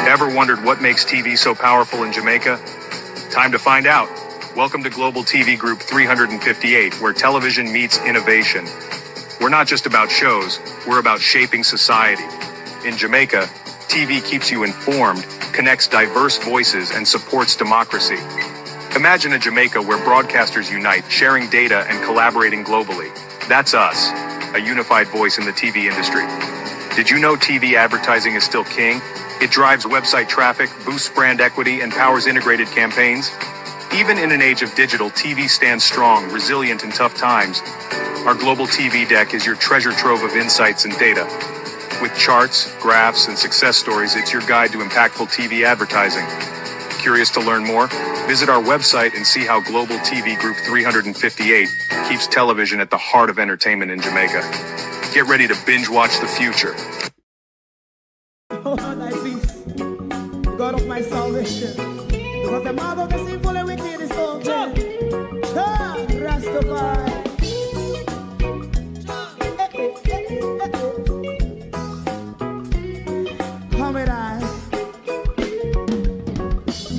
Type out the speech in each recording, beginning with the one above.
Ever wondered what makes TV so powerful in Jamaica? Time to find out. Welcome to Global TV Group 358, where television meets innovation. We're not just about shows, we're about shaping society. In Jamaica, TV keeps you informed, connects diverse voices, and supports democracy. Imagine a Jamaica where broadcasters unite, sharing data and collaborating globally. That's us, a unified voice in the TV industry. Did you know TV advertising is still king? It drives website traffic, boosts brand equity, and powers integrated campaigns. Even in an age of digital, TV stands strong, resilient in tough times. Our global TV deck is your treasure trove of insights and data. With charts, graphs, and success stories, it's your guide to impactful TV advertising. Curious to learn more? Visit our website and see how Global TV Group 358 keeps television at the heart of entertainment in Jamaica. Get ready to binge watch the future. Oh, thy peace, God of my salvation, because the mouth of the sinful and wicked is open. Rastafari. Come with I.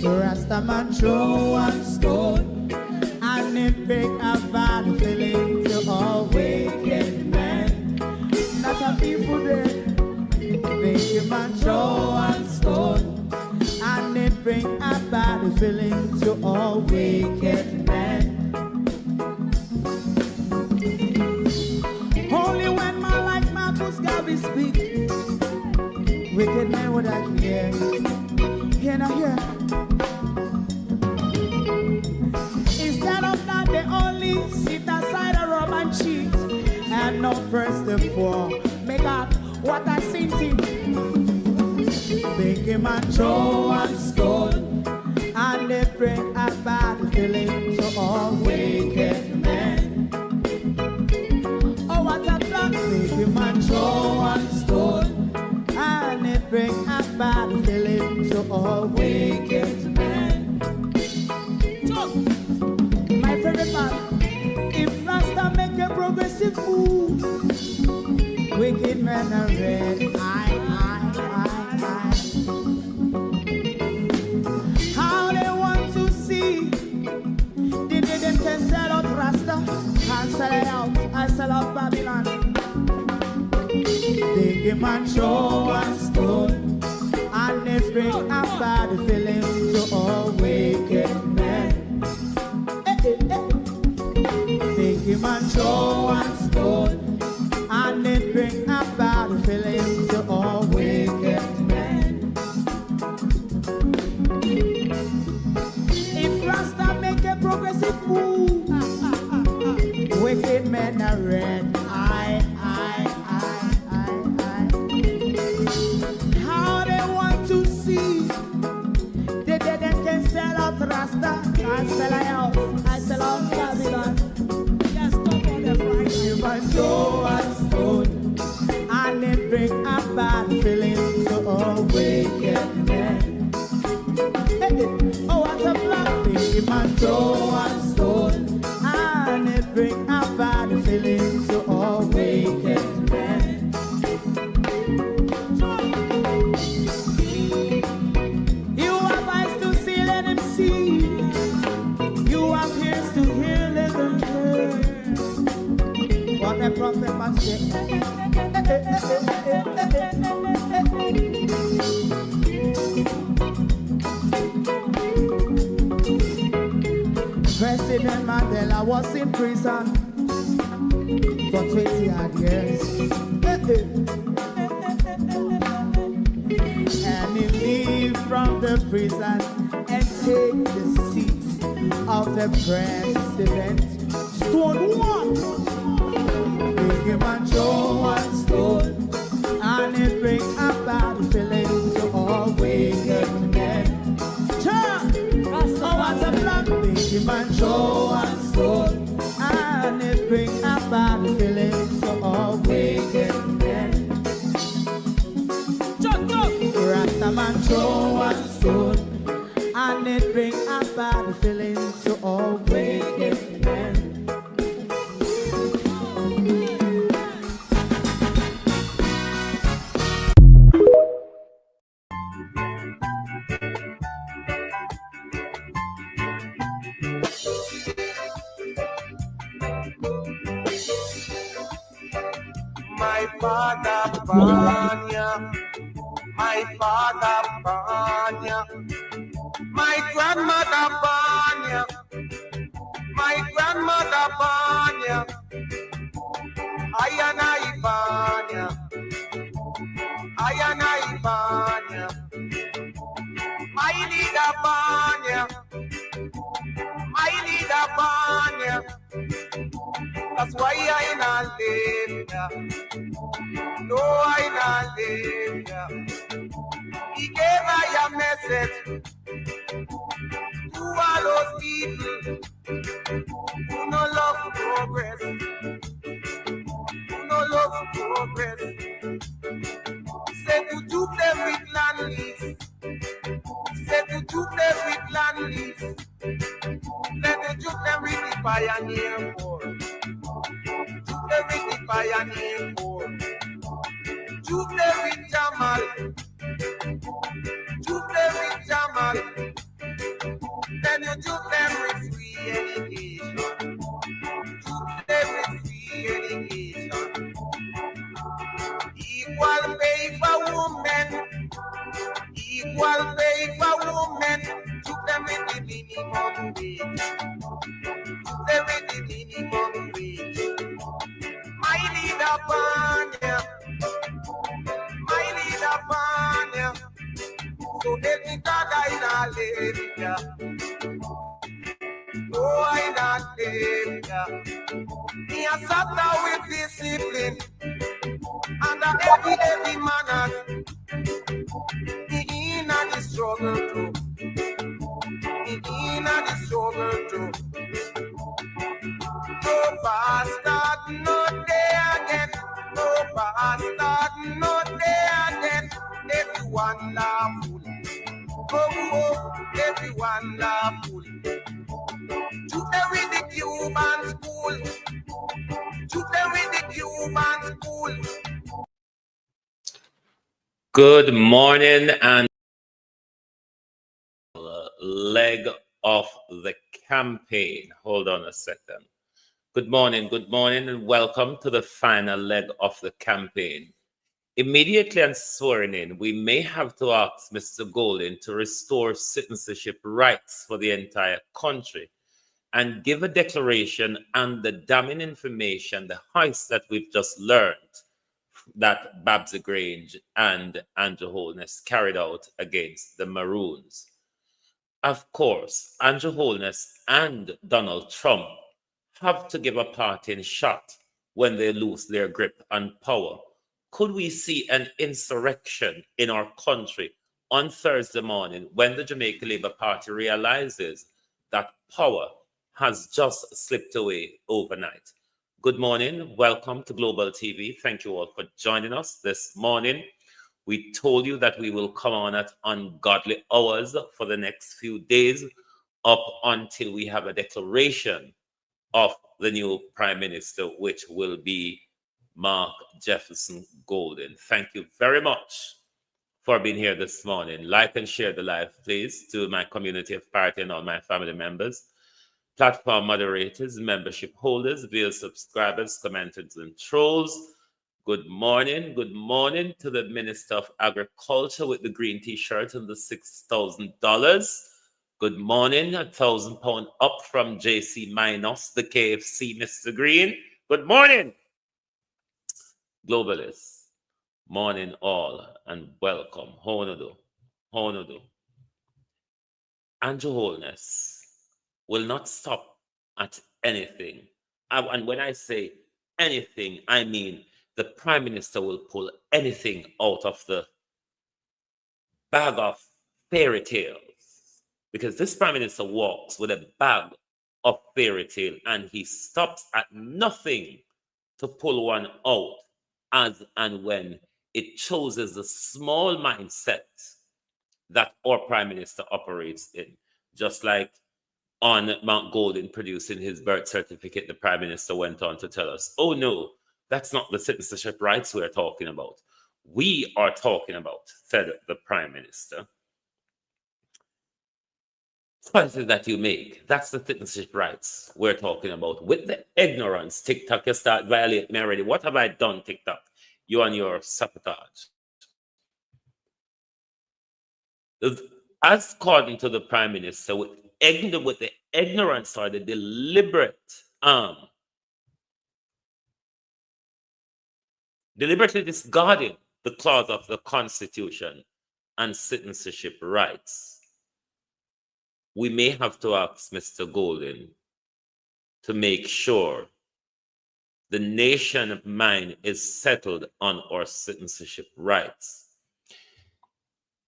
Rastaman throw one stone, and it break a bad feeling to all wicked men. Not a people there. Make a man throw one stone, and it bring a bad feeling to all wicked men. Only when man like Marcus Garvey speak, wicked men would I hear. Hear now hear. Instead of that, they only sit aside a rub and cheat, and not press the floor. Make up what I seen to. Make a man throw one stone, and they bring a bad feeling to all wicked men. Oh, what a plan. Make a man throw one stone, and they bring a bad feeling to all wicked men. My favorite part, if Rasta make a progressive move, wicked men are red, How they want to see the day them can sell out Rasta and sell it out, I sell out Babylon. They give man show one stone, and they bring a bad feeling to all wicked men. They give man show one stone, and it bring a bad feeling to all wicked men. If Rasta make a progressive move, wicked men are red. How they want to see the dead and can sell out Rasta, I sell out, I sell out Babylon. Just stop on the Friday. You might go and stone, and it bring a bad feeling to all wicked men. Oh, what a black thing, man, throw and stone, and it bring a bad feeling to all wicked men. You have eyes to see, let him see. You have ears to hear, let them hear. What a prophet must say. President Mandela was in prison for 20 odd years. And he leave from the prison and take the seat of the president. Stone one. Big him and show one stone, and it bring a bad feeling to all wicked men. Oh, what a black. Big him and show one stone, and it bring a bad feeling to all wicked men. Rastaman show one stone, and it bring a bad feeling to all wicked men. My father Banya, my father Banya, my grandmother Banya, my grandmother Banya, Ayana Ibanya, Ayana Ibanya, my leader Banya, my leader Banya. That's why I not live here. No, I not live here. He gave I a message to all those people who no love progress, who no love progress. Say to juke them with land lease, say to juke them with land lease, let the juke them with the pioneer war, juke them with the pioneer war, juke them with Jamal, juke them with Jamal, then you juke them with free education, juke them with free education, equal pay for women, equal pay for women, juke them with the minimum wage, juke them with the minimum wage. My leader Banya, my leader Banya, so let me God I not live here. No, I not live here. Me a sat down with discipline, and every manners. Me in a the struggle too. Me in a the struggle too. No bastard, no day again. No bastard, no day again. Everyone laughful. Oh, oh, everyone laughful. To them with the Cuban school. To them with the Cuban school. Good morning and leg of the campaign. Hold on a second. Good morning, and welcome to the final leg of the campaign. Immediately on swearing in, we may have to ask Mr. Golden to restore citizenship rights for the entire country and give a declaration and the damning information, the heist that we've just learned that Babs Grange and Andrew Holness carried out against the Maroons. Of course, Andrew Holness and Donald Trump have to give a parting shot when they lose their grip on power. Could we see an insurrection in our country on Thursday morning when the Jamaica Labour Party realizes that power has just slipped away overnight? Good morning. Welcome to Global TV. Thank you all for joining us this morning. We told you that we will come on at ungodly hours for the next few days up until we have a declaration of the new Prime Minister, which will be Mark Jefferson Golden. Thank you very much for being here this morning. Like and share the live, please, to my community of party and all my family members, platform moderators, membership holders, via subscribers, commenters, and trolls. Good morning to the Minister of Agriculture with the green t-shirt and the $6,000. Good morning, £1,000 up from JC minus the KFC, Mr. Green. Good morning, globalists. Morning all and welcome. How do? Andrew Holness will not stop at anything. And when I say anything, I mean the Prime Minister will pull anything out of the bag of fairy tales. Because this Prime Minister walks with a bag of fairy tale and he stops at nothing to pull one out as and when it chooses the small mindset that our Prime Minister operates in. Just like on Mount Golden producing his birth certificate, the Prime Minister went on to tell us, oh no, that's not the citizenship rights we're talking about. we are talking about, said the Prime Minister. Choices that you make, that's the citizenship rights we're talking about. With the ignorance, TikTok, you start violating me already. What have I done, TikTok? You and your sabotage. As according to the Prime Minister, with the ignorance or the deliberately discarding the clause of the Constitution and citizenship rights, we may have to ask Mr. Golden to make sure the nation mind is settled on our citizenship rights.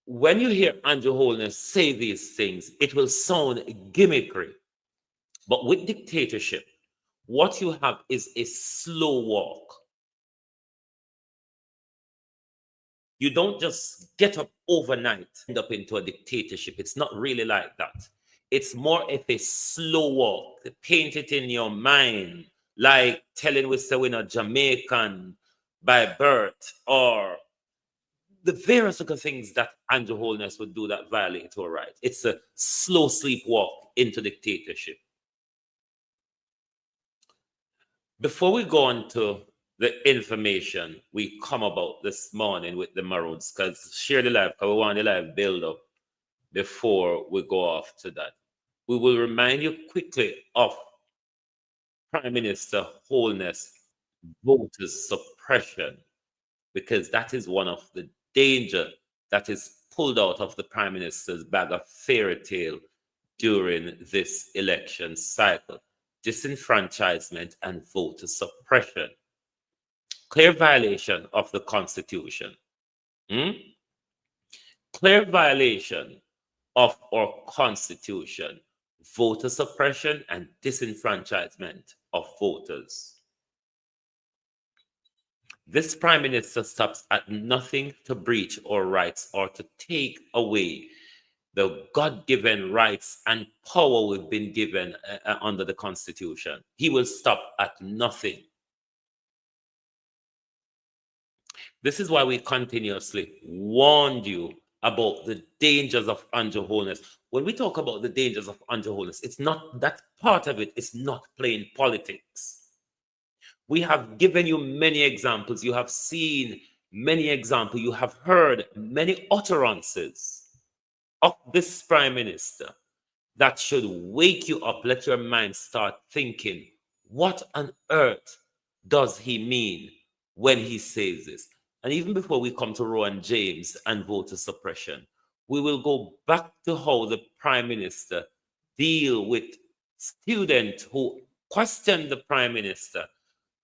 When you hear Andrew Holness say these things, it will sound gimmickry. But with dictatorship, what you have is a slow walk. You don't just get up overnight, end up into a dictatorship. It's not really like that. It's more of a slow walk. Paint it in your mind, like telling we say we're not Jamaican by birth, or the various other things that Andrew Holness would do that violate our rights. It's a slow sleepwalk into dictatorship. Before we go on to the information we come about this morning with the Maroods, because share the live, because we want the live build up before we go off to that. We will remind you quickly of Prime Minister Holness voter suppression, because that is one of the danger that is pulled out of the Prime Minister's bag of fairy tale during this election cycle. Disenfranchisement and voter suppression. Clear violation of the Constitution. Clear violation of our Constitution. Voter suppression and disenfranchisement of voters. This Prime Minister stops at nothing to breach our rights or to take away the God-given rights and power we've been given under the Constitution. He will stop at nothing. This is why we continuously warned you about the dangers of Andrew Holness. When we talk about the dangers of Andrew Holness, it's not that part of it is not plain politics. We have given you many examples. You have seen many examples. You have heard many utterances of this Prime Minister that should wake you up, let your mind start thinking, what on earth does he mean when he says this? And even before we come to Rowan James and voter suppression, we will go back to how the Prime Minister deal with students who question the Prime Minister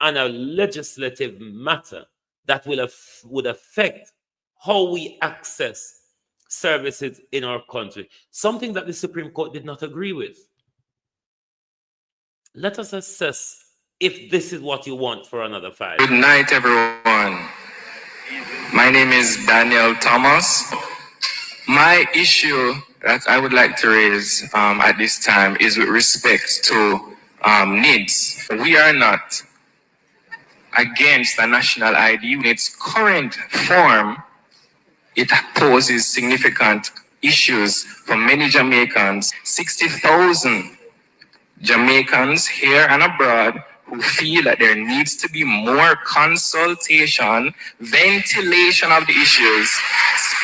on a legislative matter that would affect how we access services in our country, something that the Supreme Court did not agree with. Let us assess if this is what you want for another 5 years. Good night, everyone. My name is Daniel Thomas. My issue that I would like to raise at this time is with respect to needs. We are not against a national ID. In its current form, it poses significant issues for many Jamaicans. 60,000 Jamaicans here and abroad who feel that there needs to be more consultation, ventilation of the issues,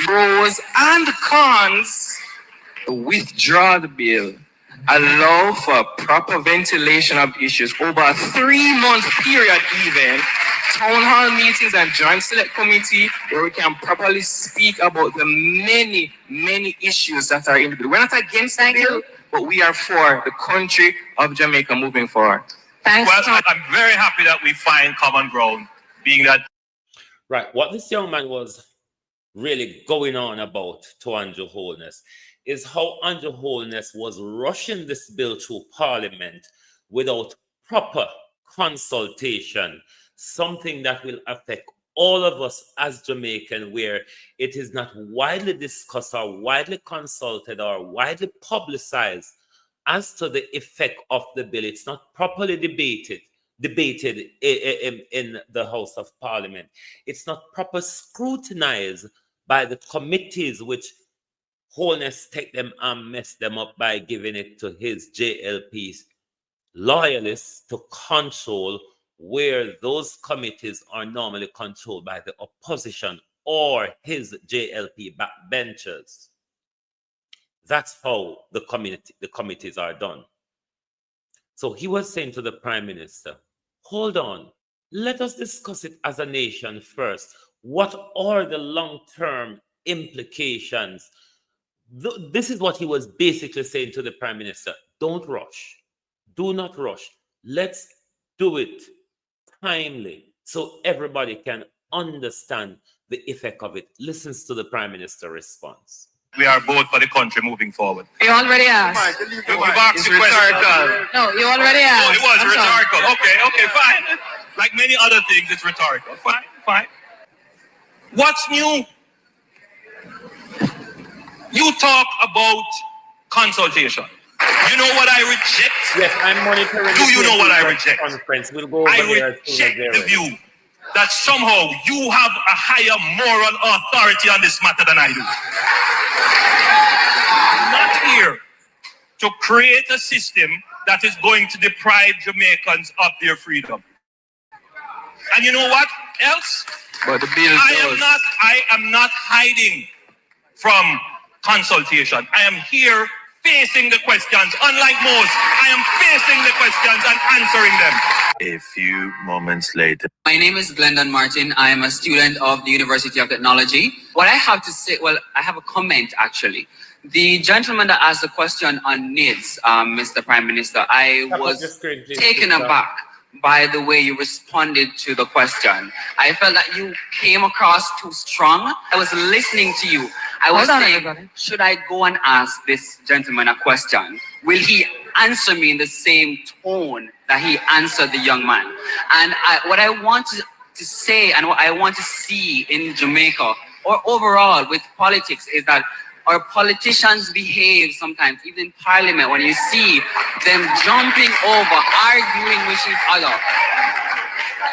pros and cons. Withdraw the bill. Allow for proper ventilation of issues over a 3-month period even. Town hall meetings and joint select committee where we can properly speak about the many, many issues that are in the bill. We're not against the bill, but we are for the country of Jamaica moving forward. Thanks. Well, I'm very happy that we find common ground, being that. Right, what this young man was really going on about to Andrew Holness is how Andrew Holness was rushing this bill through Parliament without proper consultation, something that will affect all of us as Jamaican, where it is not widely discussed or widely consulted or widely publicized as to the effect of the bill. It's not properly debated. debated in the House of Parliament. It's not proper scrutinized by the committees which Holness take them and mess them up by giving it to his JLP's loyalists to control, where those committees are normally controlled by the opposition or his JLP backbenchers. That's how the committees are done. So he was saying to the Prime Minister, hold on, let us discuss it as a nation first. What are the long-term implications? This is what he was basically saying to the Prime Minister. Don't rush. Do not rush. Let's do it timely so everybody can understand the effect of it. Listens to the Prime Minister's response. We are both for the country moving forward. You already asked. We've asked the question. No, you already asked. No, it was rhetorical. Okay, fine. Like many other things, it's rhetorical. Fine. What's new? You talk about consultation. You know what I reject? Yes, I'm monitoring. Do you know what I reject? Conference. We'll go over I there reject the view that somehow you have a higher moral authority on this matter than I do. I'm not here to create a system that is going to deprive Jamaicans of their freedom. And you know what else? But the bill I am not hiding from consultation. I am here facing the questions. Unlike most, I am facing the questions and answering them. A few moments later. My name is Glendon Martin. I am a student of the University of Technology. What I have to say, well, I have a comment actually. The gentleman that asked the question on NIDS, Mr. Prime Minister, I was taken aback by the way you responded to the question. I felt that you came across too strong. I was listening to you. I was saying, should I go and ask this gentleman a question? Will he answer me in the same tone that he answered the young man? And what I want to say and what I want to see in Jamaica or overall with politics is that our politicians behave sometimes, even in Parliament, when you see them jumping over, arguing with each other.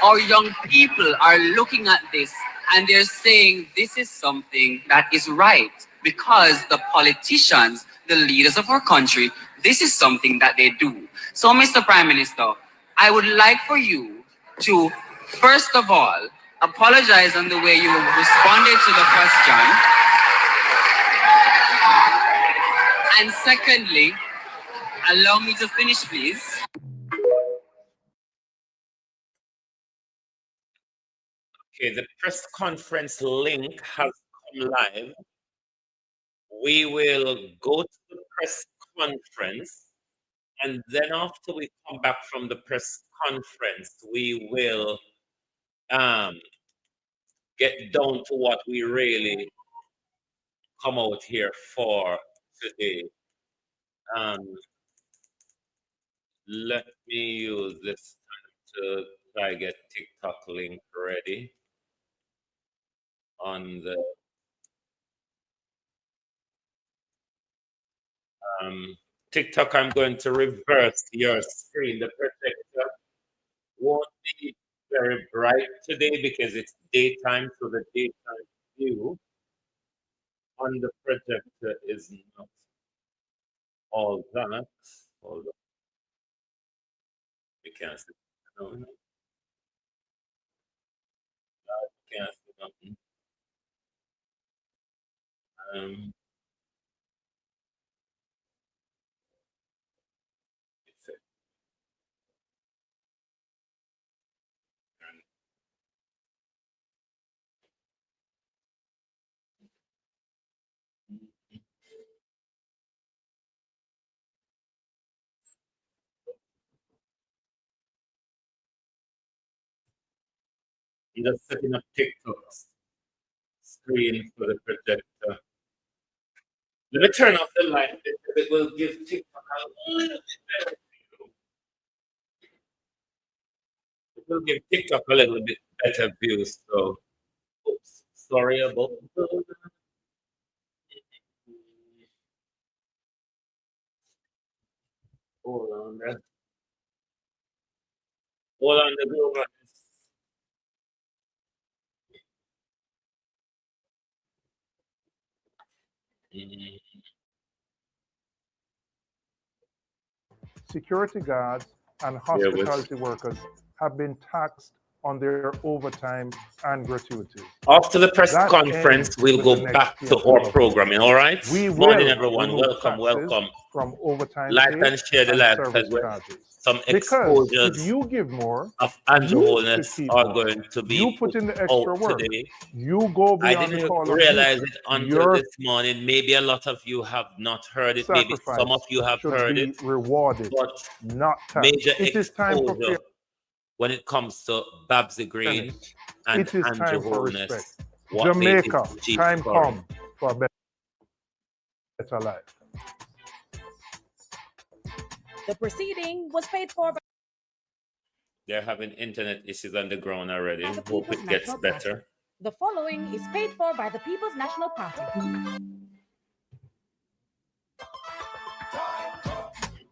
Our young people are looking at this and they're saying this is something that is right because the politicians, the leaders of our country, this is something that they do. So, Mr. Prime Minister, I would like for you to, first of all, apologize on the way you responded to the question. And secondly, allow me to finish, please. Okay, the press conference link has come live. We will go to the press conference, and then after we come back from the press conference, we will get down to what we really come out here for today. Let me use this time to try get TikTok link ready on the TikTok. I'm going to reverse your screen. The projector won't be very bright today because it's daytime, so the daytime view on the projector is not all that. Hold on. You can't see. No. You can't see nothing. I'm just setting up TikTok's screen for the projector. Let me turn off the light because it will give TikTok a little bit better view. It will give TikTok a little bit better view. So, oops, sorry about that. Hold on there. Hold on the global. Security guards and There was- hospitality workers have been taxed on their overtime and gratuities. After the press That conference, ends we'll with go the next back to TLC our government. programming, all right? We Morning, will everyone. remove Welcome, taxes welcome. from overtime Like pay and share the and live service because charges. some Because exposures if you give more, of you should underholdness keep are more. going to be You put in the extra out work. today. You go I beyond the didn't call of realize duty. it until Your this morning. Maybe a lot of you have not heard it. Maybe sacrifice some of you have should heard be it. rewarded, But not taxed. major It is time for exposure when it comes to Babsy Green fairness. and It is Andrew time for Holness. respect. What they Jamaica, did to Chief time Curry. come for a better life. The proceeding was paid for by They're having internet issues on the ground already. the Hope People's it gets National better. Party. The following is paid for by the People's National Party.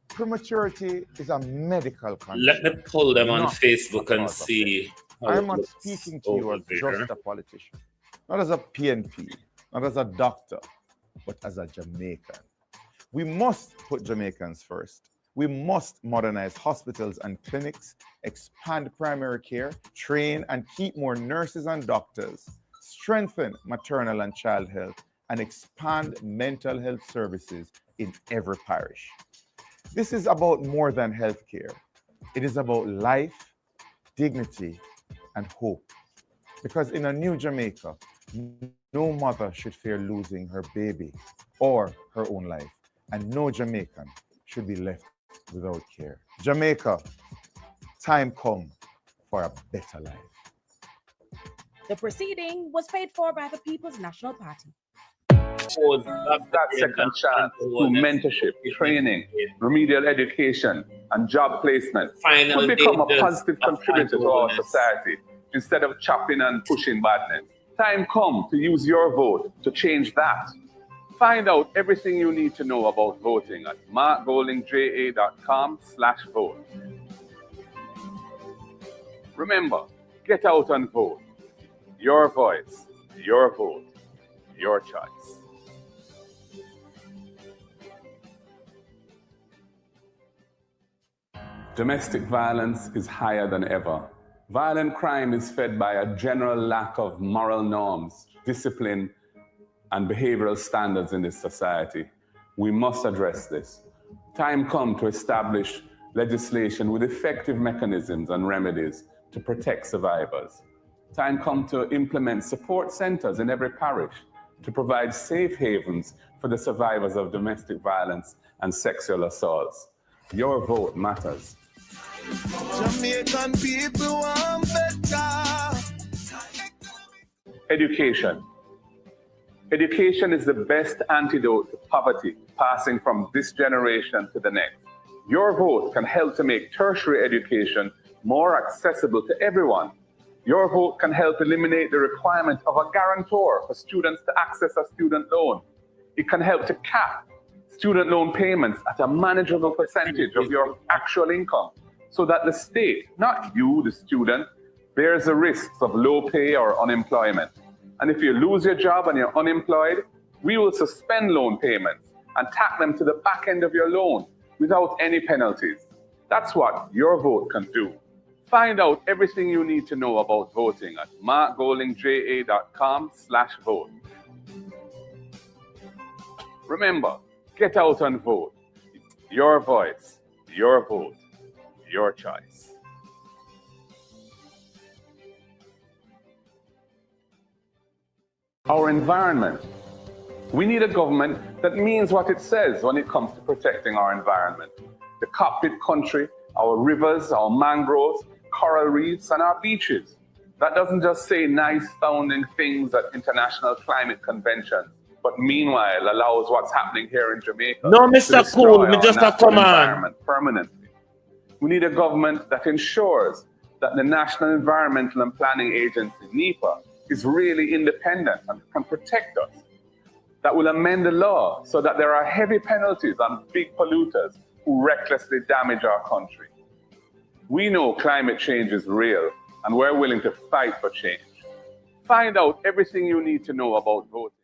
Prematurity is a medical condition. Let me pull them on not Facebook a and cause of see. how I'm it not looks speaking to you over as there. just a politician, not as a PNP, not as a doctor, but as a Jamaican. We must put Jamaicans first. We must modernize hospitals and clinics, expand primary care, train and keep more nurses and doctors, strengthen maternal and child health, and expand mental health services in every parish. This is about more than healthcare. It is about life, dignity, and hope. Because in a new Jamaica, no mother should fear losing her baby or her own life, and no Jamaican should be left without care. Jamaica, time come for a better life. The proceeding was paid for by the People's National Party. That second chance through mentorship, training, remedial education, and job placement Final could become a dangers positive of contributor to our underholdness. society instead of chopping and pushing badness. Time come to use your vote to change that. Find out everything you need to know about voting at markgoldingja.com/vote. Remember, get out and vote. Your voice, your vote, your choice. Domestic violence is higher than ever. Violent crime is fed by a general lack of moral norms, discipline, and behavioral standards in this society. We must address this. Time come to establish legislation with effective mechanisms and remedies to protect survivors. Time come to implement support centers in every parish to provide safe havens for the survivors of domestic violence and sexual assaults. Your vote matters. Jamaican people want better. Education. Education is the best antidote to poverty, passing from this generation to the next. Your vote can help to make tertiary education more accessible to everyone. Your vote can help eliminate the requirement of a guarantor for students to access a student loan. It can help to cap student loan payments at a manageable percentage of your actual income so that the state, not you, the student, bears the risks of low pay or unemployment. And if you lose your job and you're unemployed, we will suspend loan payments and tack them to the back end of your loan without any penalties. That's what your vote can do. Find out everything you need to know about voting at markgoldingja.com/vote. Remember, get out and vote. Your voice, your vote, your choice. Our environment. We need a government that means what it says when it comes to protecting our environment. The Cockpit country, our rivers, our mangroves, coral reefs, and our beaches. That doesn't just say nice sounding things at international climate conventions, but meanwhile allows what's happening here in Jamaica. No, to Mr. destroy Cool, me our just a natural command. environment permanently. We need a government that ensures that the National Environmental and Planning Agency, NEPA, is really independent and can protect us. That will amend the law so that there are heavy penalties on big polluters who recklessly damage our country. We know climate change is real, and we're willing to fight for change. Find out everything you need to know about voting.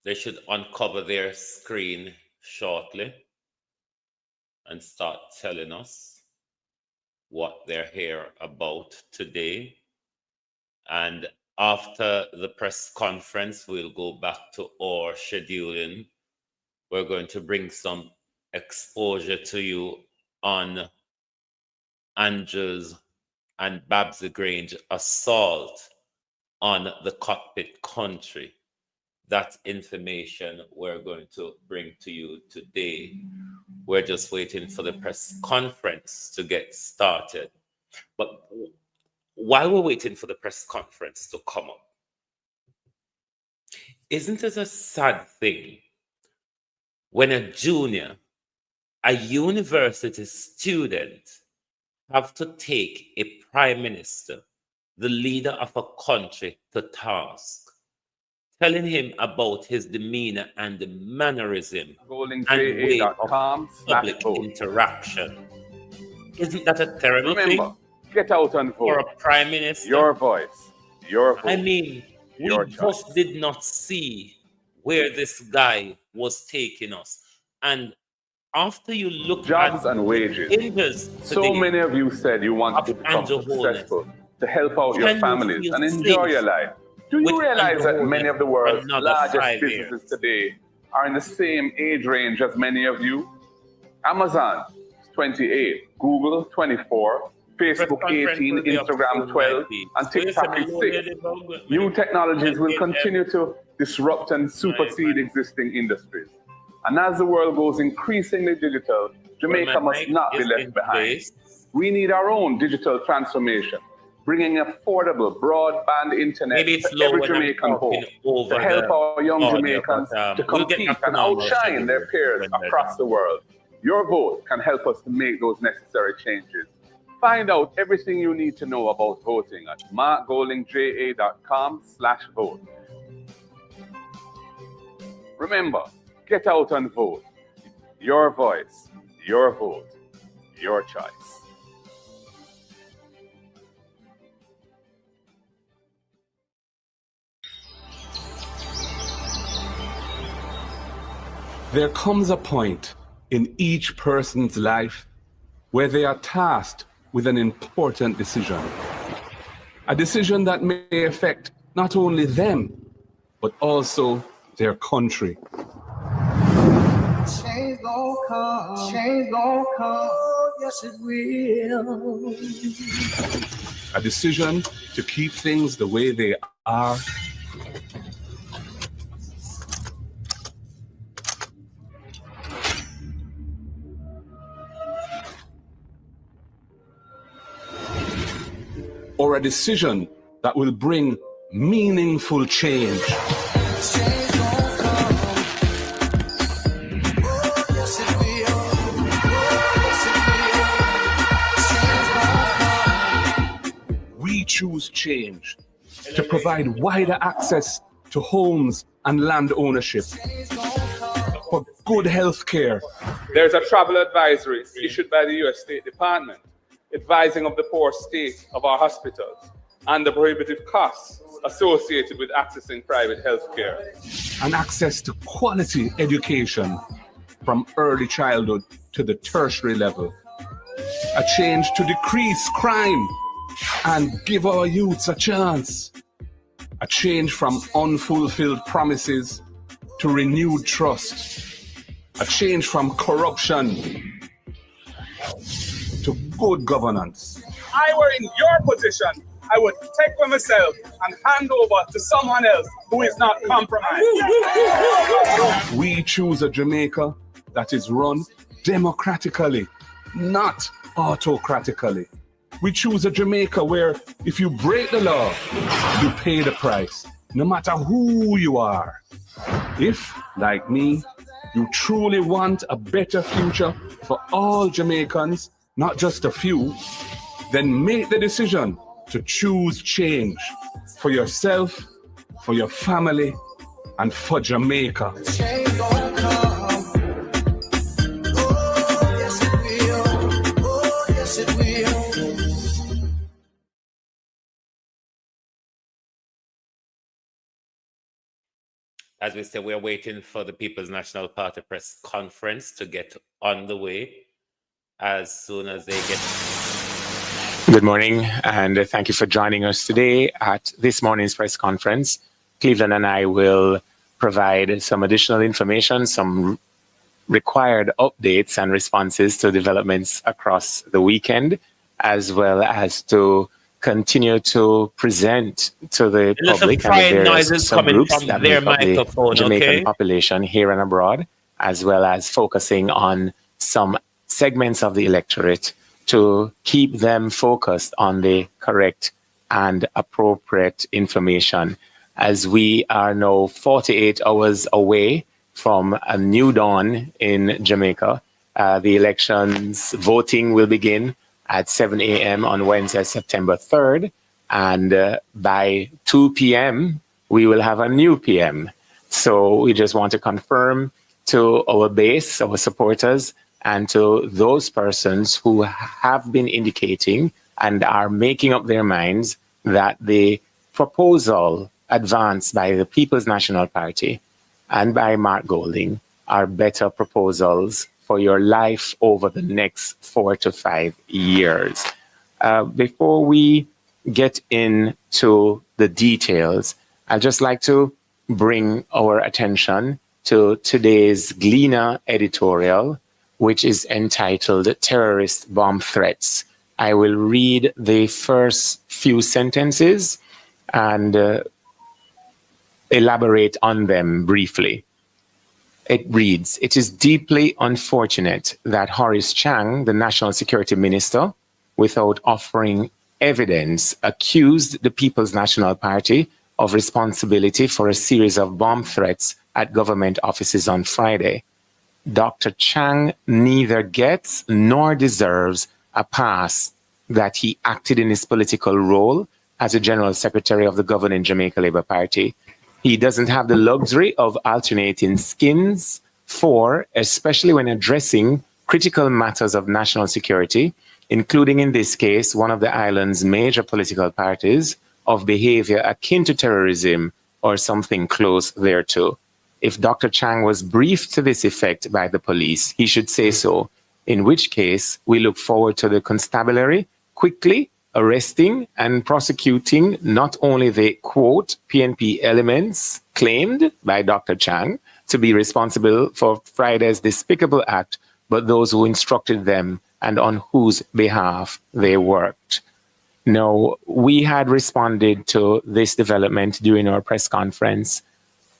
They should uncover their screen shortly and start telling us what they're here about today. And after the press conference, we'll go back to our scheduling. We're going to bring some exposure to you on Andrews and Babs Grange assault on the Cockpit country. That information we're going to bring to you today. We're just waiting for the press conference to get started. But while we're waiting for the press conference to come up, isn't it a sad thing when a junior, a university student, have to take a prime minister, the leader of a country, to task, telling him about his demeanor and the mannerism and way of public interaction? Isn't that a terrible thing? Get out and vote. For a prime minister. Your voice. Your vote. I mean, we just did not see where this guy was taking us. And after you look jobs at and wages, so many of you said you wanted to become successful, to help out your families and enjoy your life. Do you realize that many of the world's largest businesses today are in the same age range as many of you? Amazon, 28, Google, 24, Facebook 18, Instagram 12, and TikTok is 6. New technologies will continue to disrupt and supersede existing industries. And as the world goes increasingly digital, Jamaica must not be left behind. We need our own digital transformation, bringing affordable broadband internet to every Jamaican home to help our young Jamaicans to compete and outshine their peers across the world. Your vote can help us to make those necessary changes. Find out everything you need to know about voting at markgoldingja.com/vote. Remember, get out and vote. Your voice, your vote, your choice. There comes a point in each person's life where they are tasked with an important decision. A decision that may affect not only them, but also their country. Change gon' come, change gon' come, yes it will. A decision to keep things the way they are, or a decision that will bring meaningful change. We choose change to provide wider access to homes and land ownership, for good health care. There's a travel advisory issued by the U.S. State Department advising of the poor state of our hospitals and the prohibitive costs associated with accessing private health care. And access to quality education from early childhood to the tertiary level. A change to decrease crime and give our youths a chance. A change from unfulfilled promises to renewed trust. A change from corruption to good governance. If I were in your position, I would take for myself and hand over to someone else who is not compromised. We choose a Jamaica that is run democratically, not autocratically. We choose a Jamaica where if you break the law, you pay the price, no matter who you are. If, like me, you truly want a better future for all Jamaicans, not just a few, then make the decision to choose change for yourself, for your family, and for Jamaica. Change gon' come, As we say, we're waiting for the People's National Party press conference to get on the way. As soon as they get... Good morning, and thank you for joining us today at this morning's press conference. Cleveland and I will provide some additional information, some required updates and responses to developments across the weekend, as well as to continue to present to the public and the various subgroups that make up the Jamaican population here and abroad, as well as focusing on some segments of the electorate to keep them focused on the correct and appropriate information. As we are now 48 hours away from a new dawn in Jamaica, the elections voting will begin at 7 a.m. on Wednesday, September 3rd, and by 2 p.m., we will have a new PM. So we just want to confirm to our base, our supporters, and to those persons who have been indicating and are making up their minds that the proposal advanced by the People's National Party and by Mark Golding are better proposals for your life over the next 4 to 5 years. Before we get into the details, I'd just like to bring our attention to today's Gleaner editorial, which is entitled Terrorist Bomb Threats. I will read the first few sentences and elaborate on them briefly. It reads, "It is deeply unfortunate that Horace Chang, the National Security Minister, without offering evidence, accused the People's National Party of responsibility for a series of bomb threats at government offices on Friday. Dr. Chang neither gets nor deserves a pass that he acted in his political role as a General Secretary of the governing Jamaica Labour Party. He doesn't have the luxury of alternating skins for, especially when addressing critical matters of national security, including in this case, one of the island's major political parties, of behavior akin to terrorism or something close thereto. If Dr. Chang was briefed to this effect by the police, he should say so, in which case we look forward to the constabulary quickly arresting and prosecuting not only the, quote, PNP elements claimed by Dr. Chang to be responsible for Friday's despicable act, but those who instructed them and on whose behalf they worked." Now, we had responded to this development during our press conference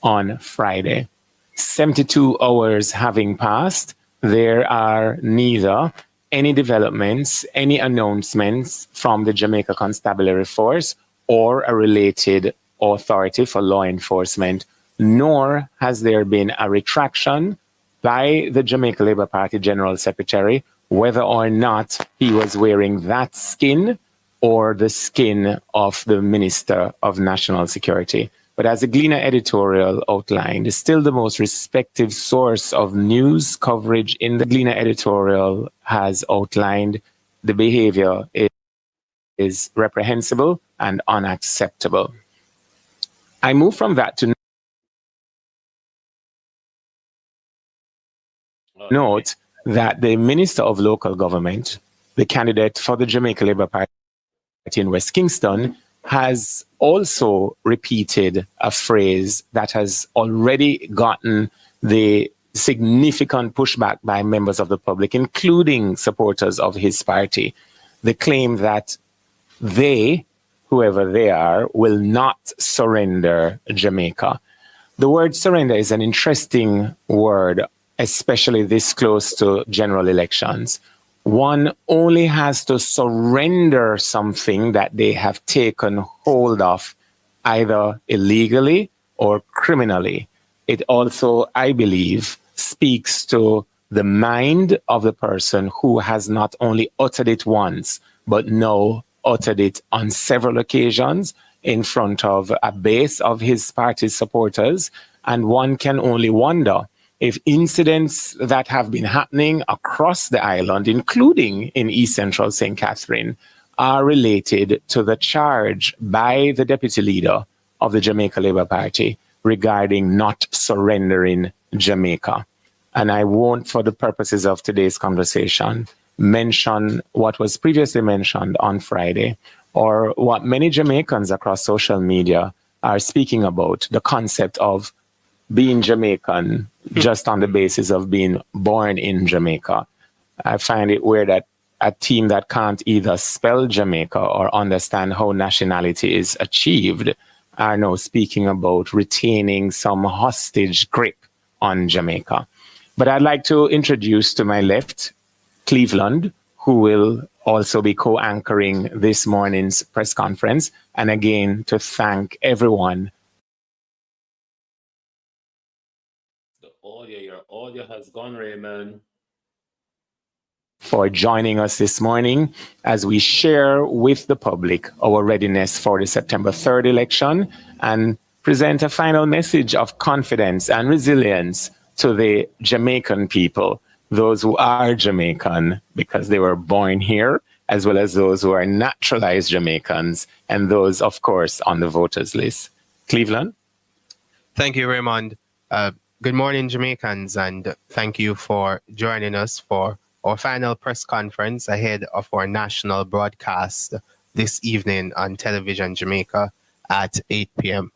on Friday. 72 hours having passed, there are neither any developments, any announcements from the Jamaica Constabulary Force or a related authority for law enforcement, nor has there been a retraction by the Jamaica Labour Party General Secretary, whether or not he was wearing that skin or the skin of the Minister of National Security. But as the Gleaner editorial outlined, is still the most respected source of news coverage in the Gleaner editorial has outlined the behavior is reprehensible and unacceptable. I move from that to note that the Minister of Local Government, the candidate for the Jamaica Labour Party in West Kingston, has also repeated a phrase that has already gotten the significant pushback by members of the public, including supporters of his party. The claim that they, whoever they are, will not surrender Jamaica. The word surrender is an interesting word, especially this close to general elections. One only has to surrender something that they have taken hold of, either illegally or criminally. It also, I believe, speaks to the mind of the person who has not only uttered it once, but now uttered it on several occasions in front of a base of his party's supporters. And one can only wonder if incidents that have been happening across the island, including in East Central St. Catherine, are related to the charge by the deputy leader of the Jamaica Labour Party regarding not surrendering Jamaica. And I won't, for the purposes of today's conversation, mention what was previously mentioned on Friday, or what many Jamaicans across social media are speaking about, the concept of being Jamaican just on the basis of being born in Jamaica. I find it weird that a team that can't either spell Jamaica or understand how nationality is achieved are now speaking about retaining some hostage grip on Jamaica. But I'd like to introduce to my left, Cleveland, who will also be co-anchoring this morning's press conference. And again, to thank everyone. Your audio has gone, Raymond. For joining us this morning as we share with the public our readiness for the September 3rd election and present a final message of confidence and resilience to the Jamaican people, those who are Jamaican because they were born here, as well as those who are naturalized Jamaicans and those, of course, on the voters list. Cleveland? Thank you, Raymond. Good morning, Jamaicans, and thank you for joining us for our final press conference ahead of our national broadcast this evening on Television Jamaica at 8 p.m.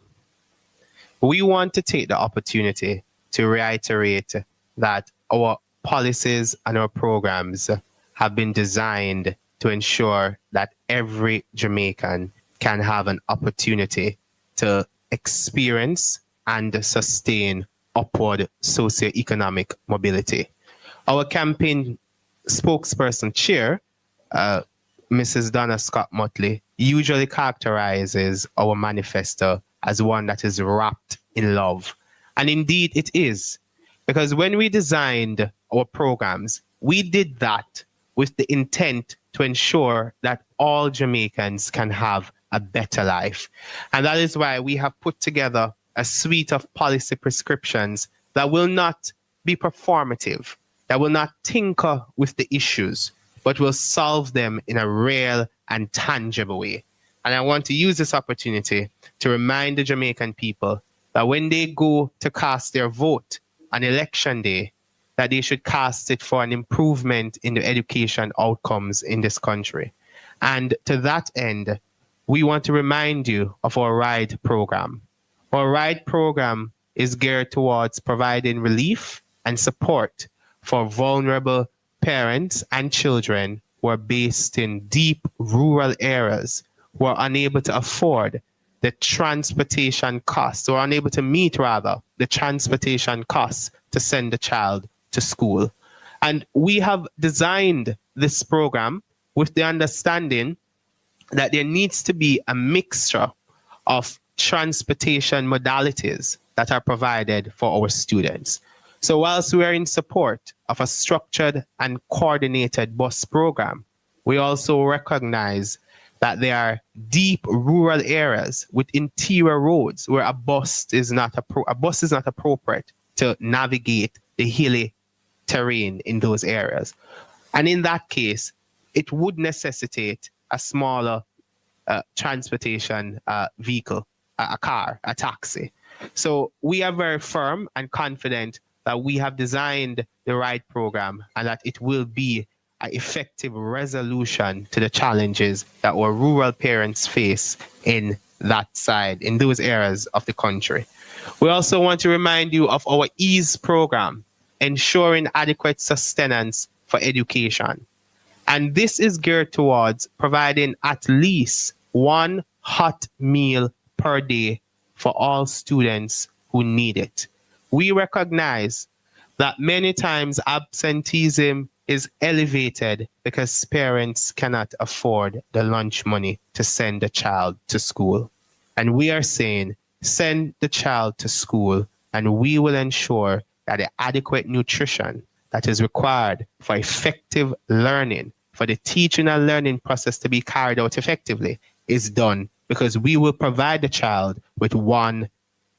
We want to take the opportunity to reiterate that our policies and our programs have been designed to ensure that every Jamaican can have an opportunity to experience and sustain upward socioeconomic mobility. Our campaign spokesperson chair, Mrs. Donna Scott Motley, usually characterizes our manifesto as one that is wrapped in love. And indeed it is, because when we designed our programs, we did that with the intent to ensure that all Jamaicans can have a better life. And that is why we have put together a suite of policy prescriptions that will not be performative, that will not tinker with the issues, but will solve them in a real and tangible way. And I want to use this opportunity to remind the Jamaican people that when they go to cast their vote on election day, that they should cast it for an improvement in the education outcomes in this country. And to that end, we want to remind you of our RIDE program. Our RIDE program is geared towards providing relief and support for vulnerable parents and children who are based in deep rural areas, who are unable to afford the transportation costs, or unable to meet, rather, the transportation costs to send the child to school. And we have designed this program with the understanding that there needs to be a mixture of transportation modalities that are provided for our students. So whilst we are in support of a structured and coordinated bus program, we also recognize that there are deep rural areas with interior roads where a bus is not appropriate to navigate the hilly terrain in those areas. And in that case, it would necessitate a smaller transportation vehicle, a car, a taxi. So we are very firm and confident that we have designed the right program and that it will be an effective resolution to the challenges that our rural parents face in that side, in those areas of the country. We also want to remind you of our EASE program, ensuring adequate sustenance for education. And this is geared towards providing at least one hot meal per day for all students who need it. We recognize that many times absenteeism is elevated because parents cannot afford the lunch money to send the child to school. And we are saying, send the child to school and we will ensure that the adequate nutrition that is required for effective learning, for the teaching and learning process to be carried out effectively, is done, because we will provide the child with one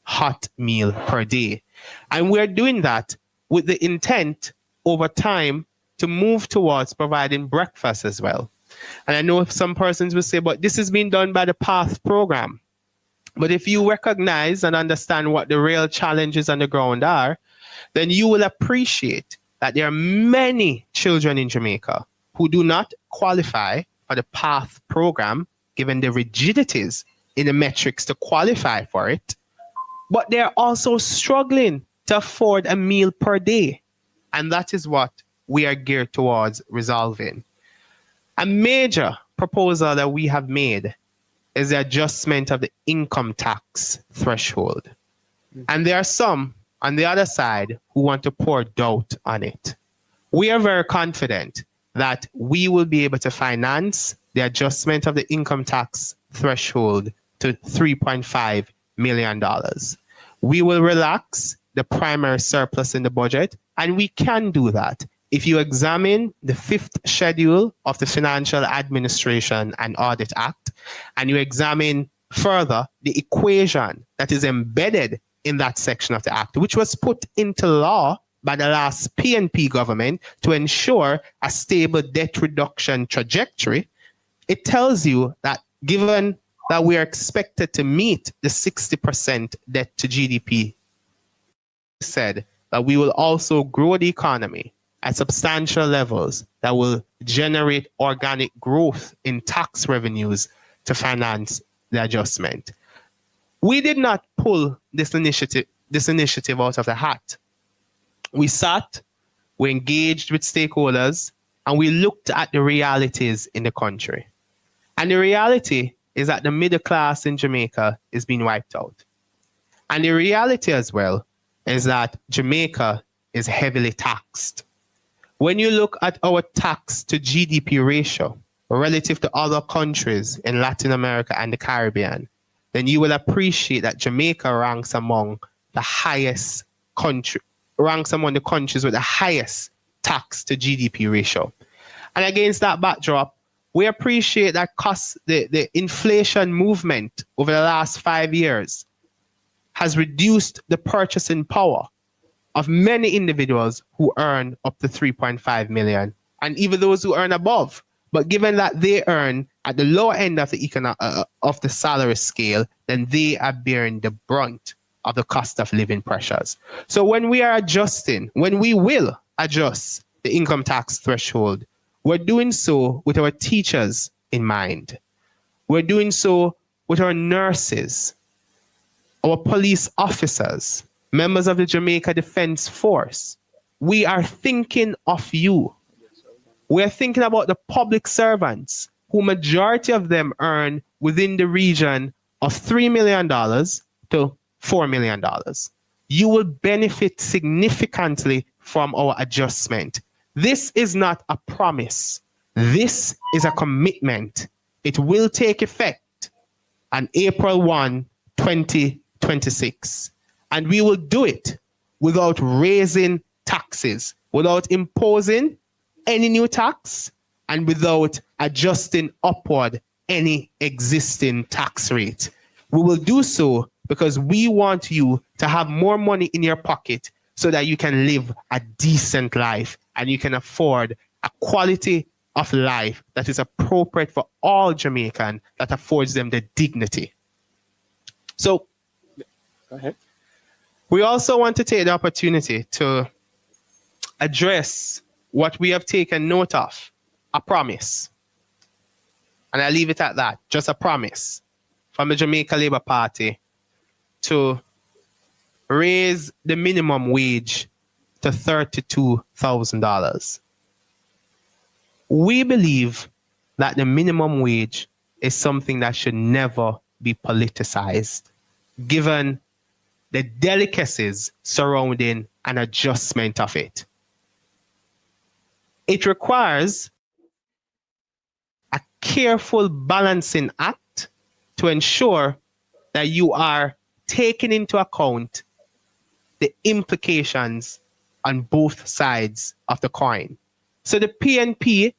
hot meal per day. And we're doing that with the intent over time to move towards providing breakfast as well. And I know some persons will say, but this is being done by the PATH program. But if you recognize and understand what the real challenges on the ground are, then you will appreciate that there are many children in Jamaica who do not qualify for the PATH program, given the rigidities in the metrics to qualify for it. But they're also struggling to afford a meal per day. And that is what we are geared towards resolving. A major proposal that we have made is the adjustment of the income tax threshold. And there are some on the other side who want to pour doubt on it. We are very confident that we will be able to finance the adjustment of the income tax threshold to $3.5 million. We will relax the primary surplus in the budget, and we can do that. If you examine the 5th schedule of the Financial Administration and Audit Act, and you examine further the equation that is embedded in that section of the act, which was put into law by the last PNP government to ensure a stable debt reduction trajectory, it tells you that given that we are expected to meet the 60% debt to GDP, said that we will also grow the economy at substantial levels that will generate organic growth in tax revenues to finance the adjustment. We did not pull this initiative out of the hat. We sat, we engaged with stakeholders, and we looked at the realities in the country. And the reality is that the middle class in Jamaica is being wiped out. And the reality as well is that Jamaica is heavily taxed. When you look at our tax to GDP ratio relative to other countries in Latin America and the Caribbean, then you will appreciate that Jamaica ranks among the highest country, ranks among the countries with the highest tax to GDP ratio. And against that backdrop, we appreciate that the inflation movement over the last 5 years has reduced the purchasing power of many individuals who earn up to 3.5 million, and even those who earn above. But given that they earn at the lower end of the salary scale, then they are bearing the brunt of the cost of living pressures. So when we will adjust the income tax threshold, we're doing so with our teachers in mind. We're doing so with our nurses, our police officers, members of the Jamaica Defense Force. We are thinking of you. We're thinking about the public servants, who majority of them earn within the region of $3 million to $4 million. You will benefit significantly from our adjustment. This is not a promise. This is a commitment. It will take effect on April 1, 2026. And we will do it without raising taxes, without imposing any new tax, and without adjusting upward any existing tax rate. We will do so because we want you to have more money in your pocket so that you can live a decent life and you can afford a quality of life that is appropriate for all Jamaicans, that affords them the dignity. So, go ahead. We also want to take the opportunity to address what we have taken note of, a promise. And I leave it at that, just a promise from the Jamaica Labour Party to raise the minimum wage to $32,000. We believe that the minimum wage is something that should never be politicized, given the delicacies surrounding an adjustment of it. It requires a careful balancing act to ensure that you are taking into account the implications on both sides of the coin. So the PNP,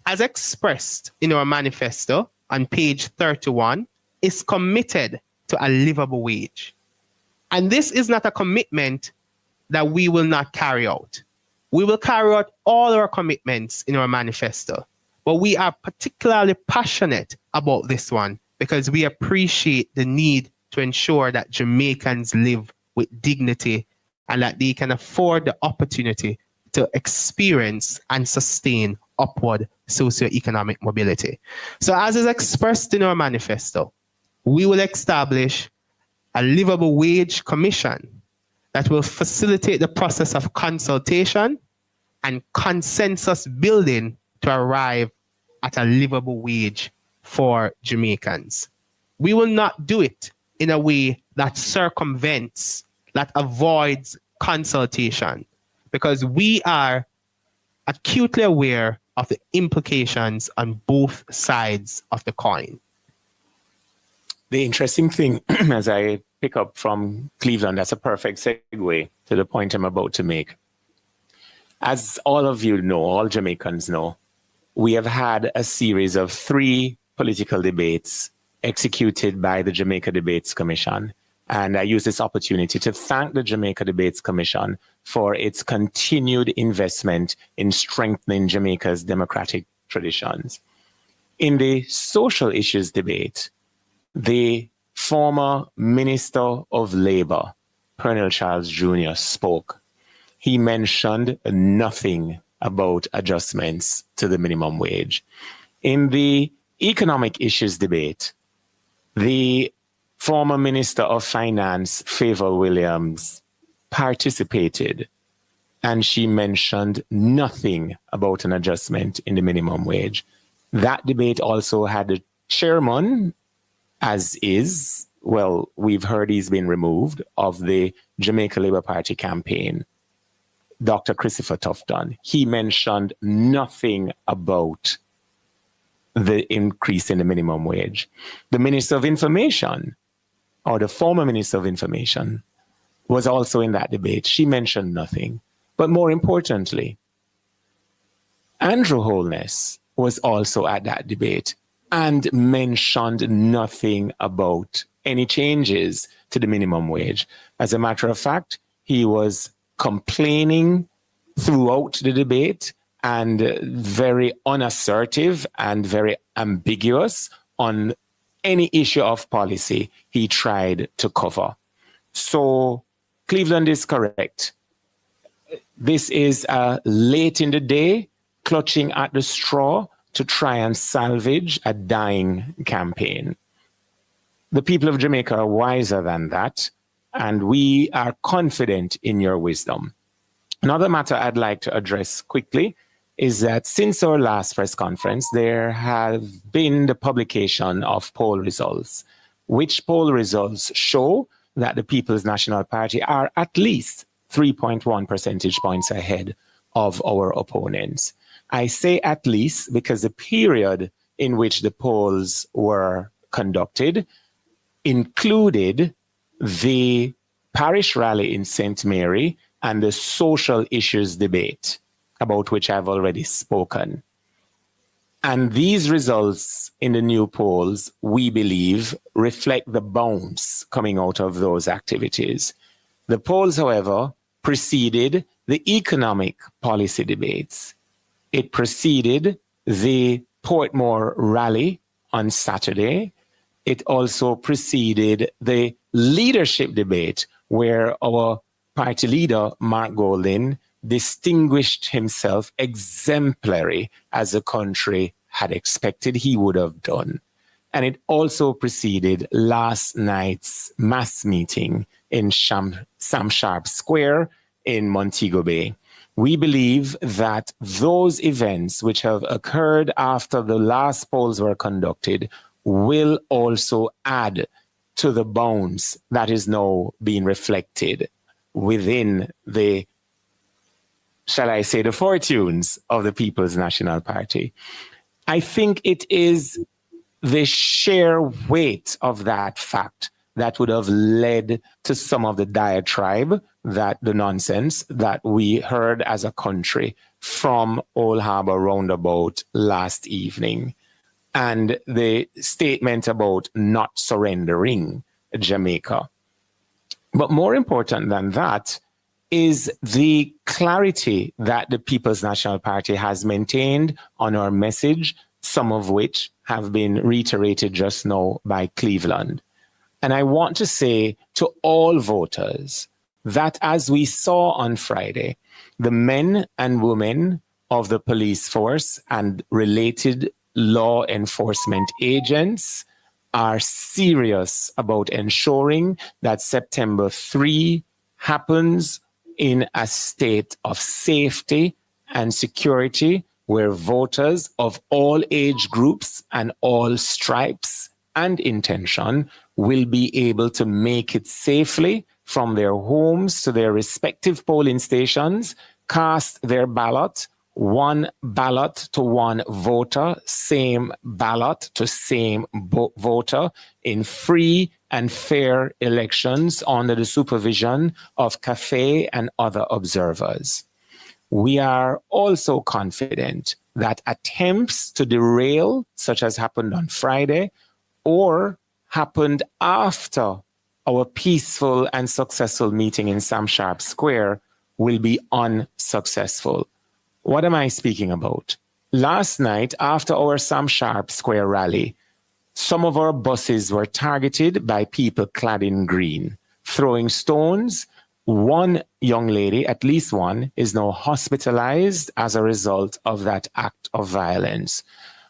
as expressed in our manifesto on page 31, is committed to a livable wage. And this is not a commitment that we will not carry out. We will carry out all our commitments in our manifesto, but we are particularly passionate about this one because we appreciate the need to ensure that Jamaicans live with dignity and that they can afford the opportunity to experience and sustain upward socioeconomic mobility. So as is expressed in our manifesto, we will establish a livable wage commission that will facilitate the process of consultation and consensus building to arrive at a livable wage for Jamaicans. We will not do it in a way that circumvents, that avoids consultation, because we are acutely aware of the implications on both sides of the coin. The interesting thing, as I pick up from Cleveland, that's a perfect segue to the point I'm about to make. As all of you know, all Jamaicans know, we have had a series of 3 political debates executed by the Jamaica Debates Commission. And I use this opportunity to thank the Jamaica Debates Commission for its continued investment in strengthening Jamaica's democratic traditions. In the social issues debate, the former Minister of Labour, Pernell Charles Jr., spoke. He mentioned nothing about adjustments to the minimum wage. In the economic issues debate, the former Minister of Finance, Favour Williams, participated, and she mentioned nothing about an adjustment in the minimum wage. That debate also had the chairman, as is, well, we've heard he's been removed, of the Jamaica Labour Party campaign, Dr. Christopher Tufton. He mentioned nothing about the increase in the minimum wage. The Minister of Information, or the former Minister of Information, was also in that debate. She mentioned nothing. But more importantly, Andrew Holness was also at that debate and mentioned nothing about any changes to the minimum wage. As a matter of fact, he was complaining throughout the debate and very unassertive and very ambiguous on any issue of policy he tried to cover. So Cleveland is correct. This is late in the day, clutching at the straw to try and salvage a dying campaign. The people of Jamaica are wiser than that, and we are confident in your wisdom. Another matter I'd like to address quickly is that since our last press conference, there have been the publication of poll results, which poll results show that the People's National Party are at least 3.1 percentage points ahead of our opponents. I say at least because the period in which the polls were conducted included the parish rally in St. Mary and the social issues debate, about which I've already spoken. And these results in the new polls, we believe, reflect the bounce coming out of those activities. The polls, however, preceded the economic policy debates. It preceded the Portmore rally on Saturday. It also preceded the leadership debate, where our party leader, Mark Golding, distinguished himself exemplary, as the country had expected he would have done. And it also preceded last night's mass meeting in Sam Sharp Square in Montego Bay. We believe that those events which have occurred after the last polls were conducted will also add to the bounds that is now being reflected within the, shall I say, the fortunes of the People's National Party. I think it is the sheer weight of that fact that would have led to some of the diatribe, that the nonsense that we heard as a country from Old Harbour Roundabout last evening, and the statement about not surrendering Jamaica. But more important than that is the clarity that the People's National Party has maintained on our message, some of which have been reiterated just now by Cleveland. And I want to say to all voters that as we saw on Friday, the men and women of the police force and related law enforcement agents are serious about ensuring that September 3 happens in a state of safety and security where voters of all age groups and all stripes and intention will be able to make it safely from their homes to their respective polling stations, cast their ballot, one ballot to one voter, same ballot to same voter in free and fair elections under the supervision of CAFE and other observers. We are also confident that attempts to derail, such as happened on Friday, or happened after our peaceful and successful meeting in Sam Sharp Square, will be unsuccessful. What am I speaking about? Last night, after our Sam Sharp Square rally, some of our buses were targeted by people clad in green, throwing stones. One young lady, at least one, is now hospitalized as a result of that act of violence.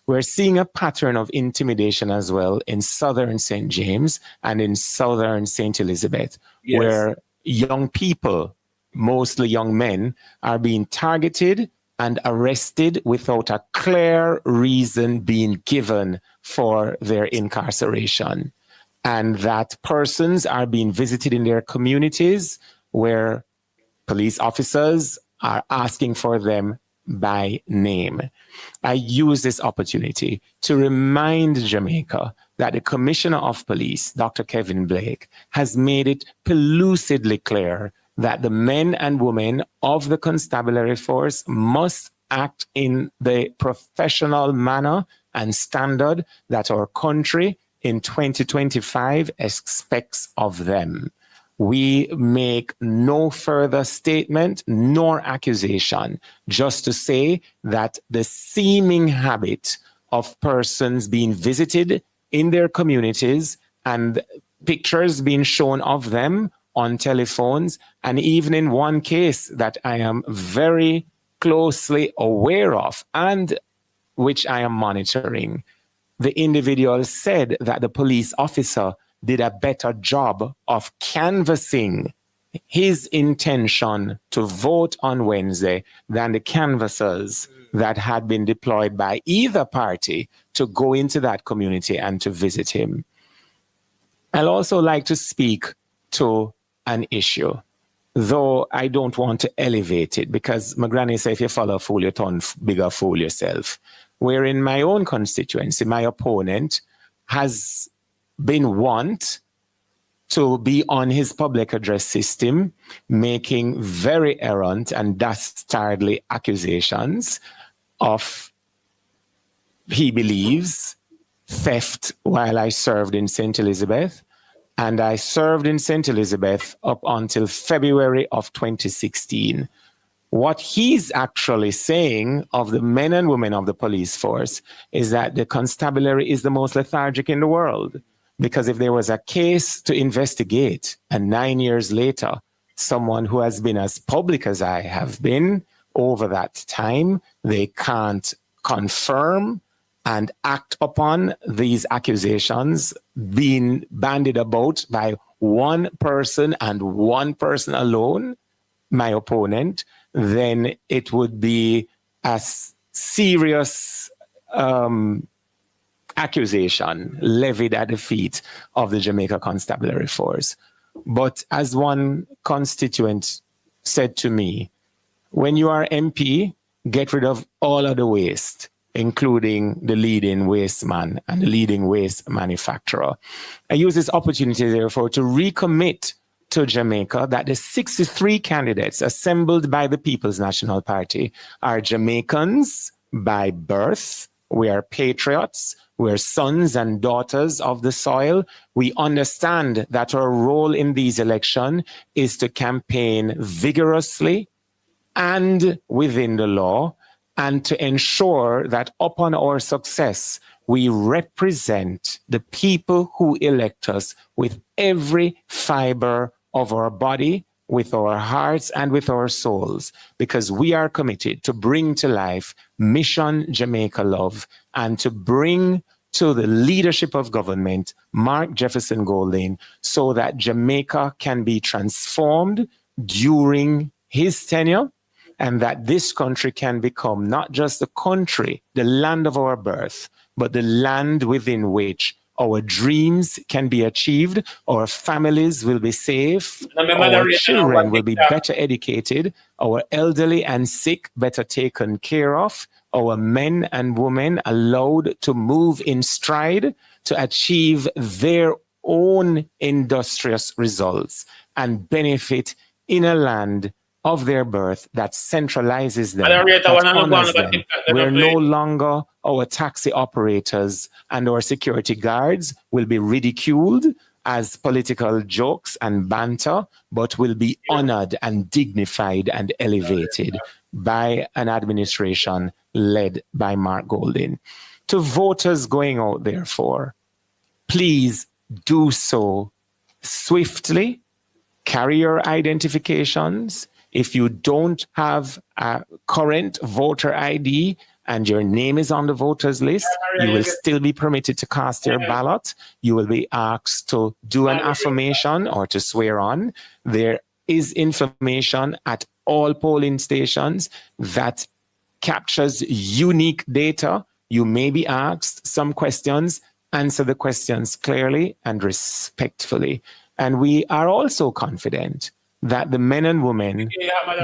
We're seeing a pattern of intimidation as well in southern St. James and in southern St. Elizabeth, where young people, mostly young men, are being targeted and arrested without a clear reason being given for their incarceration. And that persons are being visited in their communities where police officers are asking for them by name. I use this opportunity to remind Jamaica that the Commissioner of Police, Dr. Kevin Blake, has made it pellucidly clear that the men and women of the constabulary force must act in the professional manner and standard that our country in 2025 expects of them. We make no further statement nor accusation, just to say that the seeming habit of persons being visited in their communities and pictures being shown of them on telephones, and even in one case that I am very closely aware of and which I am monitoring, the individual said that the police officer did a better job of canvassing his intention to vote on Wednesday than the canvassers that had been deployed by either party to go into that community and to visit him. I'd also like to speak to an issue, though I don't want to elevate it, because my granny said, if you follow a fool, you turn bigger fool yourself. Where in my own constituency, my opponent has been wont to be on his public address system, making very errant and dastardly accusations of, he believes, theft while I served in St. Elizabeth. And I served in St. Elizabeth up until February of 2016. What he's actually saying of the men and women of the police force is that the constabulary is the most lethargic in the world. Because if there was a case to investigate, and 9 years later, someone who has been as public as I have been over that time, they can't confirm and act upon these accusations being bandied about by one person and one person alone, my opponent, then it would be a serious accusation levied at the feet of the Jamaica Constabulary Force. But as one constituent said to me, when you are MP, get rid of all of the waste, including the leading waste man and the leading waste manufacturer. I use this opportunity, therefore, to recommit to Jamaica that the 63 candidates assembled by the People's National Party are Jamaicans by birth. We are patriots. We're sons and daughters of the soil. We understand that our role in these elections is to campaign vigorously and within the law, and to ensure that upon our success, we represent the people who elect us with every fiber of our body, with our hearts, and with our souls, because we are committed to bring to life Mission Jamaica Love and to bring to the leadership of government Mark Jefferson Golding, so that Jamaica can be transformed during his tenure, and that this country can become not just the country, the land of our birth, but the land within which our dreams can be achieved, our families will be safe, our children will be better educated, our elderly and sick better taken care of, our men and women allowed to move in stride to achieve their own industrious results and benefit in a land of their birth that centralizes them, that honors them, where no longer our taxi operators and our security guards will be ridiculed as political jokes and banter, but will be honored and dignified and elevated by an administration led by Mark Golding. To voters going out, therefore, please do so swiftly, carry your identifications. If you don't have a current voter ID and your name is on the voters list, you will still be permitted to cast your ballot. You will be asked to do an affirmation or to swear on. There is information at all polling stations that captures unique data. You may be asked some questions, answer the questions clearly and respectfully. And we are also confident that the men and women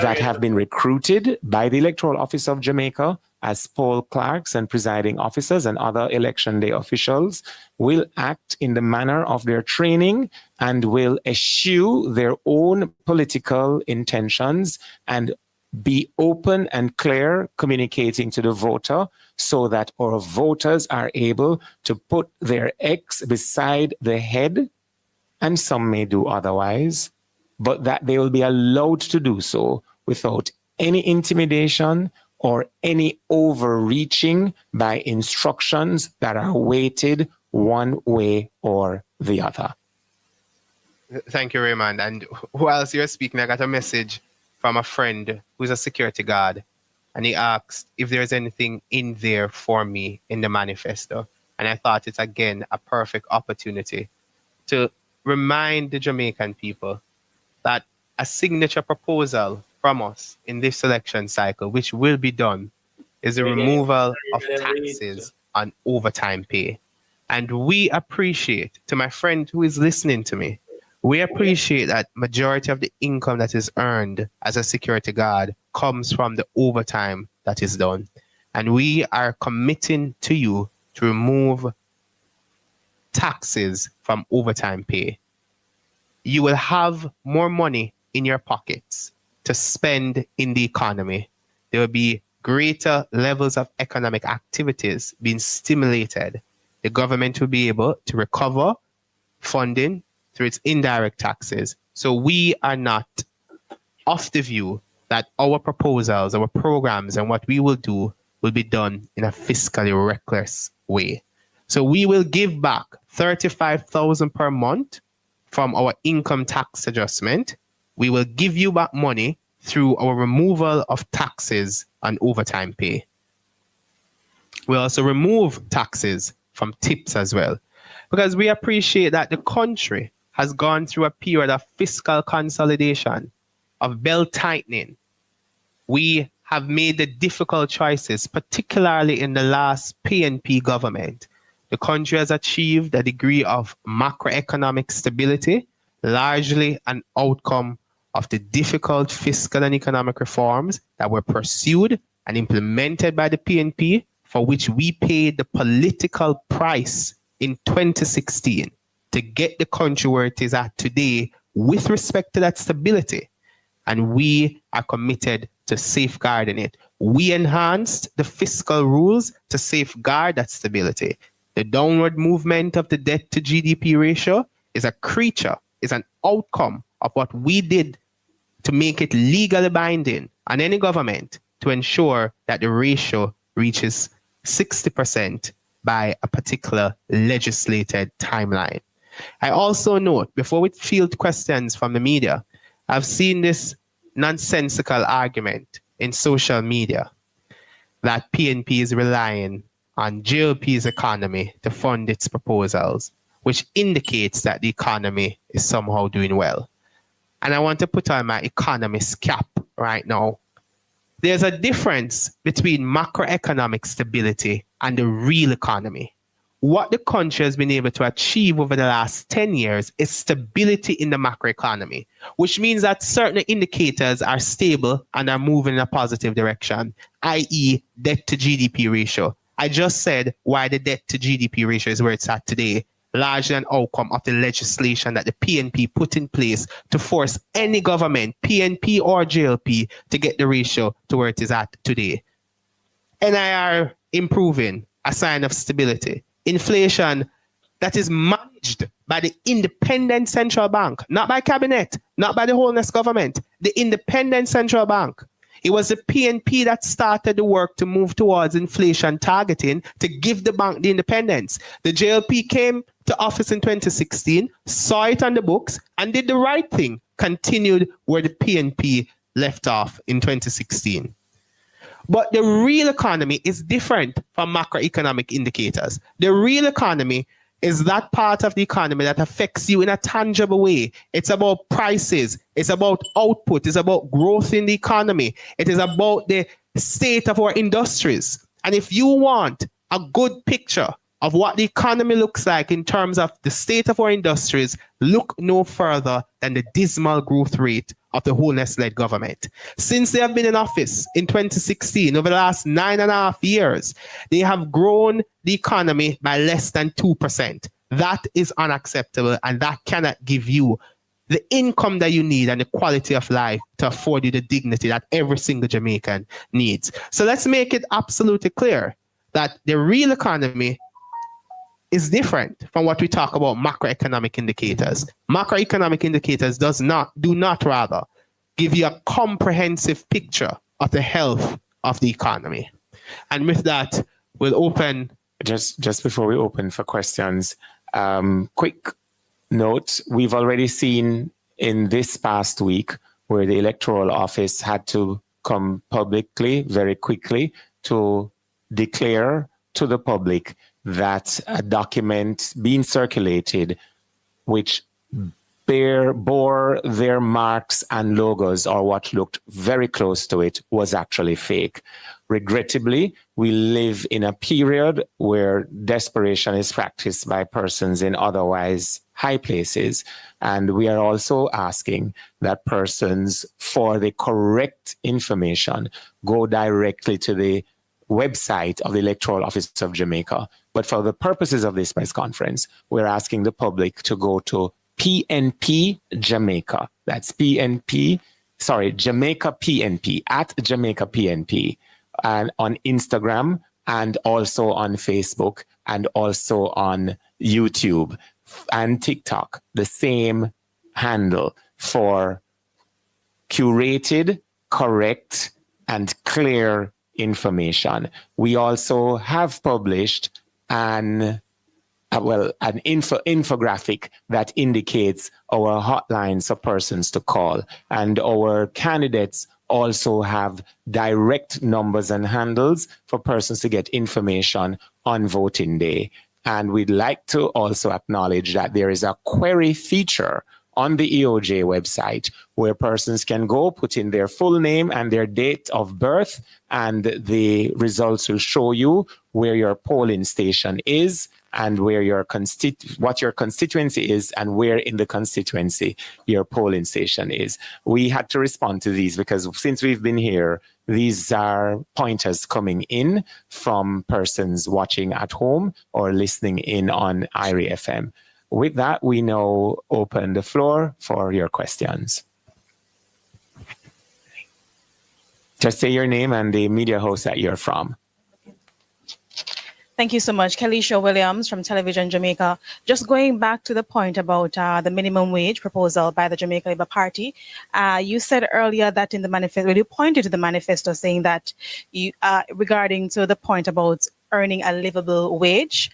that have been recruited by the Electoral Office of Jamaica as poll clerks and presiding officers and other election day officials will act in the manner of their training and will eschew their own political intentions and be open and clear communicating to the voter, so that our voters are able to put their X beside the head, and some may do otherwise, but that they will be allowed to do so without any intimidation or any overreaching by instructions that are weighted one way or the other. Thank you, Raymond. And whilst you're speaking, I got a message from a friend who's a security guard, and he asked if there's anything in there for me in the manifesto. And I thought it's, again, a perfect opportunity to remind the Jamaican people that a signature proposal from us in this election cycle, which will be done, is the removal of taxes on overtime pay. And we appreciate, to my friend who is listening to me, we appreciate that majority of the income that is earned as a security guard comes from the overtime that is done. And we are committing to you to remove taxes from overtime pay. You will have more money in your pockets to spend in the economy. There will be greater levels of economic activities being stimulated. The government will be able to recover funding through its indirect taxes. So we are not of the view that our proposals, our programs, and what we will do will be done in a fiscally reckless way. So we will give back $35,000 per month from our income tax adjustment. We will give you back money through our removal of taxes on overtime pay. We'll also remove taxes from tips as well, because we appreciate that the country has gone through a period of fiscal consolidation, of belt tightening. We have made the difficult choices, particularly in the last PNP government. The country has achieved a degree of macroeconomic stability, largely an outcome of the difficult fiscal and economic reforms that were pursued and implemented by the PNP, for which we paid the political price in 2016 to get the country where it is at today with respect to that stability. And we are committed to safeguarding it. We enhanced the fiscal rules to safeguard that stability. The downward movement of the debt to GDP ratio is an outcome of what we did to make it legally binding on any government to ensure that the ratio reaches 60% by a particular legislated timeline. I also note, before we field questions from the media, I've seen this nonsensical argument in social media that PNP is relying on JLP's economy to fund its proposals, which indicates that the economy is somehow doing well. And I want to put on my economist cap right now. There's a difference between macroeconomic stability and the real economy. What the country has been able to achieve over the last 10 years is stability in the macroeconomy, which means that certain indicators are stable and are moving in a positive direction, i.e. debt to GDP ratio. I just said why the debt to GDP ratio is where it's at today, largely an outcome of the legislation that the PNP put in place to force any government, PNP or JLP, to get the ratio to where it is at today. NIR improving, a sign of stability. Inflation that is managed by the independent central bank, not by cabinet, not by the wholeness government, the independent central bank. It was the PNP that started the work to move towards inflation targeting to give the bank the independence. The JLP came to office in 2016, saw it on the books, and did the right thing, continued where the PNP left off in 2016. But the real economy is different from macroeconomic indicators. The real economy is that part of the economy that affects you in a tangible way. It's about prices. It's about output. It's about growth in the economy. It is about the state of our industries. And if you want a good picture of what the economy looks like in terms of the state of our industries, look no further than the dismal growth rate of the wholeness-led government. Since they have been in office in 2016, over the last 9.5 years, they have grown the economy by less than 2%. That is unacceptable, and that cannot give you the income that you need and the quality of life to afford you the dignity that every single Jamaican needs. So let's make it absolutely clear that the real economy is different from what we talk about macroeconomic indicators. Macroeconomic indicators do not give you a comprehensive picture of the health of the economy. And with that, we'll open. Just before we open for questions, quick note, we've already seen in this past week where the electoral office had to come publicly very quickly to declare to the public that a document being circulated which bore their marks and logos, or what looked very close to it, was actually fake. Regrettably, we live in a period where desperation is practiced by persons in otherwise high places. And we are also asking that persons, for the correct information, go directly to the website of the Electoral Office of Jamaica. But for the purposes of this press conference, we're asking the public to go to PNP Jamaica. That's Jamaica PNP, at Jamaica PNP, and on Instagram, and also on Facebook, and also on YouTube and TikTok. The same handle for curated, correct, and clear information. We also have published an infographic that indicates our hotlines for persons to call, and our candidates also have direct numbers and handles for persons to get information on voting day. And we'd like to also acknowledge that there is a query feature on the EOJ website where persons can go, put in their full name and their date of birth, and the results will show you where your polling station is and where your what your constituency is and where in the constituency your polling station is. We had to respond to these because since we've been here, these are pointers coming in from persons watching at home or listening in on IRI FM. With that, we now open the floor for your questions. Just say your name and the media house that you're from. Thank you so much. Kelisha Williams from Television Jamaica. Just going back to the point about the minimum wage proposal by the Jamaica Labour Party, you said earlier that in the manifesto, well, you pointed to the manifesto saying that you, regarding to the point about earning a livable wage,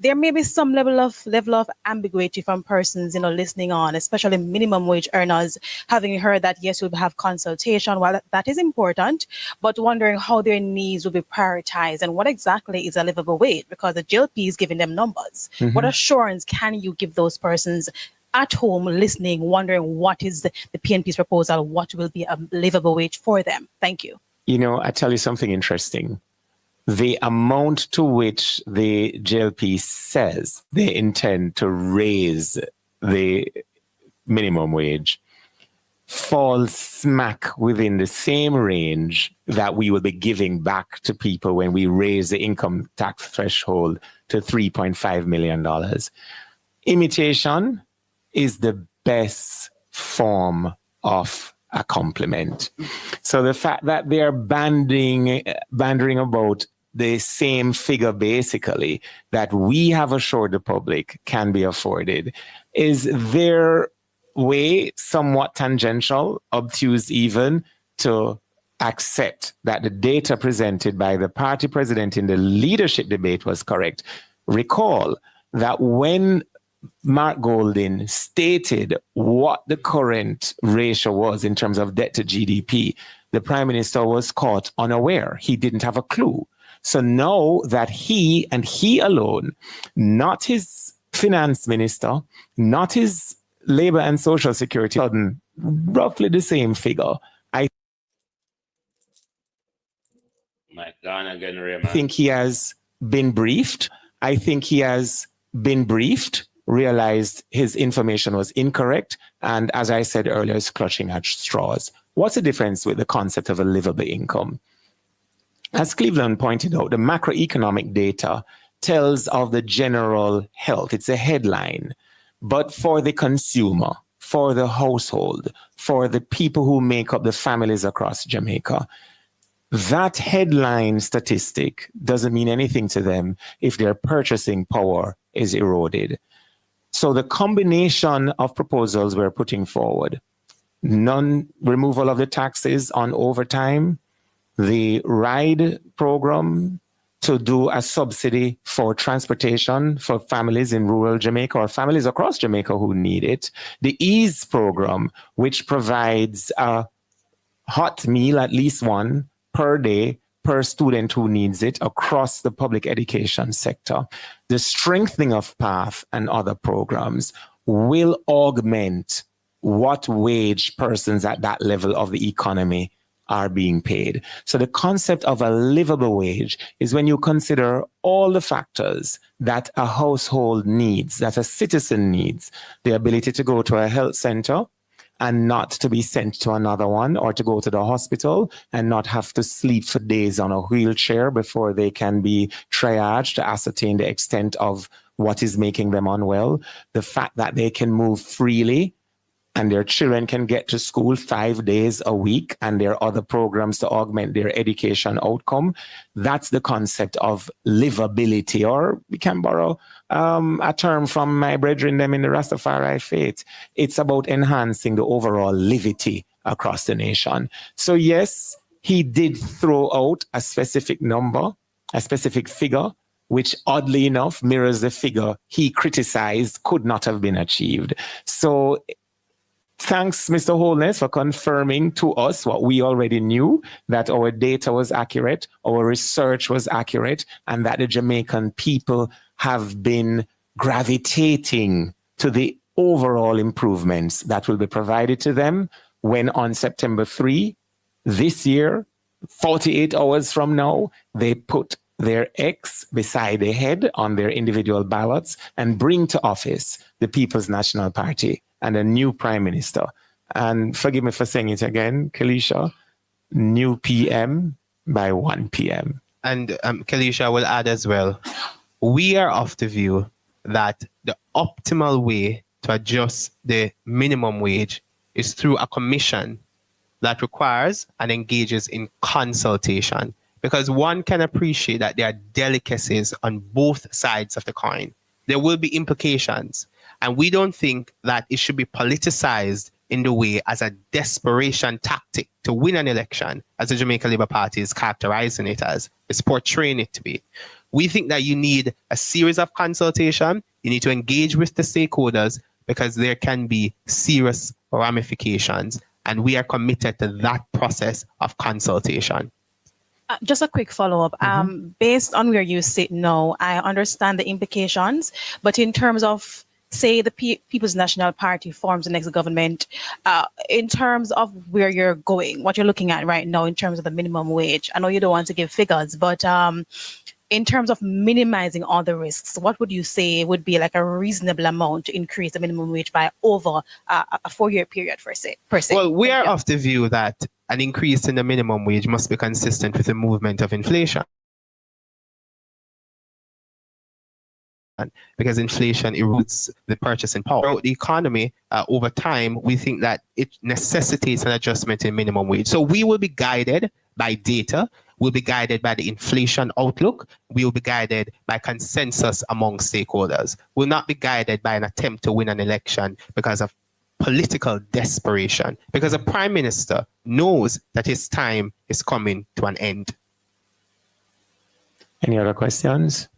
there may be some level of ambiguity from persons, listening on, especially minimum wage earners, having heard that yes, we'll have consultation. While that is important, but wondering how their needs will be prioritized and what exactly is a livable wage, because the JLP is giving them numbers. Mm-hmm. What assurance can you give those persons at home listening, wondering what is the PNP's proposal, what will be a livable wage for them? Thank you. I tell you something interesting. The amount to which the JLP says they intend to raise the minimum wage falls smack within the same range that we will be giving back to people when we raise the income tax threshold to $3.5 million. Imitation is the best form of a compliment. So the fact that they are banding about the same figure, basically, that we have assured the public can be afforded, is their way, somewhat tangential, obtuse even, to accept that the data presented by the party president in the leadership debate was correct. Recall that when Mark Goldin stated what the current ratio was in terms of debt to GDP, the Prime Minister was caught unaware. He didn't have a clue. So now that he and he alone, not his finance minister, not his labor and social security, roughly the same figure. I think he has been briefed. Realized his information was incorrect, and as I said earlier, is clutching at straws. What's the difference with the concept of a livable income? As Cleveland pointed out, the macroeconomic data tells of the general health. It's a headline. But for the consumer, for the household, for the people who make up the families across Jamaica, that headline statistic doesn't mean anything to them if their purchasing power is eroded. So the combination of proposals we're putting forward, non-removal of the taxes on overtime, the RIDE program to do a subsidy for transportation for families in rural Jamaica or families across Jamaica who need it, the EASE program, which provides a hot meal, at least one per day, per student who needs it across the public education sector. The strengthening of PATH and other programs will augment what wage persons at that level of the economy are being paid. So the concept of a livable wage is when you consider all the factors that a household needs, that a citizen needs, the ability to go to a health center and not to be sent to another one, or to go to the hospital and not have to sleep for days on a wheelchair before they can be triaged to ascertain the extent of what is making them unwell. The fact that they can move freely and their children can get to school 5 days a week, and there are other programs to augment their education outcome. That's the concept of livability, or we can borrow a term from my brethren them in the Rastafari faith. It's about enhancing the overall livity across the nation. So yes, he did throw out a specific number, a specific figure, which oddly enough mirrors the figure he criticized could not have been achieved. So thanks, Mr. Holness, for confirming to us what we already knew, that our data was accurate, our research was accurate, and that the Jamaican people have been gravitating to the overall improvements that will be provided to them when on September 3 this year, 48 hours from now, they put their X beside their head on their individual ballots and bring to office the People's National Party and a new Prime Minister. And forgive me for saying it again, Kelisha, new PM by 1 p.m. And Kelisha will add as well, we are of the view that the optimal way to adjust the minimum wage is through a commission that requires and engages in consultation. because one can appreciate that there are delicacies on both sides of the coin. There will be implications, and we don't think that it should be politicized in the way as a desperation tactic to win an election, as the Jamaica Labour Party is characterizing it as, is portraying it to be. We think that you need a series of consultation. You need to engage with the stakeholders because there can be serious ramifications, and we are committed to that process of consultation. Just a quick follow-up. Based on where you sit now, I understand the implications, but in terms of, say, the People's National Party forms the next government, in terms of where you're going, what you're looking at right now in terms of the minimum wage, I know you don't want to give figures, but in terms of minimizing all the risks, what would you say would be like a reasonable amount to increase the minimum wage by over a 4-year period, per se? Well, we are of the view that an increase in the minimum wage must be consistent with the movement of inflation, because inflation erodes the purchasing power. Throughout the economy, over time, we think that it necessitates an adjustment in minimum wage. So we will be guided by data. We'll be guided by the inflation outlook. We will be guided by consensus among stakeholders. We'll not be guided by an attempt to win an election because of political desperation, because a prime minister knows that his time is coming to an end. Any other questions?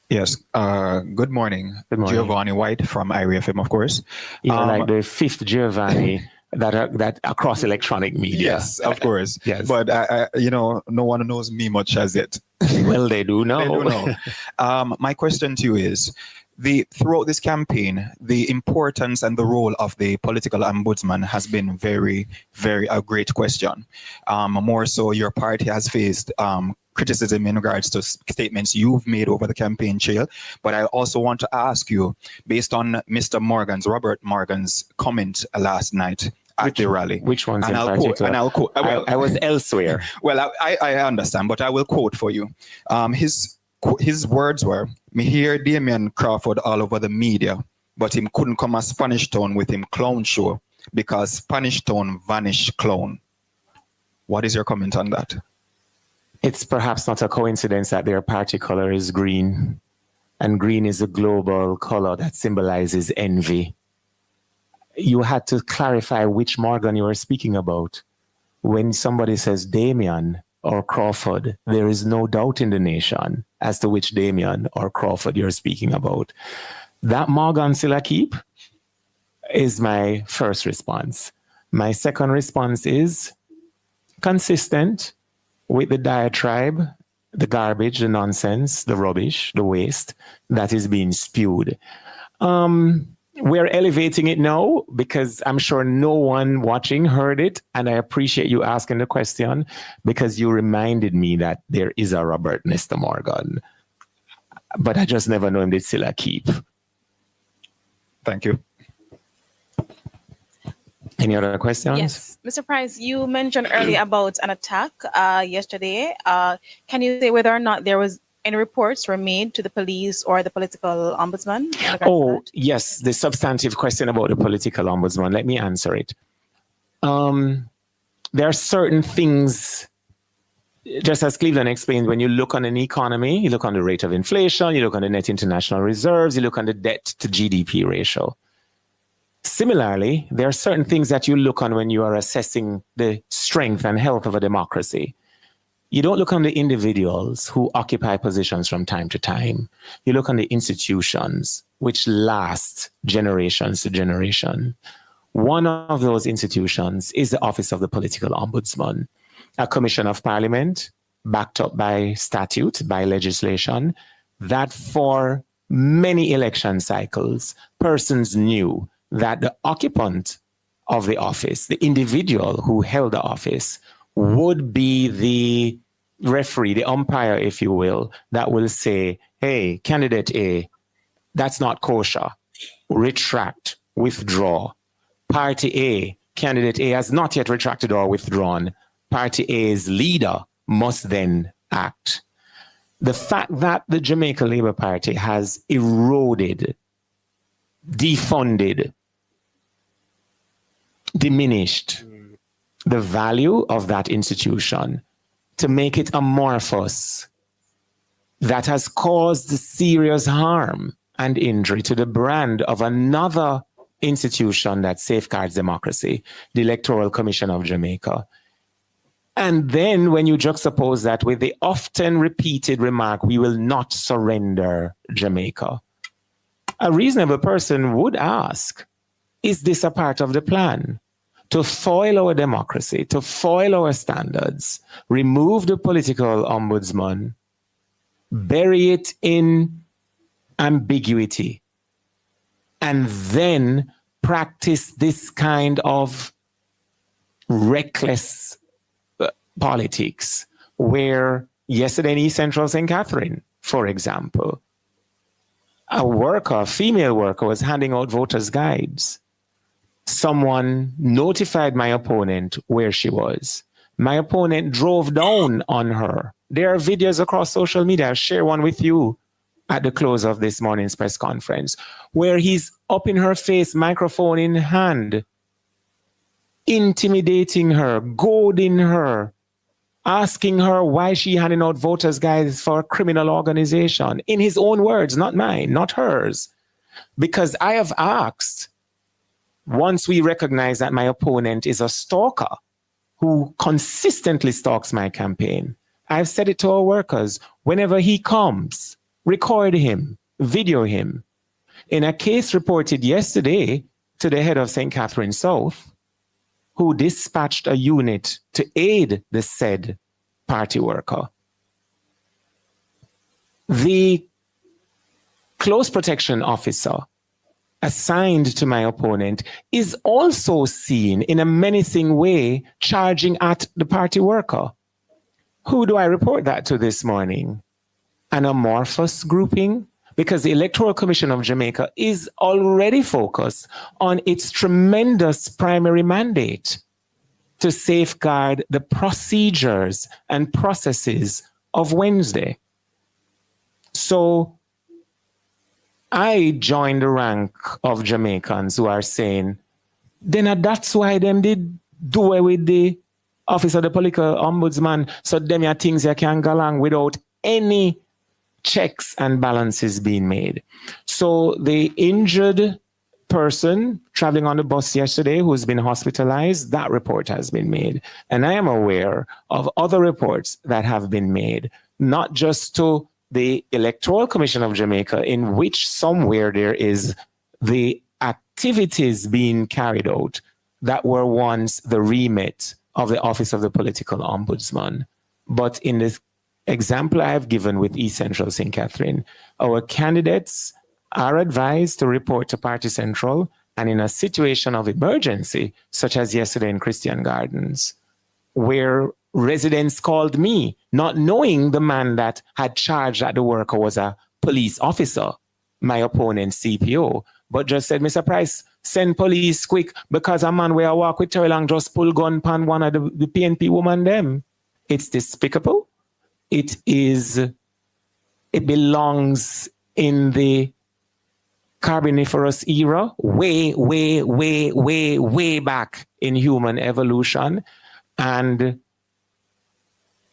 Yes. Good morning. Good morning. Giovanni White from IRFM, of course. You're like the fifth Giovanni that across electronic media. Yes, of course. Yes. But no one knows me much as yet. Well, they do know. They do know. My question to you is, throughout this campaign, the importance and the role of the political ombudsman has been very, very a great question. More so, your party has faced criticism in regards to statements you've made over the campaign trail. But I also want to ask you, based on Robert Morgan's comment last night at the rally. Which ones and in I'll particular? quote. I was elsewhere. Well, I understand, but I will quote for you. His words were, "Me hear Damian Crawford all over the media, but him couldn't come a Spanish Town with him clown show because Spanish Town vanish clown." What is your comment on that? It's perhaps not a coincidence that their party color is green, and green is a global color that symbolizes envy. You had to clarify which Morgan you were speaking about. When somebody says Damian or Crawford, there is no doubt in the nation as to which Damian or Crawford you're speaking about. That Morgan still a keep is my first response. My second response is consistent with the diatribe, the garbage, the nonsense, the rubbish, the waste that is being spewed. We're elevating it now because I'm sure no one watching heard it, and I appreciate you asking the question because you reminded me that there is a Robert Nesta Morgan, but I just never know him did still a keep. Thank you. Any other questions? Yes. Mr. Price, you mentioned earlier about an attack yesterday. Can you say whether or not there was any reports were made to the police or the political ombudsman? Oh, yes, the substantive question about the political ombudsman. Let me answer it. There are certain things, just as Cleveland explained, when you look on an economy, you look on the rate of inflation, you look on the net international reserves, you look on the debt to GDP ratio. Similarly, there are certain things that you look on when you are assessing the strength and health of a democracy. You don't look on the individuals who occupy positions from time to time. You look on the institutions which last generations to generation. One of those institutions is the Office of the Political Ombudsman, a commission of parliament backed up by statute, by legislation, that for many election cycles, persons knew that the occupant of the office, the individual who held the office, would be the referee, the umpire, if you will, that will say, hey, candidate A, that's not kosher. Retract, withdraw. Party A, candidate A has not yet retracted or withdrawn. Party A's leader must then act. The fact that the Jamaica Labour Party has eroded, defunded, diminished, the value of that institution to make it amorphous that has caused serious harm and injury to the brand of another institution that safeguards democracy, the Electoral Commission of Jamaica. And then when you juxtapose that with the often repeated remark, we will not surrender Jamaica, a reasonable person would ask, is this a part of the plan? To foil our democracy, to foil our standards, remove the political ombudsman, bury it in ambiguity, and then practice this kind of reckless politics, where yesterday in East Central St. Catherine, for example, a female worker was handing out voters' guides. Someone notified my opponent where she was. My opponent drove down on her. There are videos across social media. I'll share one with you at the close of this morning's press conference, where he's up in her face, microphone in hand, intimidating her, goading her, asking her why she handing out voters' guides for a criminal organization. In his own words, not mine, not hers. Because I have asked, once we recognize that my opponent is a stalker who consistently stalks my campaign, I've said it to our workers, whenever he comes, record him, video him. In a case reported yesterday to the head of St. Catherine South, who dispatched a unit to aid the said party worker, the close protection officer assigned to my opponent is also seen in a menacing way charging at the party worker. Who do I report that to this morning? An amorphous grouping? Because the Electoral Commission of Jamaica is already focused on its tremendous primary mandate to safeguard the procedures and processes of Wednesday. So I join the rank of Jamaicans who are saying, then that's why them did do away with the office of the political ombudsman, so them are things you can go along without any checks and balances being made. So the injured person traveling on the bus yesterday who's been hospitalized, that report has been made. And I am aware of other reports that have been made, not just to the Electoral Commission of Jamaica, in which somewhere there is the activities being carried out that were once the remit of the Office of the Political Ombudsman. But in this example I have given with East Central St. Catherine, our candidates are advised to report to Party Central, and in a situation of emergency, such as yesterday in Christian Gardens, where residents called me, not knowing the man that had charged that the worker was a police officer, my opponent's CPO, but just said, Mr. Price, send police quick because a man where I walk with Terry Long just pull gun pan one of the PNP woman them. It's despicable. It belongs in the Carboniferous era, way back in human evolution. And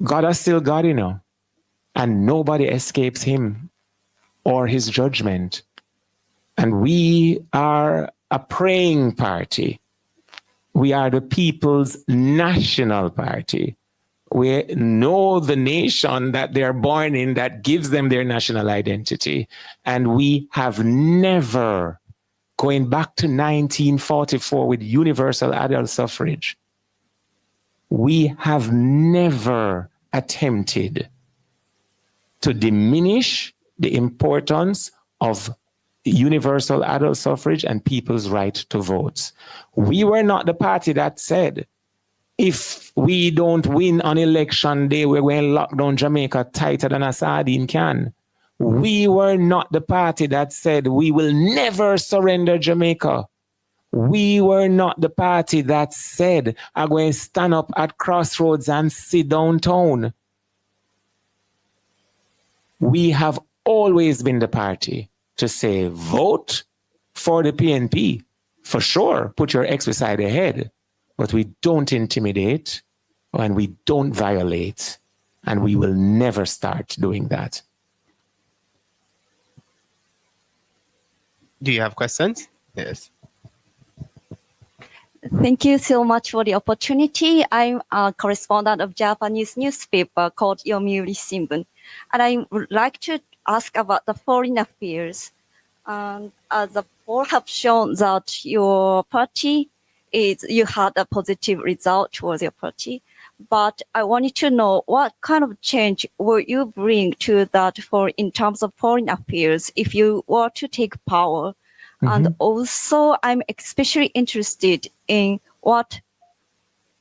God is still God, you know, and nobody escapes him or his judgment. And we are a praying party. We are the people's national party. We know the nation that they're born in that gives them their national identity. And we have never, going back to 1944 with universal adult suffrage, we have never attempted to diminish the importance of universal adult suffrage and people's right to vote. We were not the party that said, if we don't win on election day, we're going to lock down Jamaica tighter than a sardine can. We were not the party that said we will never surrender Jamaica. We were not the party that said I'm going to stand up at crossroads and sit downtown. We have always been the party to say, vote for the PNP. For sure, put your ex beside ahead. but we don't intimidate and we don't violate, and we will never start doing that. Do you have questions? Yes. Thank you so much for the opportunity. I'm a correspondent of Japanese newspaper called Yomiuri Shimbun, and I would like to ask about the foreign affairs. As the poll have shown that your party you had a positive result towards your party, but I wanted to know what kind of change will you bring to that in terms of foreign affairs if you were to take power. And also, I'm especially interested in what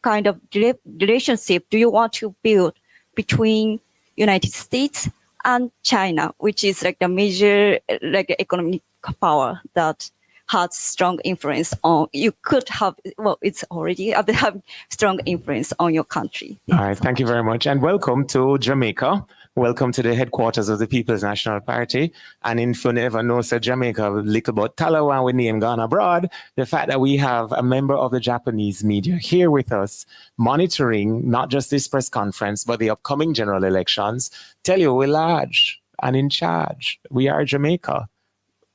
kind of relationship do you want to build between United States and China, which is like the major economic power that has strong influence on, you could have, well, it's already have strong influence on your country. All right, thank you very much. And welcome to Jamaica. Welcome to the headquarters of the People's National Party. And if you never know, so Jamaica, little about Talawan, we name gone abroad. The fact that we have a member of the Japanese media here with us, monitoring not just this press conference, but the upcoming general elections, tell you we're large and in charge. We are Jamaica,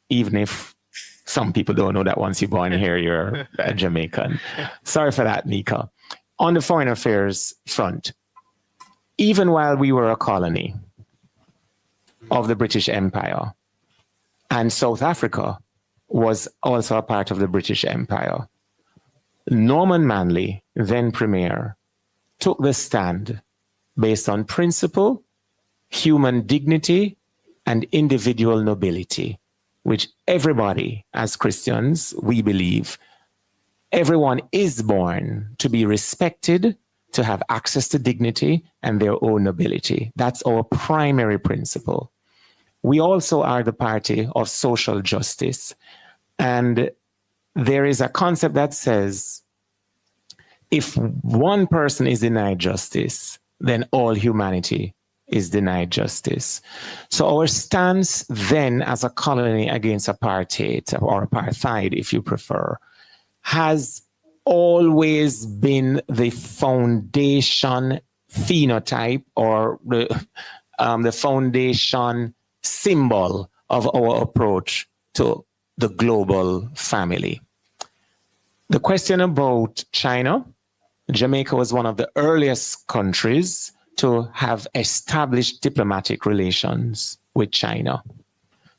even if some people don't know that once you're born here, you're a Jamaican. Sorry for that, Nika. On the foreign affairs front, even while we were a colony of the British Empire, and South Africa was also a part of the British Empire, Norman Manley, then Premier, took the stand based on principle, human dignity, and individual nobility, which everybody, as Christians, we believe, everyone is born to be respected, to have access to dignity and their own nobility. That's our primary principle. We also are the party of social justice. And there is a concept that says, if one person is denied justice, then all humanity is denied justice. So our stance then as a colony against apartheid, or apartheid if you prefer, has always been the foundation phenotype, or the foundation symbol of our approach to the global family. The question about China, Jamaica was one of the earliest countries to have established diplomatic relations with China.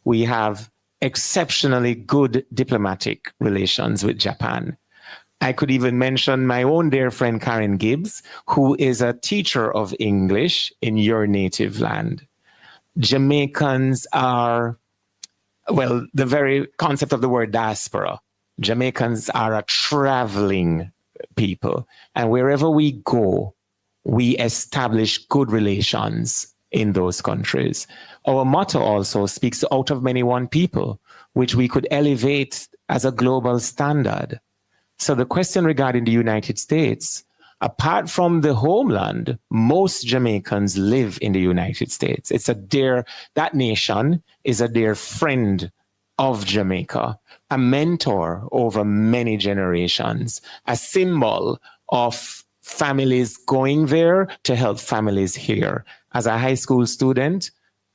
We have exceptionally good diplomatic relations with Japan. I could even mention my own dear friend Karen Gibbs, who is a teacher of English in your native land. Jamaicans are, well, the very concept of the word diaspora. Jamaicans are a traveling people, and wherever we go, we establish good relations in those countries. Our motto also speaks to out of many one people, which we could elevate as a global standard. So the question regarding the United States, apart from the homeland, most Jamaicans live in the United States. It's a dear, that nation is a dear friend of Jamaica, a mentor over many generations, a symbol of families going there to help families here. As a high school student,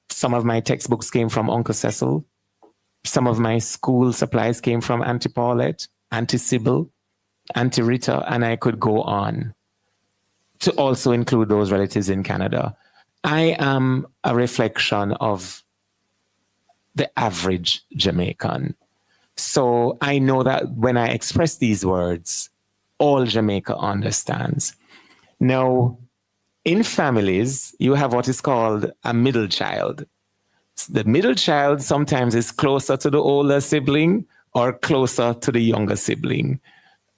some of my textbooks came from Uncle Cecil. Some of my school supplies came from Auntie Paulette, Auntie Sybil, Auntie Rita, and I could go on to also include those relatives in Canada. I am a reflection of the average Jamaican. So I know that when I express these words, all Jamaica understands. Now, in families, you have what is called a middle child. The middle child sometimes is closer to the older sibling or closer to the younger sibling.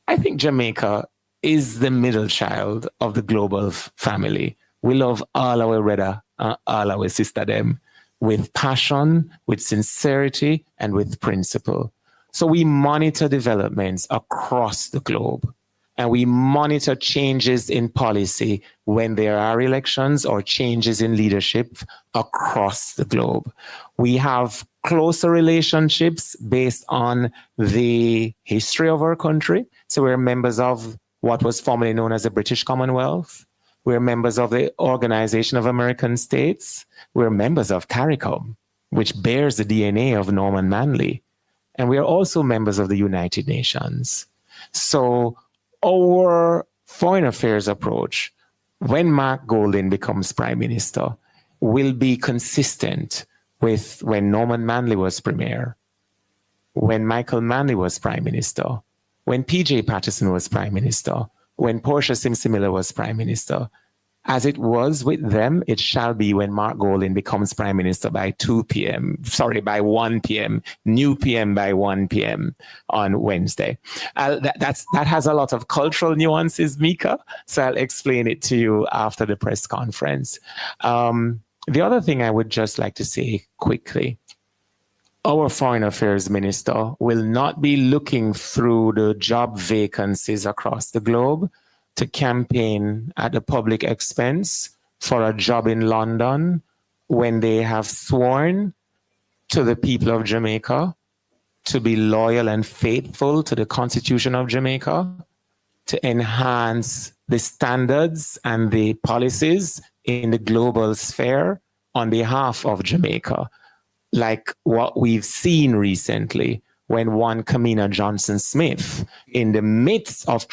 I think Jamaica is the middle child of the global family. We love all our brother, all our sister them, with passion, with sincerity, and with principle. So we monitor developments across the globe, and we monitor changes in policy when there are elections or changes in leadership across the globe. We have closer relationships based on the history of our country. So we're members of what was formerly known as the British Commonwealth. We're members of the Organization of American States. We're members of CARICOM, which bears the DNA of Norman Manley. And we are also members of the United Nations. So our foreign affairs approach, when Mark Golding becomes Prime Minister, will be consistent with when Norman Manley was Premier, when Michael Manley was Prime Minister, when P.J. Patterson was Prime Minister, when Portia Simsimila was Prime Minister. As it was with them, it shall be when Mark Golding becomes Prime Minister by 1 p.m., new PM by 1 p.m. on Wednesday. That has a lot of cultural nuances, Mika, so I'll explain it to you after the press conference. The other thing I would just like to say quickly, our Foreign Affairs Minister will not be looking through the job vacancies across the globe to campaign at the public expense for a job in London when they have sworn to the people of Jamaica to be loyal and faithful to the Constitution of Jamaica, to enhance the standards and the policies in the global sphere on behalf of Jamaica, like what we've seen recently when one Kamina Johnson-Smith, in the midst of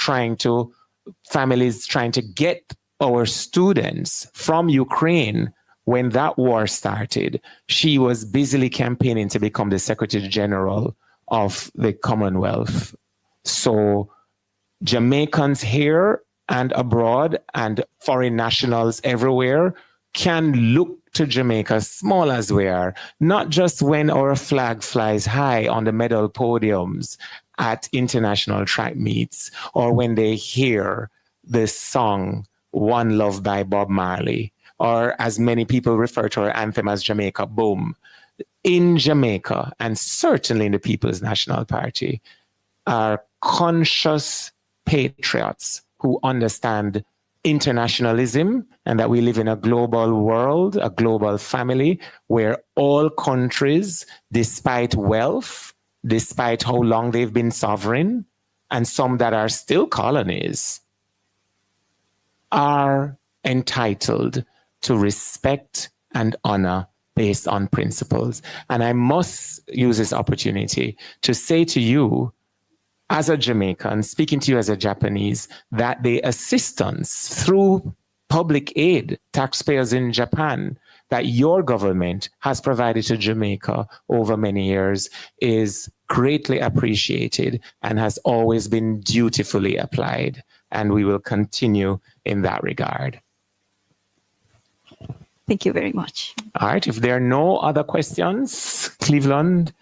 families trying to get our students from Ukraine, when that war started, she was busily campaigning to become the Secretary General of the Commonwealth. So Jamaicans here and abroad and foreign nationals everywhere can look to Jamaica, small as we are, not just when our flag flies high on the medal podiums at international track meets, or when they hear the song One Love by Bob Marley, or as many people refer to our anthem as Jamaica Boom. In Jamaica, and certainly in the People's National Party, are conscious patriots who understand internationalism and that we live in a global world, a global family, where all countries, despite wealth, despite how long they've been sovereign, and some that are still colonies, are entitled to respect and honor based on principles. And I must use this opportunity to say to you, as a Jamaican, speaking to you as a Japanese, that the assistance through public aid, taxpayers in Japan, that your government has provided to Jamaica over many years is greatly appreciated and has always been dutifully applied. And we will continue in that regard. Thank you very much. All right, if there are no other questions, Cleveland,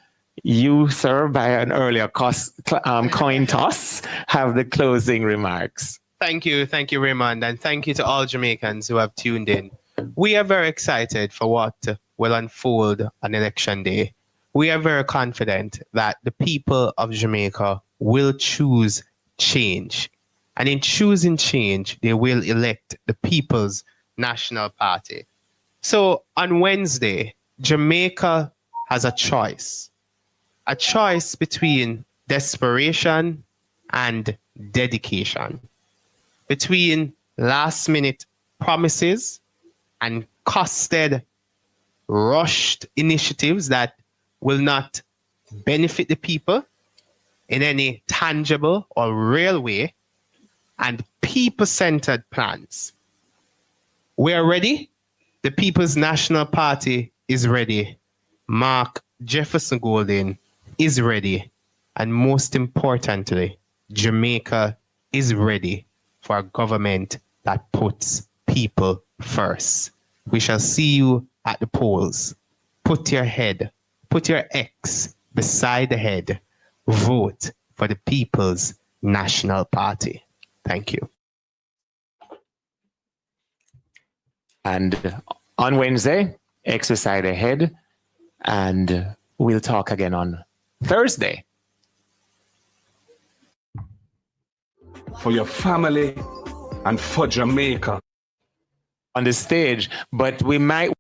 you, sir, by an earlier coin toss, have the closing remarks. Thank you, Raymond, and thank you to all Jamaicans who have tuned in. We are very excited for what will unfold on Election Day. We are very confident that the people of Jamaica will choose change. And in choosing change, they will elect the People's National Party. So on Wednesday, Jamaica has a choice between desperation and dedication, between last-minute promises and costed, rushed initiatives that will not benefit the people in any tangible or real way, and people-centered plans. We are ready. The People's National Party is ready. Mark Jefferson Golding is ready. And most importantly, Jamaica is ready for a government that puts people first. We shall see you at the polls. Put your X beside the head. Vote for the People's National Party. Thank you. And on Wednesday, X beside the head, and we'll talk again on Thursday. For your family and for Jamaica. On the stage, but we might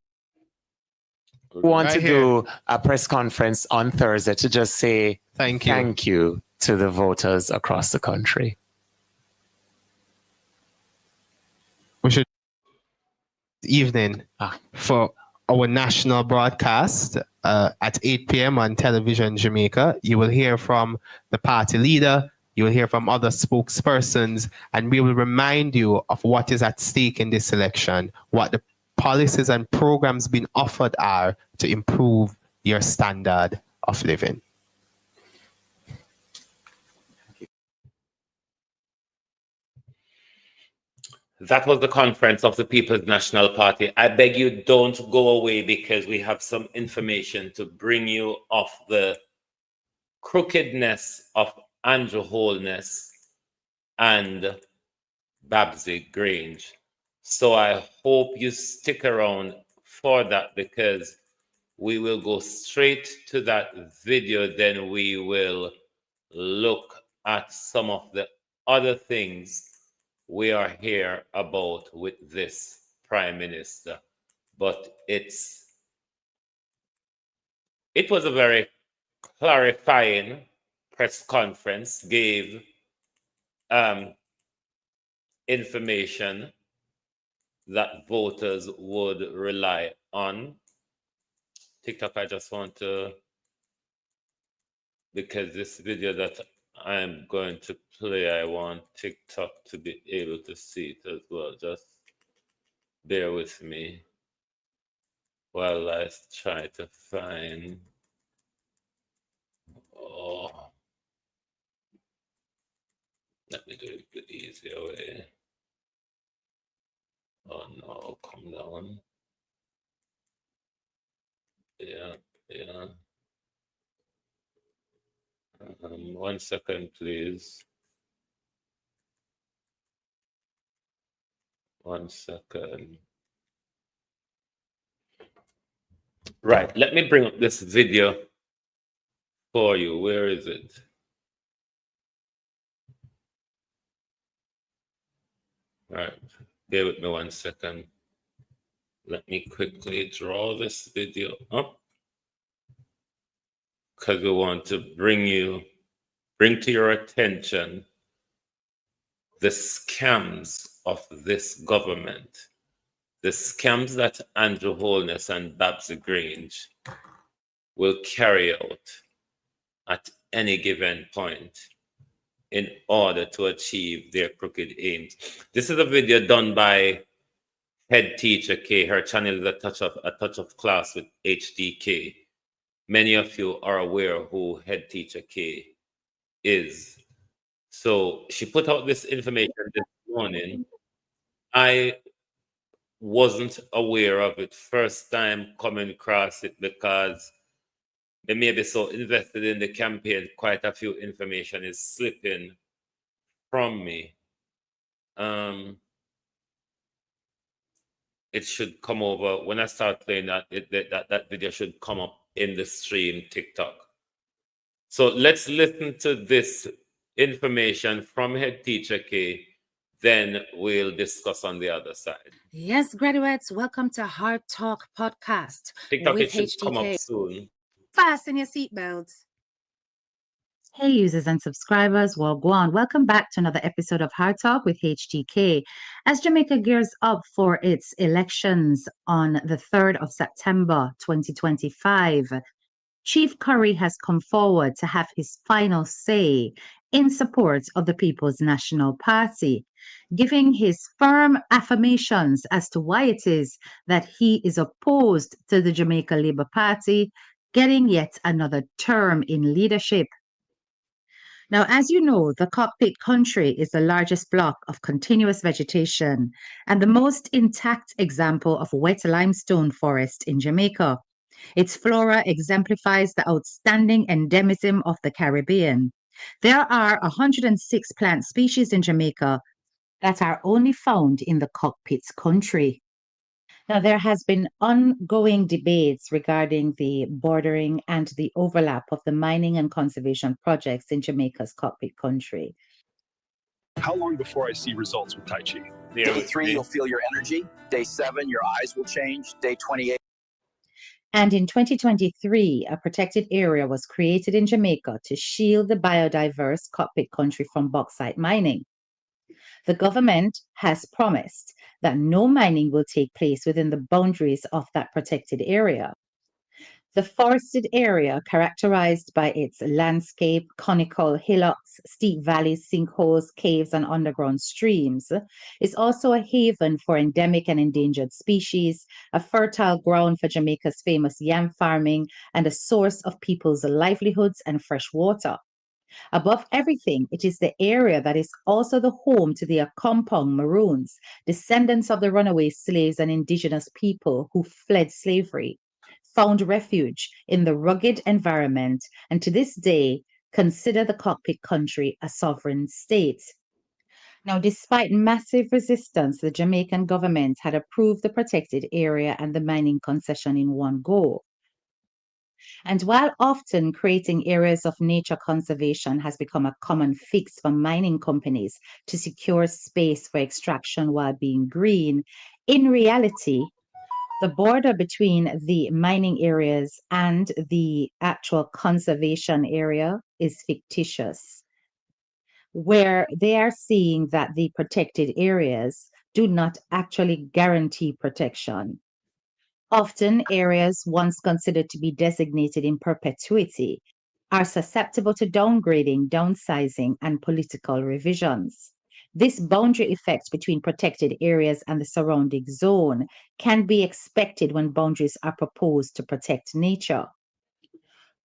want to do a press conference on Thursday to just say thank you to the voters across the country. evening for our national broadcast at 8 p.m. on Television Jamaica. You will hear from the party leader, you will hear from other spokespersons, and we will remind you of what is at stake in this election, what the policies and programs being offered are to improve your standard of living. That was the conference of the People's National Party. I beg you, don't go away, because we have some information to bring you off the crookedness of Andrew Holness and Babsy Grange. So I hope you stick around for that, because we will go straight to that video. Then we will look at some of the other things we are here about with this Prime Minister. But it was a very clarifying press conference, gave information that voters would rely on. TikTok, I just want to, because this video that I'm going to play, I want TikTok to be able to see it as well. Just bear with me while I try to find. Oh, let me do it the easier way. Oh no, come down. Yeah. 1 second, please. 1 second. Right, let me bring up this video for you. Where is it? Right, bear with me 1 second. Let me quickly draw this video up, because we want to bring to your attention the scams of this government, the scams that Andrew Holness and Babsy Grange will carry out at any given point in order to achieve their crooked aims. This is a video done by Head Teacher K. Her channel is a touch of class with HDK. Many of you are aware who Head Teacher K is. So she put out this information this morning. I wasn't aware of it first time coming across it, because they may be so invested in the campaign, quite a few information is slipping from me. It should come over when I start playing that. That video should come up in the stream TikTok. So let's listen to this information from Head Teacher K. Then we'll discuss on the other side. Yes, graduates, welcome to Hard Talk Podcast TikTok, with it should HTK. come up soon. Fasten your seatbelts. Hey, users and subscribers, well, go on. Welcome back to another episode of Hard Talk with HTK. As Jamaica gears up for its elections on the 3rd of September 2025, Chief Curry has come forward to have his final say in support of the People's National Party, giving his firm affirmations as to why it is that he is opposed to the Jamaica Labour Party getting yet another term in leadership. Now, as you know, the Cockpit country is the largest block of continuous vegetation and the most intact example of wet limestone forest in Jamaica. Its flora exemplifies the outstanding endemism of the Caribbean. There are 106 plant species in Jamaica that are only found in the Cockpit country. Now, there has been ongoing debates regarding the bordering and the overlap of the mining and conservation projects in Jamaica's Cockpit country. How long before I see results with Tai Chi? Day 3, you'll feel your energy. Day 7, your eyes will change. Day 28. And in 2023, a protected area was created in Jamaica to shield the biodiverse Cockpit country from bauxite mining. The government has promised that no mining will take place within the boundaries of that protected area. The forested area, characterized by its landscape, conical hillocks, steep valleys, sinkholes, caves, and underground streams, is also a haven for endemic and endangered species, a fertile ground for Jamaica's famous yam farming, and a source of people's livelihoods and fresh water. Above everything, it is the area that is also the home to the Accompong Maroons, descendants of the runaway slaves and indigenous people who fled slavery, found refuge in the rugged environment, and to this day consider the Cockpit country a sovereign state. Now, despite massive resistance, the Jamaican government had approved the protected area and the mining concession in one go. And while often creating areas of nature conservation has become a common fix for mining companies to secure space for extraction while being green, in reality, the border between the mining areas and the actual conservation area is fictitious, where they are seeing that the protected areas do not actually guarantee protection. Often, areas once considered to be designated in perpetuity are susceptible to downgrading, downsizing, and political revisions. This boundary effect between protected areas and the surrounding zone can be expected when boundaries are proposed to protect nature.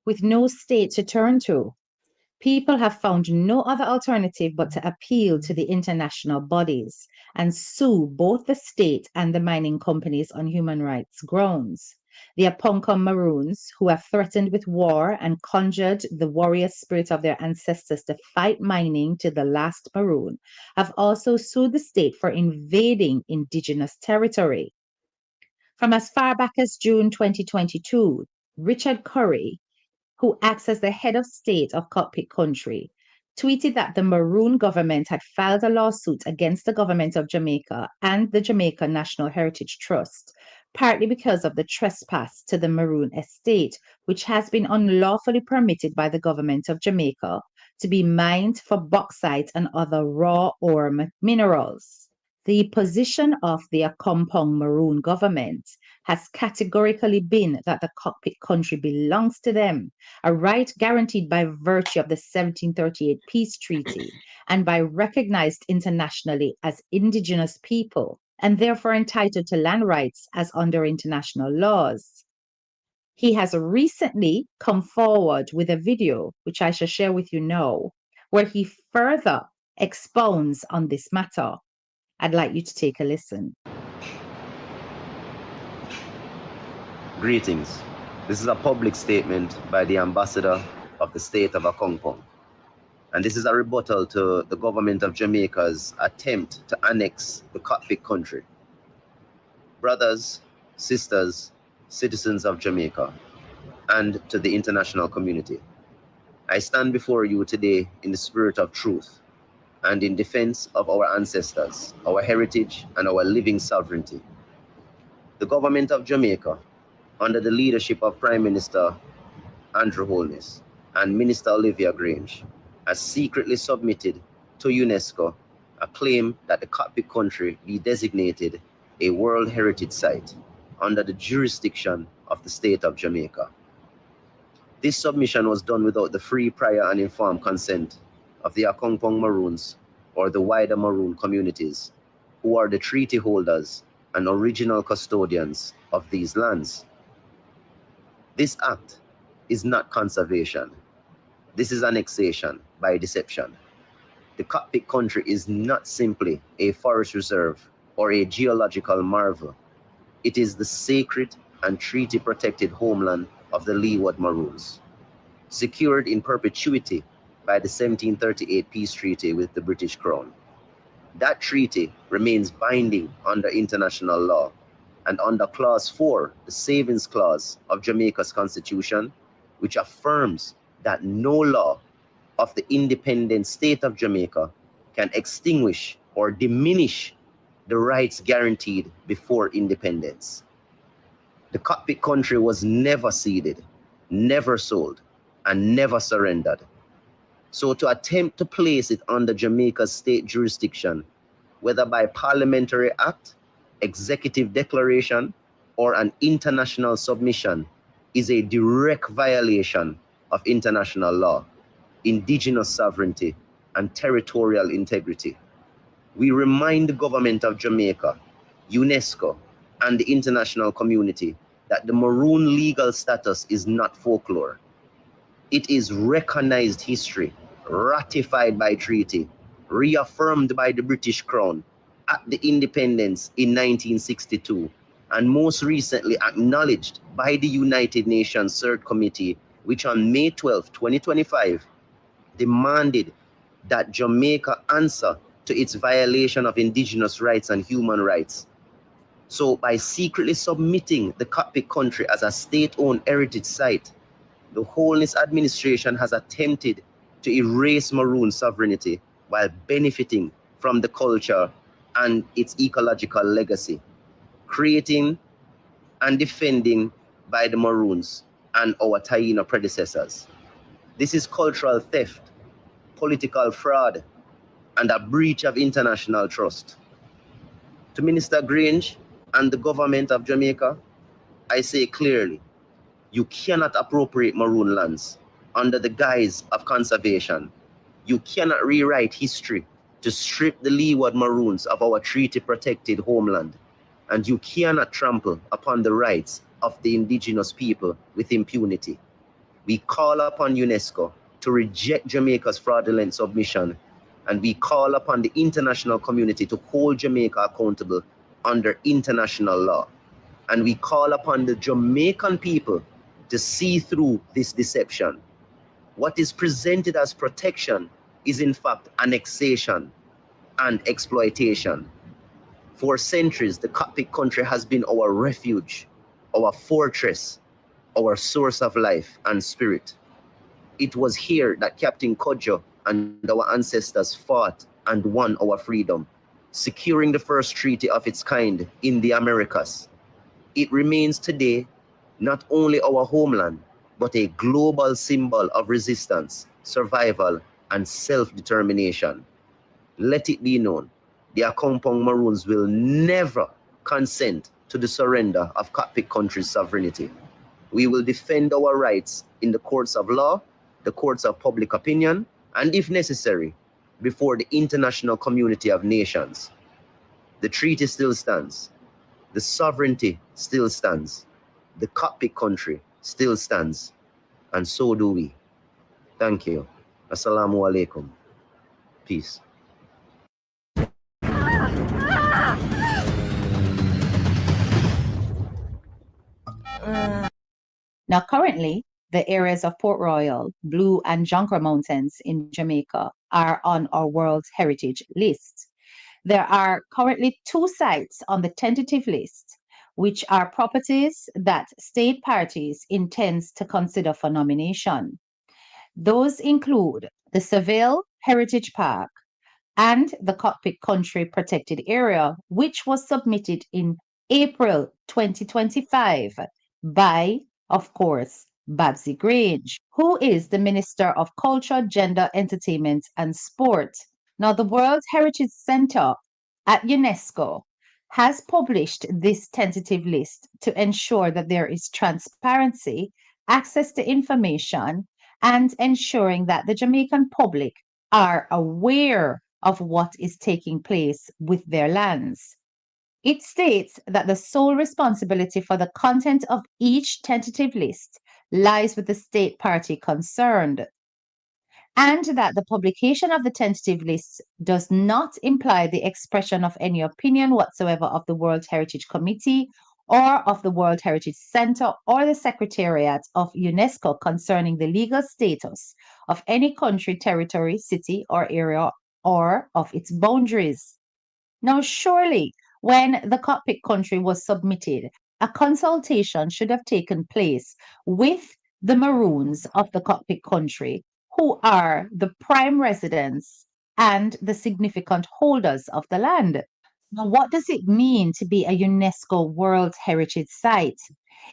With no state to turn to, people have found no other alternative but to appeal to the international bodies and sue both the state and the mining companies on human rights grounds. The Accompong Maroons, who have threatened with war and conjured the warrior spirit of their ancestors to fight mining to the last Maroon, have also sued the state for invading indigenous territory. From as far back as June 2022, Richard Curry, who acts as the head of state of Cockpit country, tweeted that the Maroon government had filed a lawsuit against the government of Jamaica and the Jamaica National Heritage Trust, partly because of the trespass to the Maroon estate, which has been unlawfully permitted by the government of Jamaica to be mined for bauxite and other raw ore minerals. The position of the Accompong Maroon government has categorically been that the Cockpit country belongs to them, a right guaranteed by virtue of the 1738 Peace Treaty and by recognized internationally as indigenous people, and therefore entitled to land rights as under international laws. He has recently come forward with a video, which I shall share with you now, where he further expounds on this matter. I'd like you to take a listen. Greetings. This is a public statement by the ambassador of the state of Accompong. And this is a rebuttal to the government of Jamaica's attempt to annex the Cockpit country. Brothers, sisters, citizens of Jamaica, and to the international community, I stand before you today in the spirit of truth and in defense of our ancestors, our heritage, and our living sovereignty. The government of Jamaica, under the leadership of Prime Minister Andrew Holness and Minister Olivia Grange, has secretly submitted to UNESCO a claim that the Cockpit country be designated a World Heritage Site under the jurisdiction of the state of Jamaica. This submission was done without the free, prior, and informed consent of the Accompong Maroons or the wider Maroon communities, who are the treaty holders and original custodians of these lands. This act is not conservation. This is annexation by deception. The Cockpit country is not simply a forest reserve or a geological marvel. It is the sacred and treaty-protected homeland of the Leeward Maroons, secured in perpetuity by the 1738 Peace Treaty with the British Crown. That treaty remains binding under international law, and under Clause 4, the Savings Clause of Jamaica's Constitution, which affirms that no law of the independent state of Jamaica can extinguish or diminish the rights guaranteed before independence. The Cockpit country was never ceded, never sold, and never surrendered. So to attempt to place it under Jamaica's state jurisdiction whether by parliamentary act, executive declaration, or an international submission, is a direct violation of international law, indigenous sovereignty, and territorial integrity. We remind the government of Jamaica, UNESCO, and the international community that the Maroon legal status is not folklore. It is recognized history, ratified by treaty, reaffirmed by the British Crown at the independence in 1962, and most recently acknowledged by the United Nations Third Committee, which on May 12, 2025, demanded that Jamaica answer to its violation of indigenous rights and human rights. So by secretly submitting the Cockpit country as a state-owned heritage site, the Holness administration has attempted to erase Maroon sovereignty while benefiting from the culture and its ecological legacy, creating and defending by the Maroons and our Taino predecessors. This is cultural theft, political fraud, and a breach of international trust. To Minister Grange and the government of Jamaica, I say clearly, you cannot appropriate Maroon lands under the guise of conservation. You cannot rewrite history to strip the Leeward Maroons of our treaty-protected homeland. And you cannot trample upon the rights of the indigenous people with impunity. We call upon UNESCO to reject Jamaica's fraudulent submission, and we call upon the international community to hold Jamaica accountable under international law. And we call upon the Jamaican people to see through this deception. What is presented as protection is in fact annexation and exploitation. For centuries, the Cockpit country has been our refuge, our fortress, our source of life and spirit. It was here that Captain Kodjo and our ancestors fought and won our freedom, securing the first treaty of its kind in the Americas. It remains today not only our homeland, but a global symbol of resistance, survival, and self-determination. Let it be known, the Akompong Maroons will never consent to the surrender of Cockpit country's sovereignty. We will defend our rights in the courts of law, the courts of public opinion, and if necessary, before the international community of nations. The treaty still stands. The sovereignty still stands. The Cockpit country still stands. And so do we. Thank you. Assalamu alaikum. Peace. Now, currently, the areas of Port Royal, Blue, and Jonker Mountains in Jamaica are on our World Heritage List. There are currently 2 sites on the tentative list, which are properties that state parties intends to consider for nomination. Those include the Seville Heritage Park and the Cockpit Country Protected Area, which was submitted in April 2025 by, of course, Babsy Grange, who is the Minister of Culture, Gender, Entertainment and Sport. Now, the World Heritage Center at UNESCO has published this tentative list to ensure that there is transparency, access to information, and ensuring that the Jamaican public are aware of what is taking place with their lands. It states that the sole responsibility for the content of each tentative list lies with the state party concerned, and that the publication of the tentative list does not imply the expression of any opinion whatsoever of the World Heritage Committee or of the World Heritage Center or the Secretariat of UNESCO concerning the legal status of any country, territory, city, or area, or of its boundaries. Now, surely, when the Cockpit country was submitted, a consultation should have taken place with the Maroons of the Cockpit country, who are the prime residents and the significant holders of the land. Now, what does it mean to be a UNESCO World Heritage Site?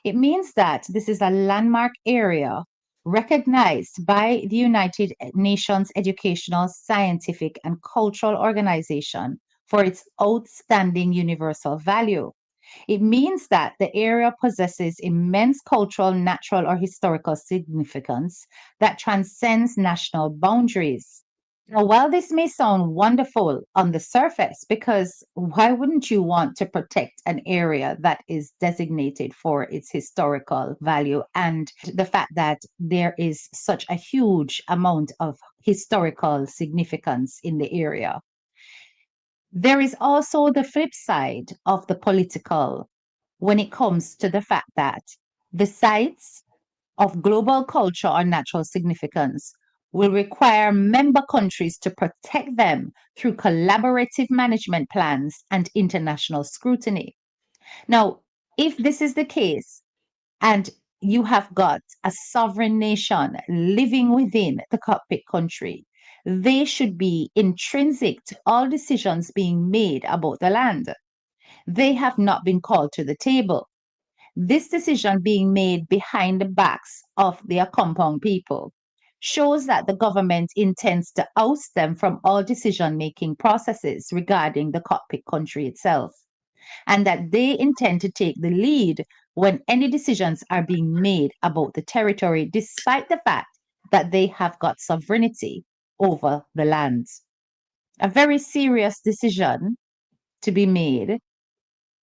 It means that this is a landmark area recognized by the United Nations Educational, Scientific, and Cultural Organization for its outstanding universal value. It means that the area possesses immense cultural, natural, or historical significance that transcends national boundaries. Now, while this may sound wonderful on the surface, because why wouldn't you want to protect an area that is designated for its historical value and the fact that there is such a huge amount of historical significance in the area? There is also the flip side of the political when it comes to the fact that the sites of global culture or natural significance will require member countries to protect them through collaborative management plans and international scrutiny. Now, if this is the case, and you have got a sovereign nation living within the cockpit country, they should be intrinsic to all decisions being made about the land. They have not been called to the table. This decision being made behind the backs of their compound people shows that the government intends to oust them from all decision-making processes regarding the cockpit country itself, and that they intend to take the lead when any decisions are being made about the territory, despite the fact that they have got sovereignty over the land. A very serious decision to be made,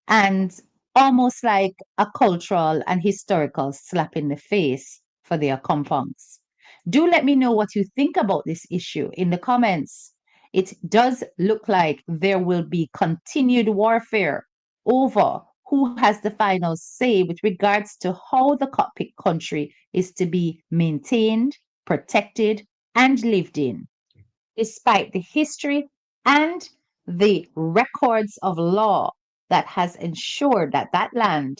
and almost like a cultural and historical slap in the face for their compounds. Do let me know what you think about this issue in the comments. It does look like there will be continued warfare over who has the final say with regards to how the cockpit country is to be maintained, protected, and lived in, despite the history and the records of law that has ensured that that land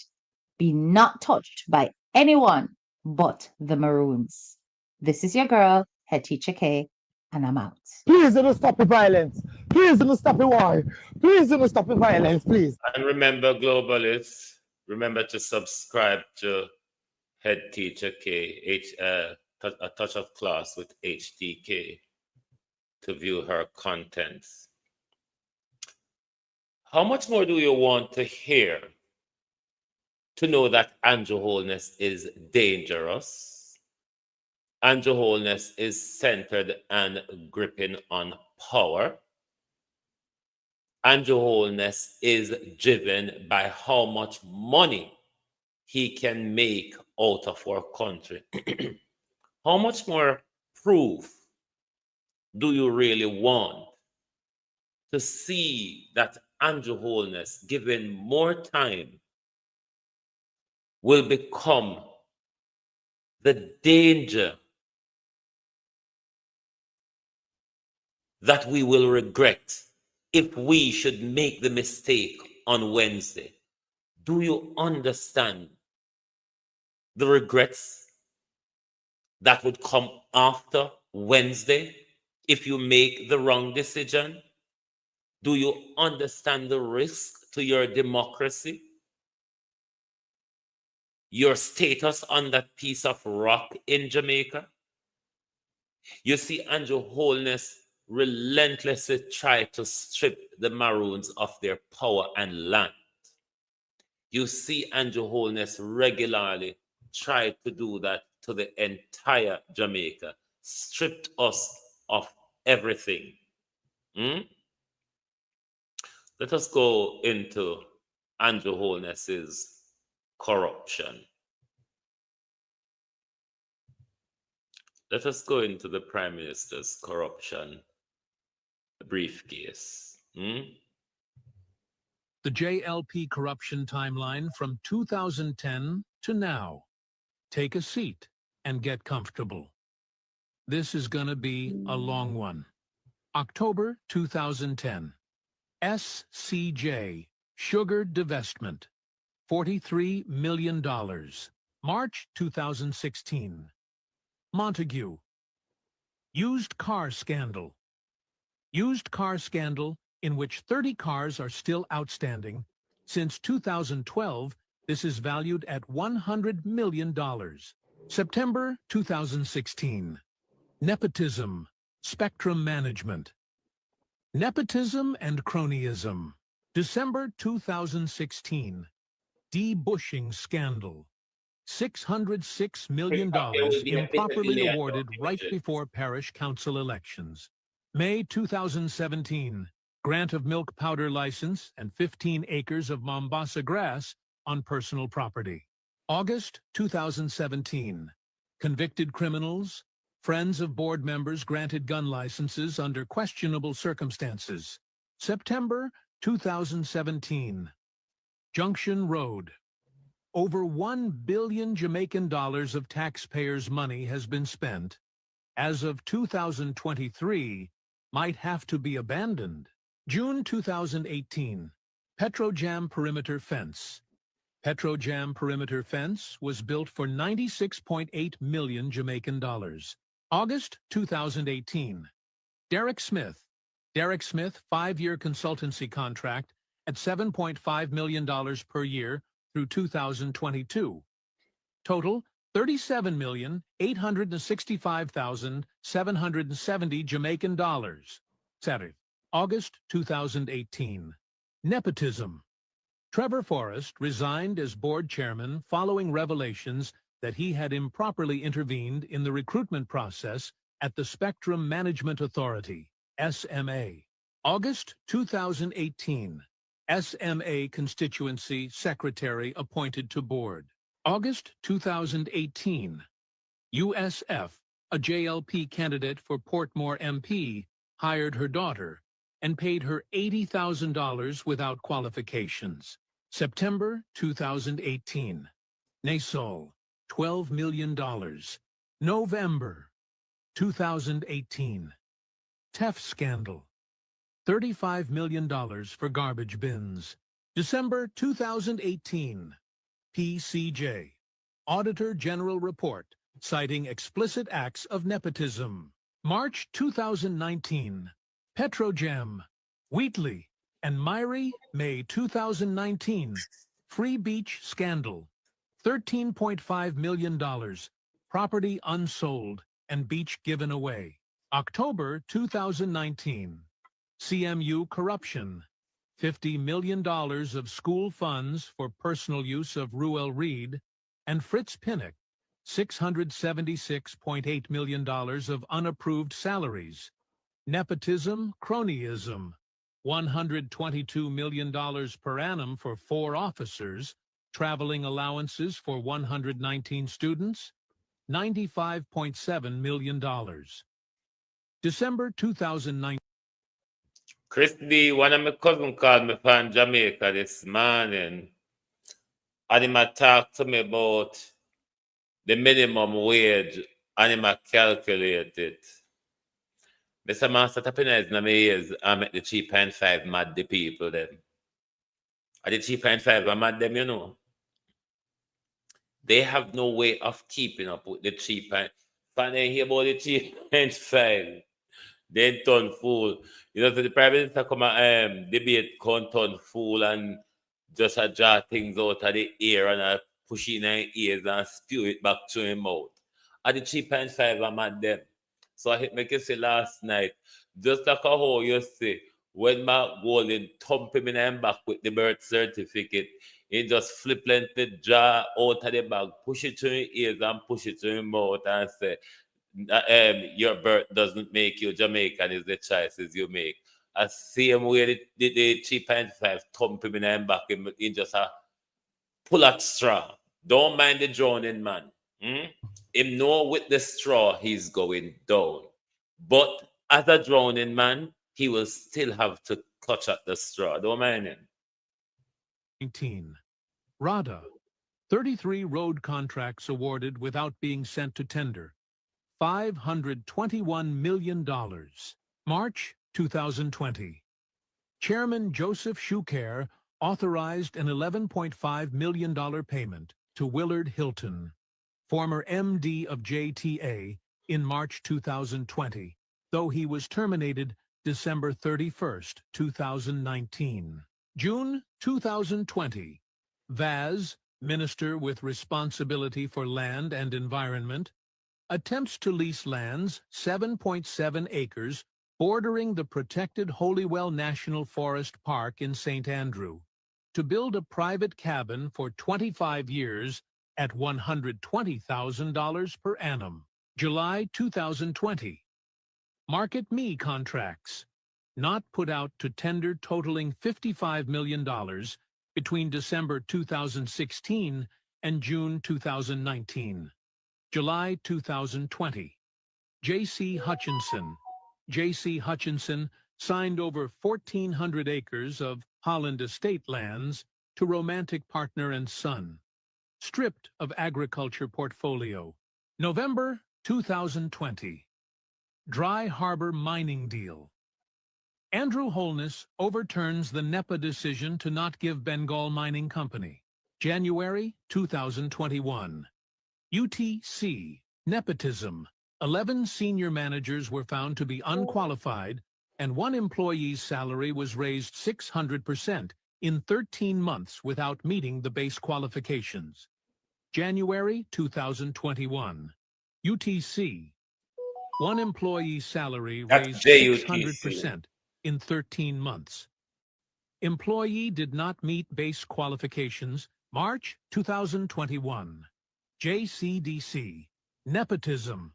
be not touched by anyone but the Maroons. This is your girl, Head Teacher K, and I'm out. Please don't stop the violence. Please don't stop the war. Please don't stop the violence, please. And remember, globalists, remember to subscribe to Head Teacher K, A Touch of Class with HTK, to view her contents. How much more do you want to hear to know that Andrew Holness is dangerous? Andrew Holness is centered and gripping on power. Andrew Holness is driven by how much money he can make out of our country. How much more proof do you really want to see that Andrew Holness, given more time, will become the danger that we will regret if we should make the mistake on Wednesday? Do you understand the regrets that would come after Wednesday if you make the wrong decision? Do you understand the risk to your democracy? Your status on that piece of rock in Jamaica? You see, Andrew Holness relentlessly try to strip the Maroons of their power and land. You see, Andrew Holness regularly try to do that to the entire Jamaica, stripped us of everything. Let us go into Andrew Holness's corruption. Let us go into the Prime Minister's corruption briefcase. The JLP corruption timeline from 2010 to now. Take a seat and get comfortable. This is going to be a long one. October 2010. SCJ, Sugar Divestment, $43 million. March 2016. Montague, Used Car Scandal. Used car scandal in which 30 cars are still outstanding. Since 2012, this is valued at $100 million. September 2016. Nepotism, Spectrum Management. Nepotism and cronyism. December 2016. Debushing scandal. $606 million There will be a bit of improperly delay on awarded your right images. before parish council elections. May 2017. Grant of milk powder license and 15 acres of Mombasa grass on personal property. August 2017. Convicted criminals, friends of board members granted gun licenses under questionable circumstances. September 2017. Junction Road. Over 1 billion Jamaican dollars of taxpayers' money has been spent. As of 2023, might have to be abandoned. June 2018. Petrojam perimeter fence. Petrojam perimeter fence was built for 96.8 million Jamaican dollars. August 2018. Derek Smith. Derek Smith 5-year consultancy contract at $7.5 million per year through 2022. Total $37,865,770 Jamaican dollars. Saturday, August 2018. Nepotism. Trevor Forrest resigned as board chairman following revelations that he had improperly intervened in the recruitment process at the Spectrum Management Authority, SMA. August 2018. SMA constituency secretary appointed to board. August 2018. USF, a JLP candidate for Portmore MP, hired her daughter and paid her $80,000 without qualifications. September 2018. Nasol, $12 million. November 2018. TEF scandal, $35 million for garbage bins. December 2018. PCJ, Auditor General Report, citing explicit acts of nepotism. March 2019. Petrojam, Wheatley, and Myrie, May 2019. Free Beach scandal, $13.5 million, property unsold, and beach given away. October 2019. CMU corruption, $50 million of school funds for personal use of Ruel Reid, and Fritz Pinnock, $676.8 million of unapproved salaries. Nepotism, cronyism, $122 million per annum for 4 officers, traveling allowances for 119 students, $95.7 million. December 2019. Chris D, one of my cousins called me from Jamaica this morning, and he talked to me about the minimum wage, and he calculate it. Mr. Master Tapinez in my ears, I make the 3.5 mad the people then. And the 3.5 are mad them, you know. They have no way of keeping up with the 3.5. When they hear about the 3.5, they turn fool. You know, so the Prime Minister come and debate, can't turn fool and just draw things out of the air and push it in their ears and spew it back to him mouth. And the 3.5 are mad them. So I make you say last night, just like how you say, when Mark Golding thump him in the back with the birth certificate, he just flippantly draw out of the bag, push it to his ears and push it to his mouth and say, your birth doesn't make you Jamaican, is the choices you make. As same way the 3.5 thump him in the back, he just pull at straw. Don't mind the drowning man. Him know with the straw he's going down. But as a drowning man, he will still have to clutch at the straw. Don't mind him. 19. RADA, 33 road contracts awarded without being sent to tender. $521 million. March 2020. Chairman Joseph Shuker authorized an $11.5 million payment to Willard Hilton, former MD of JTA, in March 2020, though he was terminated December 31st, 2019. June 2020. Vaz, Minister with responsibility for land and environment, attempts to lease lands 7.7 acres bordering the protected Holywell National Forest Park in St. Andrew, to build a private cabin for 25 years at $120,000 per annum. July 2020. Market Me contracts, not put out to tender totaling $55 million between December 2016 and June 2019. July 2020. J.C. Hutchinson. J.C. Hutchinson signed over 1,400 acres of Holland estate lands to romantic partner and son, stripped of agriculture portfolio. November 2020. Dry Harbor mining deal. Andrew Holness overturns the NEPA decision to not give Bengal Mining Company. January 2021. UTC. Nepotism. 11 senior managers were found to be unqualified, and one employee's salary was raised 600% in 13 months without meeting the base qualifications. January 2021. UTC. One employee's salary raised 600% in 13 months. Employee did not meet base qualifications. March 2021. JCDC. Nepotism.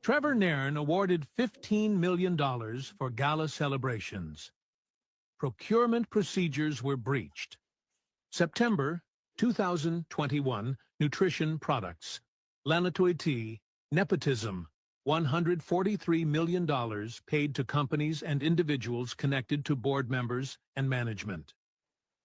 Trevor Nairn awarded $15 million for gala celebrations. Procurement procedures were breached. September 2021. Nutrition products. Lanatoid. Nepotism. $143 million paid to companies and individuals connected to board members and management.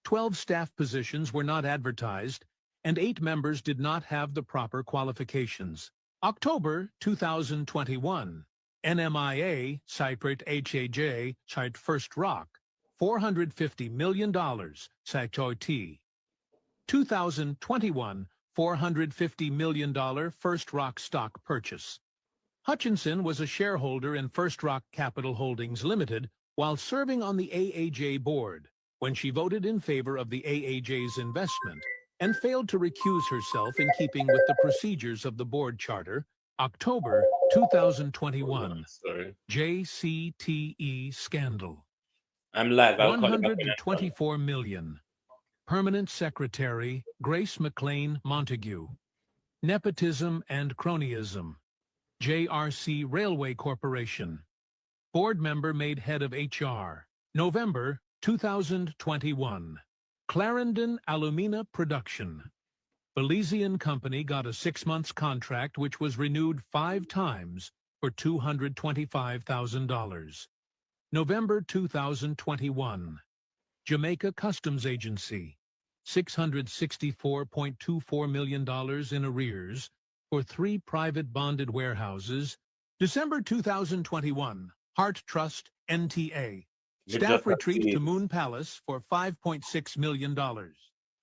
12 staff positions were not advertised, and 8 members did not have the proper qualifications. October 2021. NMIA, Cyprate HAJ, Site First Rock, $450 million, Cytoit. 2021, $450 million First Rock stock purchase. Hutchinson was a shareholder in First Rock Capital Holdings Limited while serving on the AAJ board when she voted in favor of the AAJ's investment and failed to recuse herself in keeping with the procedures of the board charter. October 2021. JCTE scandal. I'm live. I'll call you back. $124 million. Permanent Secretary Grace McLean Montague. Nepotism and cronyism. JRC Railway Corporation. Board member made head of HR. November 2021. Clarendon Alumina Production. Belizean company got a 6-month contract which was renewed 5 times for $225,000. November 2021. Jamaica Customs Agency. $664.24 million in arrears for 3 private bonded warehouses. December 2021. Heart Trust, NTA. Staff retreat to Moon Palace for $5.6 million.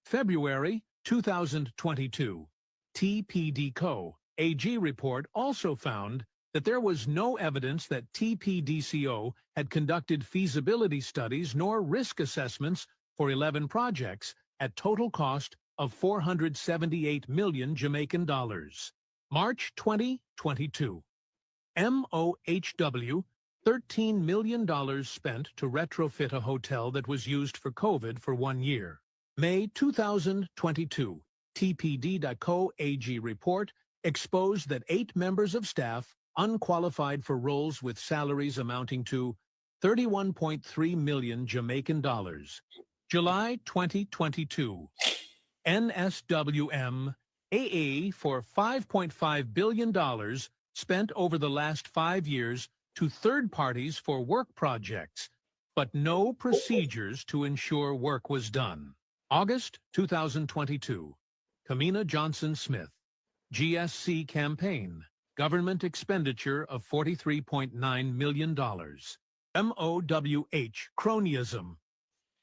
February 2022. TPD Co. AG report also found that there was no evidence that TPDCO had conducted feasibility studies nor risk assessments for 11 projects at total cost of 478 million Jamaican dollars. March 2022. MOHW, $13 million spent to retrofit a hotel that was used for COVID for 1 year. May 2022, TPD.co AG report exposed that 8 members of staff unqualified for roles with salaries amounting to 31.3 million Jamaican dollars. July 2022, NSWM AA for $5.5 billion spent over the last 5 years to third parties for work projects, but no procedures to ensure work was done. August 2022, Kamina Johnson Smith, GSC campaign, government expenditure of $43.9 million. MOWH, cronyism.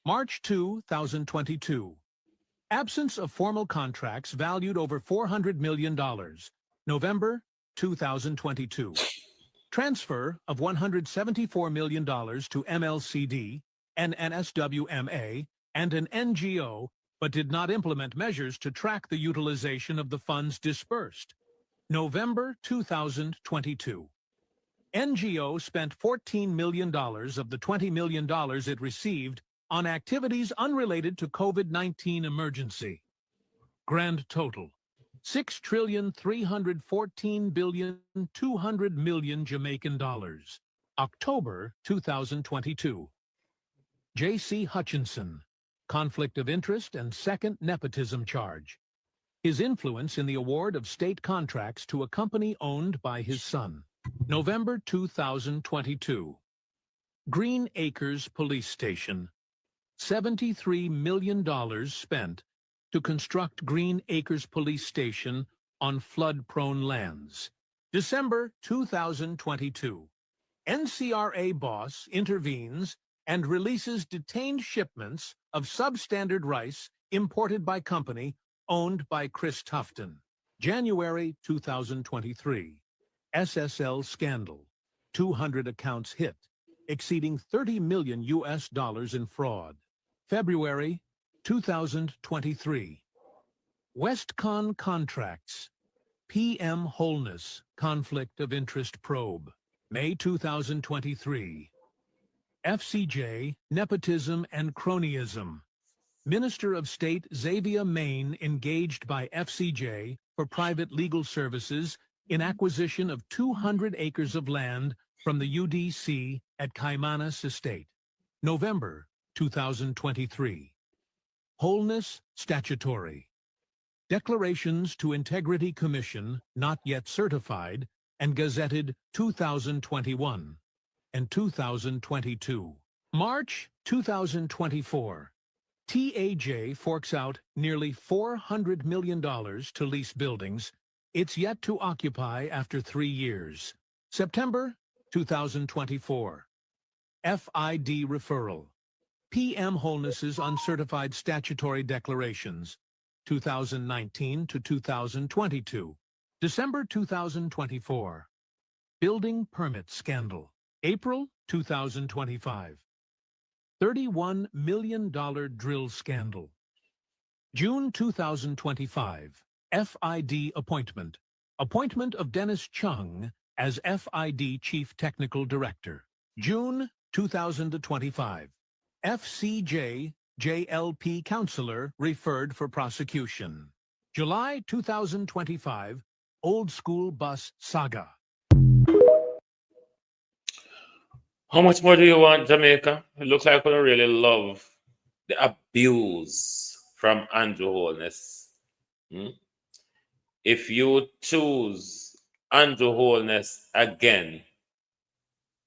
March 2022, absence of formal contracts valued over $400 million. November 2022. Transfer of $174 million to MLCD, an NSWMA, and an NGO, but did not implement measures to track the utilization of the funds disbursed. November 2022. NGO spent $14 million of the $20 million it received on activities unrelated to COVID-19 emergency. Grand total, $6,314,200,000,000 Jamaican dollars. October 2022. J.C. Hutchinson, conflict of interest and second nepotism charge. His influence in the award of state contracts to a company owned by his son. November 2022. Green Acres Police Station. $73 million spent to construct Green Acres Police Station on flood-prone lands. December 2022. NCRA boss intervenes and releases detained shipments of substandard rice imported by company owned by Chris Tufton. January 2023. SSL scandal. 200 accounts hit, exceeding $30 million in fraud. February 2023. Westcon contracts. PM Wholeness conflict of interest probe. May 2023. FCJ nepotism and cronyism. Minister of State Xavier Main engaged by FCJ for private legal services in acquisition of 200 acres of land from the UDC at Caymanas Estate. November 2023. Wholeness statutory. Declarations to Integrity Commission not yet certified and gazetted 2021 and 2022. March 2024. TAJ forks out nearly $400 million to lease buildings it's yet to occupy after 3 years. September 2024. FID referral. PM Wholeness's uncertified statutory declarations, 2019 to 2022. December 2024. Building permit scandal. April 2025. $31 million drill scandal. June 2025. FID appointment. Appointment of Dennis Chung as FID Chief Technical Director. June 2025. FCJ JLP Counselor referred for prosecution. July 2025. Old School Bus Saga. How much more do you want, Jamaica? It looks like we really love the abuse from Andrew Holness. If you choose Andrew Holness again,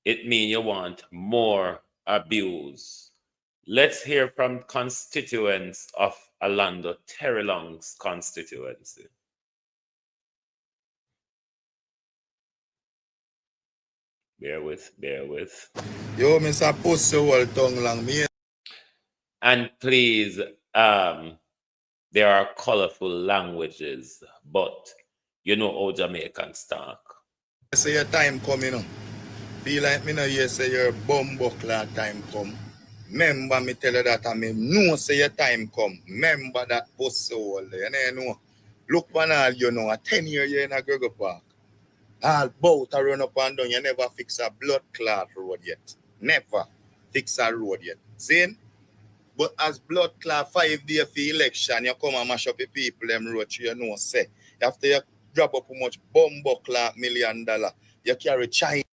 it means you want more abuse. Let's hear from constituents of Orlando, Terry Long's constituency. Bear with. Yo, Mr. Pussy, all tongue long me. And please, there are colorful languages, but you know how Jamaicans talk. Say your time come, you know. Feel like me know you say your bumbuckler time come. Remember me tell you that, and me know say your time come. Remember that pussy hole there. You know. Look on all you know, a 10-year year in a Gregor Park. All bout a run up and down, you never fix a blood clot road yet. Never fix a road yet. See? But as blood clot 5 days for election, you come and mash up the people, them road, you know, say. After you drop up how much bumbuckler $1 million, you carry China.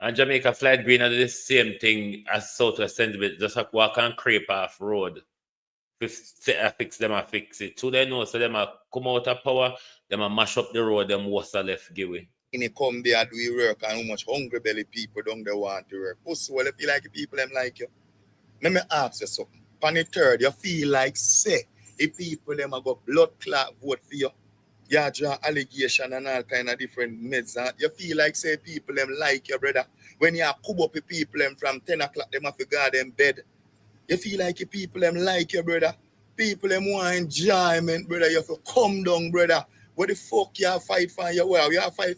And Jamaica Flight Green are the same thing as Southwest Sentiment, just like walk and creep off road. Fix them and fix it. So they know, so them a come out of power, them a mash up the road, them was a left giveaway. They come there do work and how much hungry belly people don't they want to work. Pussy, well, if you like the people them like you. Let me ask you something. On the third, you feel like say if people them a go blood clot vote for you. You draw allegation and all kind of different meds. You feel like say people them like your brother. When you cub up the people them from 10 o'clock, them have to guard them bed. You feel like the people them like your brother. People them want enjoyment, brother. You have to come down, brother. What the fuck you have fight for your well? You have fight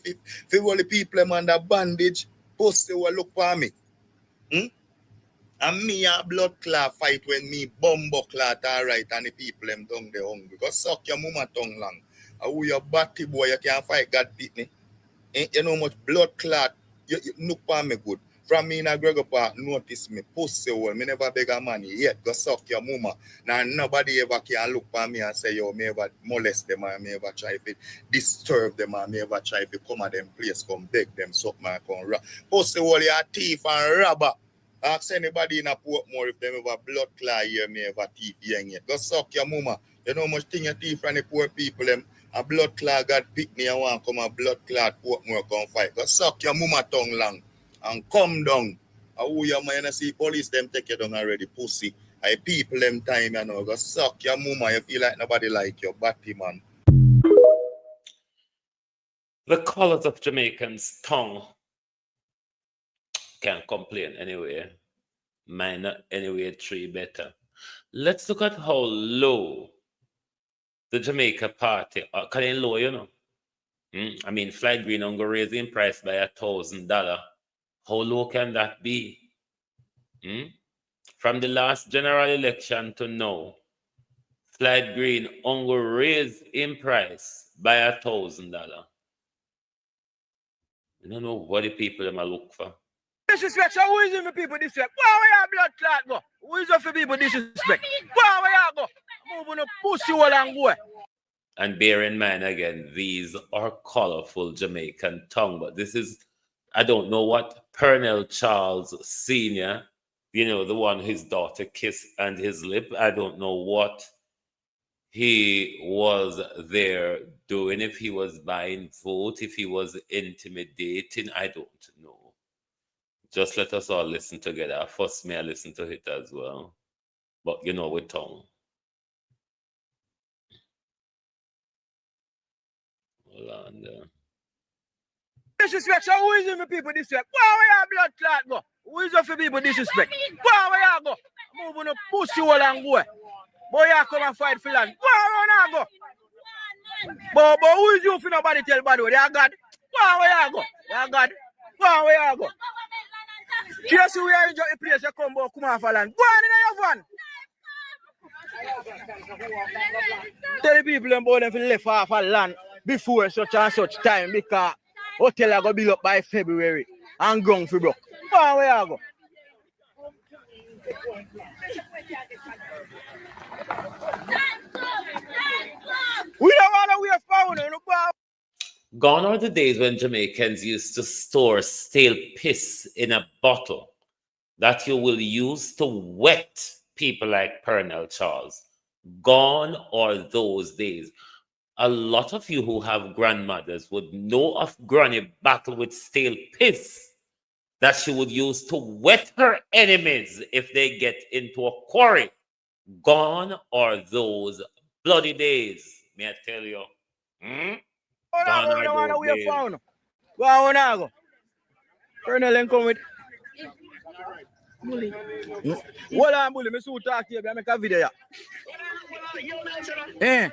for all the people them under bandage. Pussy will look for me. And me a blood clot fight when me bumbo clot alright and the people them down there hungry. Go suck your mama tongue long. Who your batty boy, you can't fight God beat me. You know how much blood clot You look for me good. From me in a Gregor Park, notice me, pussy hole. Me never beg a money yet. Go suck your mama. Now nobody ever can look for me and say, yo, me ever molest them or me ever try to disturb them or me ever try to come at them place, come beg them, suck my come rob. Pussy hole, you a thief and robber. Ask anybody in a Portmore if them ever blood clot here, me ever thief young yet. Go suck your mama. You know how much thing you thief from the poor people, them. A blood clot got pick me and want come a blood clot Portmore come fight. Go suck your mama tongue long. And come down. Who you man see police them take you down already, pussy. I people them time you know. Go suck your mama. You feel like nobody like you, batty man. The colors of Jamaicans' tongue can't complain anyway. Mine not anyway 3 better. Let's look at how low the Jamaica party can it low, you know. I mean, Flight Green on go raising price by $1,000. How low can that be? From the last general election to now, Flight Green on go raise in price by $1,000. I don't know what the people them are look for. Disrespect, so who is in the people disrespect? Where your blood clot go? Who is up for people disrespect? Where you go? Move on a pussy hole and go. And bear in mind again, these are colorful Jamaican tongue, but this is, I don't know what Pernell Charles Sr., you know, the one his daughter kissed and his lip, I don't know what he was there doing, if he was buying vote, if he was intimidating, I don't know. Just let us all listen together. First, may I listen to it as well. But you know, with tongue. Hold on there. Disrespect, so who is in the people disrespect? Where your blood clot go? Who is up for people disrespect? Where you go? Move on a pussy hole and go. Boy, you come and fight for land. Where you go? But who is you for nobody tell bad word? You God. Where you go? You God. Where you go? Just we are enjoying the place, you come off a land. Go on in your van. Tell the people about them to left off a land before such and such time because hotel are going to build up by February and ground for broke. Where you go? We don't want to wait for you. Gone are the days when Jamaicans used to store stale piss in a bottle that you will use to wet people like Pernell Charles. Gone are those days. A lot of you who have grandmothers would know of Granny battle with stale piss that she would use to wet her enemies if they get into a quarry. Gone are those bloody days, may I tell you. Go on. Colonel and come with. What I'm bully, me so talk here, I make a video. Eh.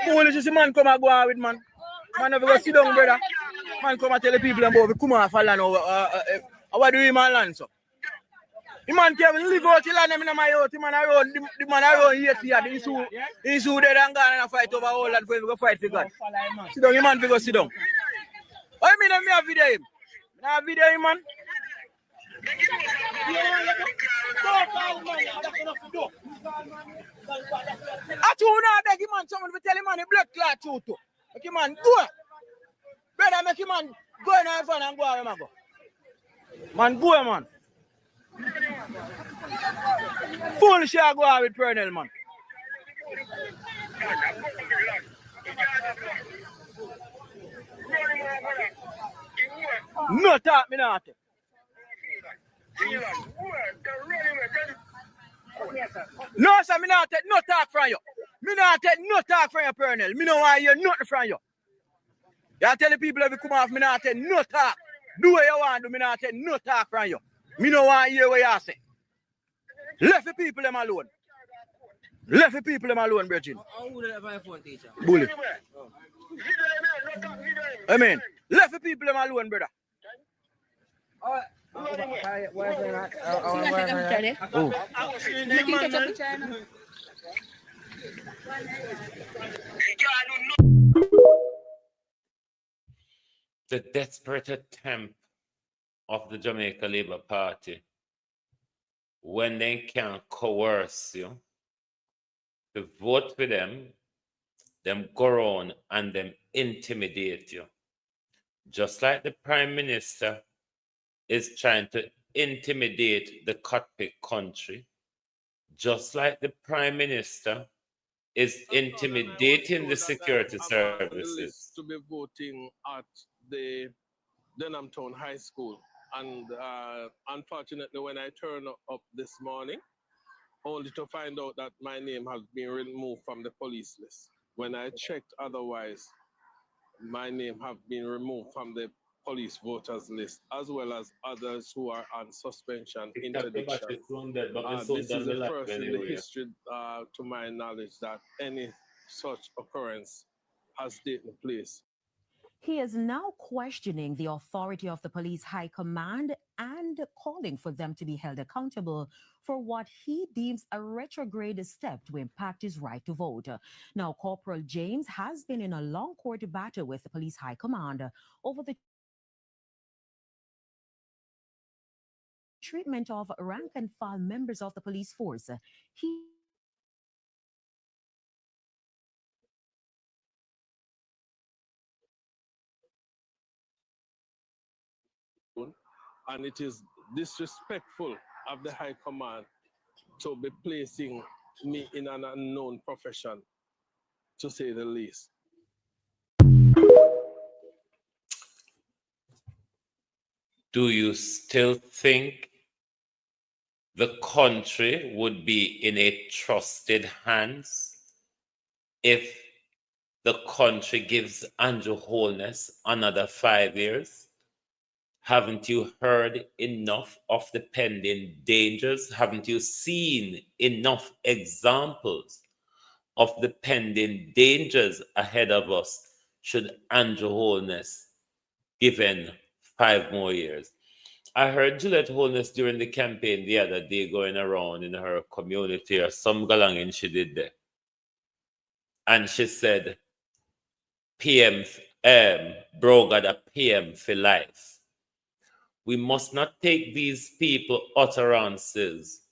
Foolish is the man come and go out with man. Man never go sit down, brother. Man come and tell the people about we come off a land. What do you man land so? The man can't live out the land in my house. The man around here. He's who dead and gone and fight over all that for him to fight for God. Sit down, the man go sit down. I mean, I have video him. I have video him, man. I told him I beg him, man. Someone will tell him, man, the blood clot too. Make him, man, go. Brother, make him, man, go in our phone and go, man. Man, go, man. Foolish, I go out with Pernell, man. No talk, me not. No, sir, me not take no talk from you. Me not take no talk from you, Pernell. Me no want to hear nothing from you. You tell the people if you come off, me not take no talk. Do what you want to do, me not take no talk from you. Me no want to hear what you say. Left the people them alone. Left the people them alone, Bridget. Bully. I mean, left the people them alone, brother. The desperate attempt of the Jamaica Labour Party when they can coerce you to vote for them go around and them intimidate you. Just like the Prime Minister is trying to intimidate the Cockpit country, just like the Prime Minister is intimidating the security services. To be voting at the Denham Town High School. And unfortunately, when I turned up this morning, only to find out that my name has been removed from the police list. When I checked otherwise, my name have been removed from the police voters list, as well as others who are on suspension, interdiction. This is the first in the history, to my knowledge, that any such occurrence has taken place. He is now questioning the authority of the police high command and calling for them to be held accountable for what he deems a retrograde step to impact his right to vote. Now, Corporal James has been in a long court battle with the police high command over the treatment of rank and file members of the police force. He and it is disrespectful of the high command to be placing me in an unknown profession, to say the least. Do you still think the country would be in a trusted hands if the country gives Andrew Holness another 5 years? Haven't you heard enough of the pending dangers? Haven't you seen enough examples of the pending dangers ahead of us should Andrew Holness given 5 more years? I heard Juliet Holness during the campaign the other day going around in her community or some galangin she did there. And she said, PM, bro got a PM for life. We must not take these people utterances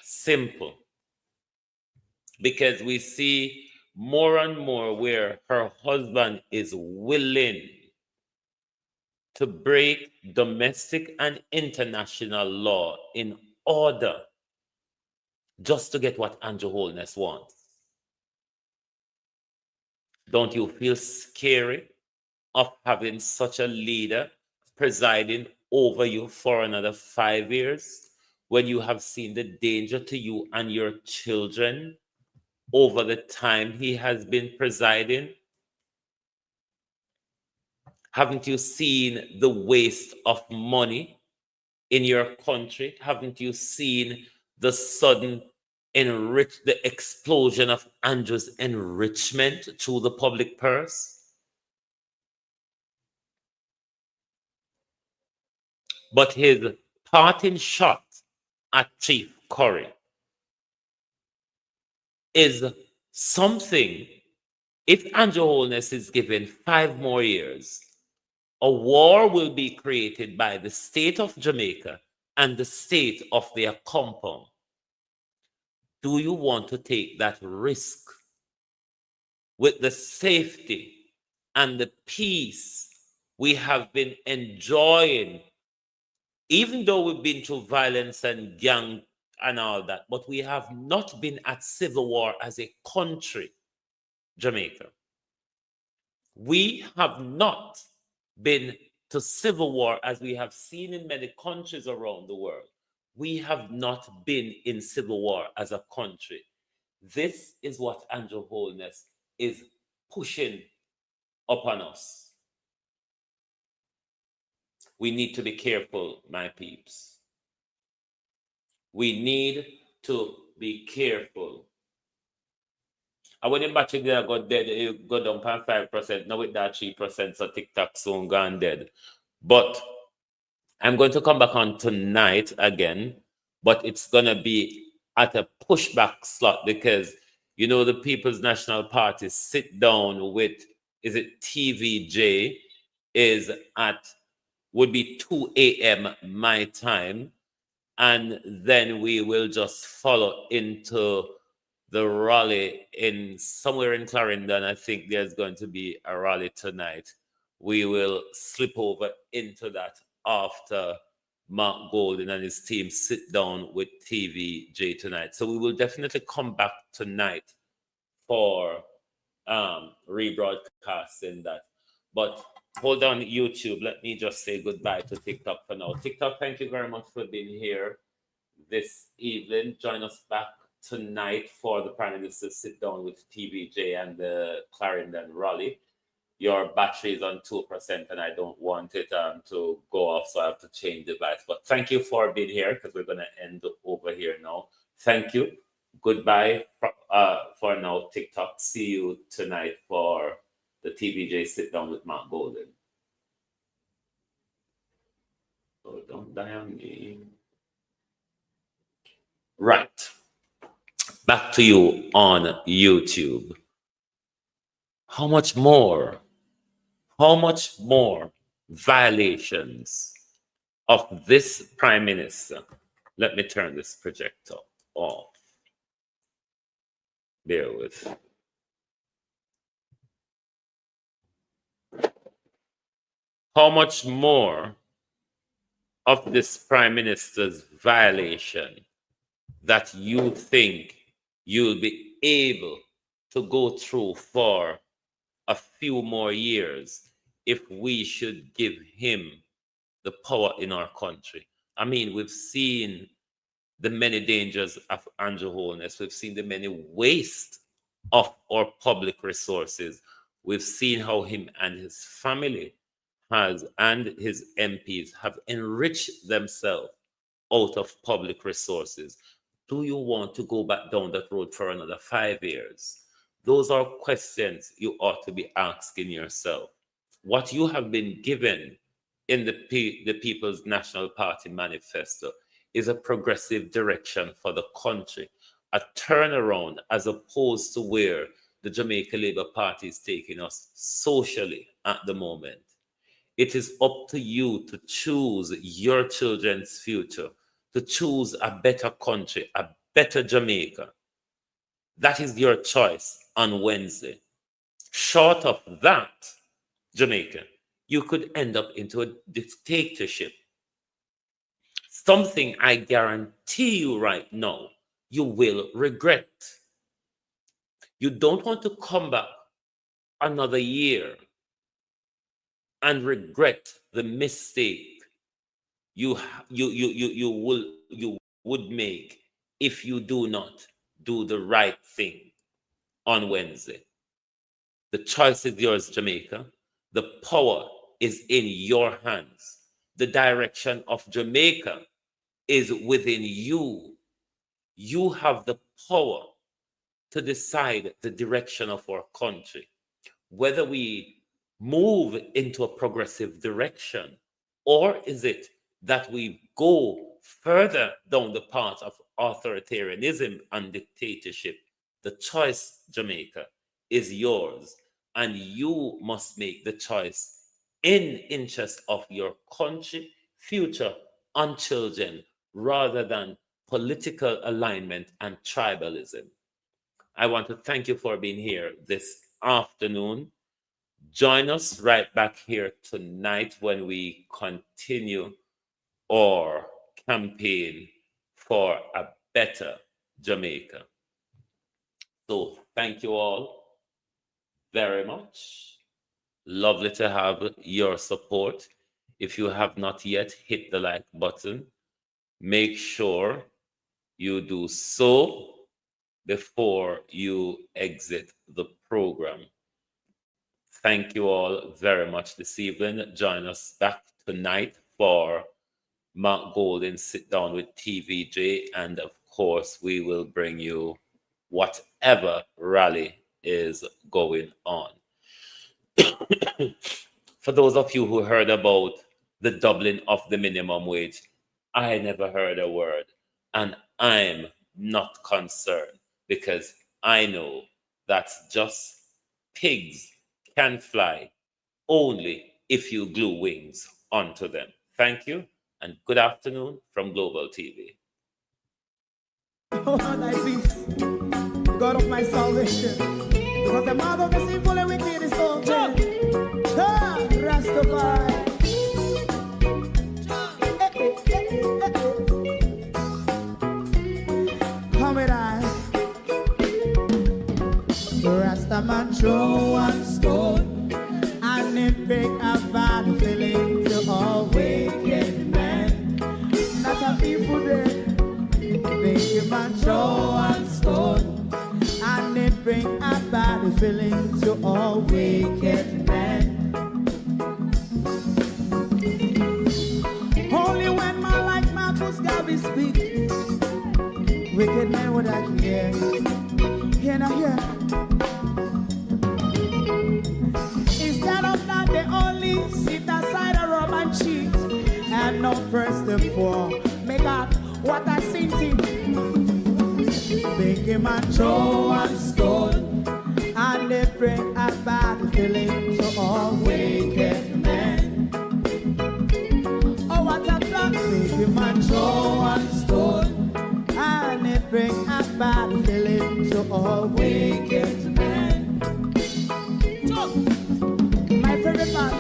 simple, because we see more and more where her husband is willing to break domestic and international law in order just to get what Andrew Holness wants. Don't you feel scary of having such a leader presiding over you for another 5 years when you have seen the danger to you and your children over the time he has been presiding? Haven't you seen the waste of money in your country? Haven't you seen the sudden the explosion of Andrew's enrichment to the public purse? But his parting shot at Chief Curry is something. If Andrew Holness is given 5 more years, a war will be created by the state of Jamaica and the state of their compound. Do you want to take that risk with the safety and the peace we have been enjoying, even though we've been through violence and gang and all that, but we have not been at civil war as a country, Jamaica. We have not been to civil war as we have seen in many countries around the world. We have not been in civil war as a country. This is what Andrew Holness is pushing upon us. We need to be careful, my peeps. We need to be careful. And when the battery there got dead, it got down 5%. Now with that 3%, so TikTok soon gone dead. But I'm going to come back on tonight again, but it's going to be at a pushback slot because, you know, the People's National Party sit down with, is it TVJ, is at, would be 2 a.m. my time. And then we will just follow into the rally in somewhere in Clarendon. I think there's going to be a rally tonight. We will slip over into that after Mark Golden and his team sit down with TVJ tonight. So we will definitely come back tonight for rebroadcasting that. But hold on, YouTube. Let me just say goodbye to TikTok for now. TikTok, thank you very much for being here this evening. Join us back tonight for the Prime Minister sit down with TVJ and the Clarendon rally. Your battery is on 2% and I don't want it to go off, so I have to change device. But thank you for being here because we're going to end over here now. Thank you. Goodbye for now, TikTok. See you tonight for the TVJ sit down with Mark Golden. Oh, don't die on me. Right. Back to you on YouTube. How much more violations of this Prime Minister? Let me turn this projector off. Bear with. How much more of this Prime Minister's violation that you think you'll be able to go through for a few more years if we should give him the power in our country? I mean, we've seen the many dangers of Andrew Holness. We've seen the many waste of our public resources. We've seen how him and his family and his MPs have enriched themselves out of public resources. Do you want to go back down that road for another 5 years? Those are questions you ought to be asking yourself. What you have been given in the People's National Party Manifesto is a progressive direction for the country, a turnaround as opposed to where the Jamaica Labour Party is taking us socially at the moment. It is up to you to choose your children's future, to choose a better country, a better Jamaica. That is your choice on Wednesday. Short of that, Jamaica, you could end up into a dictatorship. Something I guarantee you right now, you will regret. You don't want to come back another year and regret the mistake you would make if you do not do the right thing on Wednesday. The choice is yours, Jamaica. The power is in your hands. The direction of Jamaica is within you. You have the power to decide the direction of our country. Whether we move into a progressive direction, or is it that we go further down the path of authoritarianism and dictatorship? The choice, Jamaica, is yours, and you must make the choice in interest of your country, future, and children, rather than political alignment and tribalism. I want to thank you for being here this afternoon. Join us right back here tonight when we continue our campaign for a better Jamaica. So thank you all very much. Lovely to have your support. If you have not yet hit the like button, make sure you do so before you exit the program. Thank you all very much this evening. Join us back tonight for Mark Golden sit down with TVJ, and of course we will bring you whatever rally is going on. For those of you who heard about the doubling of the minimum wage. I never heard a word, and I'm not concerned because I know that's just pigs can fly only if you glue wings onto them. Thank you, and good afternoon from Global TV. Oh, thy peace, God of my salvation, because the mouth of the sinful and wicked is open. Rastafari. Come with I. Rastaman throw one stone, and it break a bad feeling to all wicked men. That's a people there. Make a man throw one stone, and it bring a bad feeling to all wicked men. Only when man like Marcus Garvey speak, wicked men would I hear. Hear now hear. Instead of that, they only sit aside and rub and cheat, and not press the poor. Make up what I seen to. Make a man throw one stone, and they bring a bad feeling to all wicked men. Oh, what a plan! Make a man throw one stone, and they bring a bad feeling to all wicked men. My favorite man,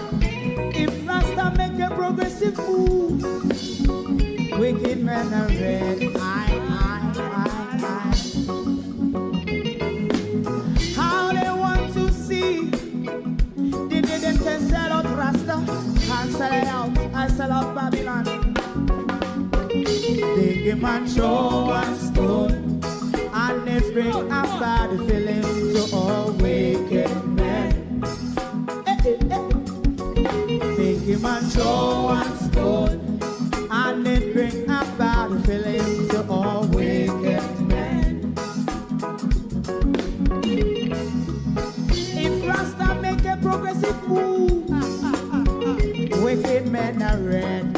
if Rasta make a progressive move, wicked men are red. How they want to see the didn't can sell out Rasta and sell it out. I sell out Babylon. Big man show one stone, and they bring a bad feeling to all wicked men. Big man show one stone, and they bring a bad feeling to all wicked men. If Rasta make a progressive move, wicked men are red.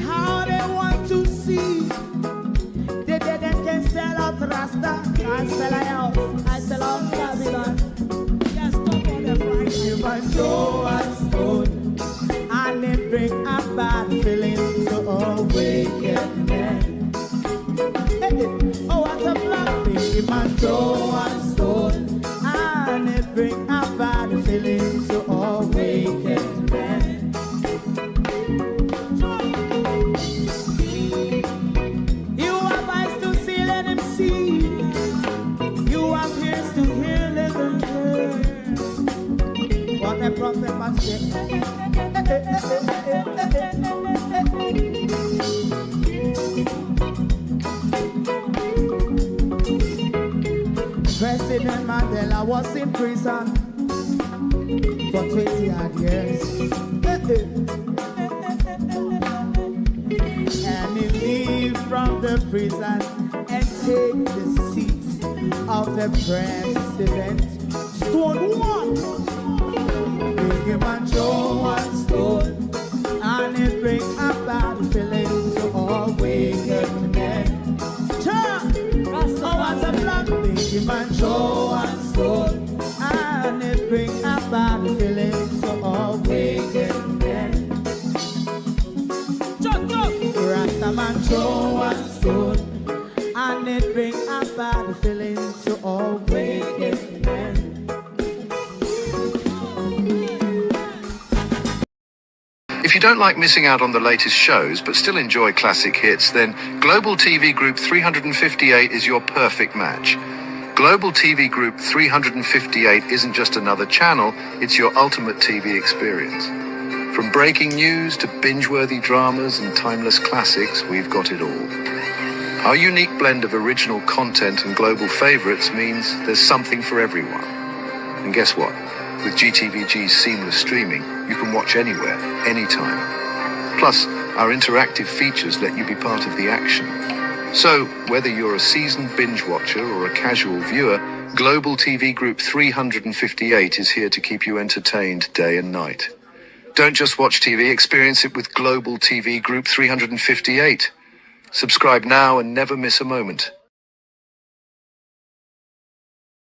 How they want to see the dead can sell out Rasta. I sell out, I sell out Babylon. Just stop on the Friday. But throw a stone, and they bring a bad feeling to all wicked men. Oh, what a black baby man, throw a stone, and they bring a bad feeling to all wicked men. You have eyes to see, let him see. You have ears to hear, let them hear. What a prophet must say. President Mandela was in prison for 20 odd years. And he leave from the prison and take the seat of the president. Stone one, big man throw one stone, and it bring a bad feeling to all wicked men. Oh, what's a black big man throw one stone, and it bring a bad feeling to all wicked men. Rasta man throw one stone, and it bring a bad feeling to all wicked men. If you don't like missing out on the latest shows but still enjoy classic hits, then Global TV Group 358 is your perfect match. Global TV Group 358 isn't just another channel, it's your ultimate TV experience. From breaking news to binge-worthy dramas and timeless classics, we've got it all. Our unique blend of original content and global favorites means there's something for everyone. And guess what? With GTVG's seamless streaming, you can watch anywhere, anytime. Plus, our interactive features let you be part of the action. So, whether you're a seasoned binge watcher or a casual viewer, Global TV Group 358 is here to keep you entertained day and night. Don't just watch TV, experience it with Global TV Group 358. Subscribe now and never miss a moment.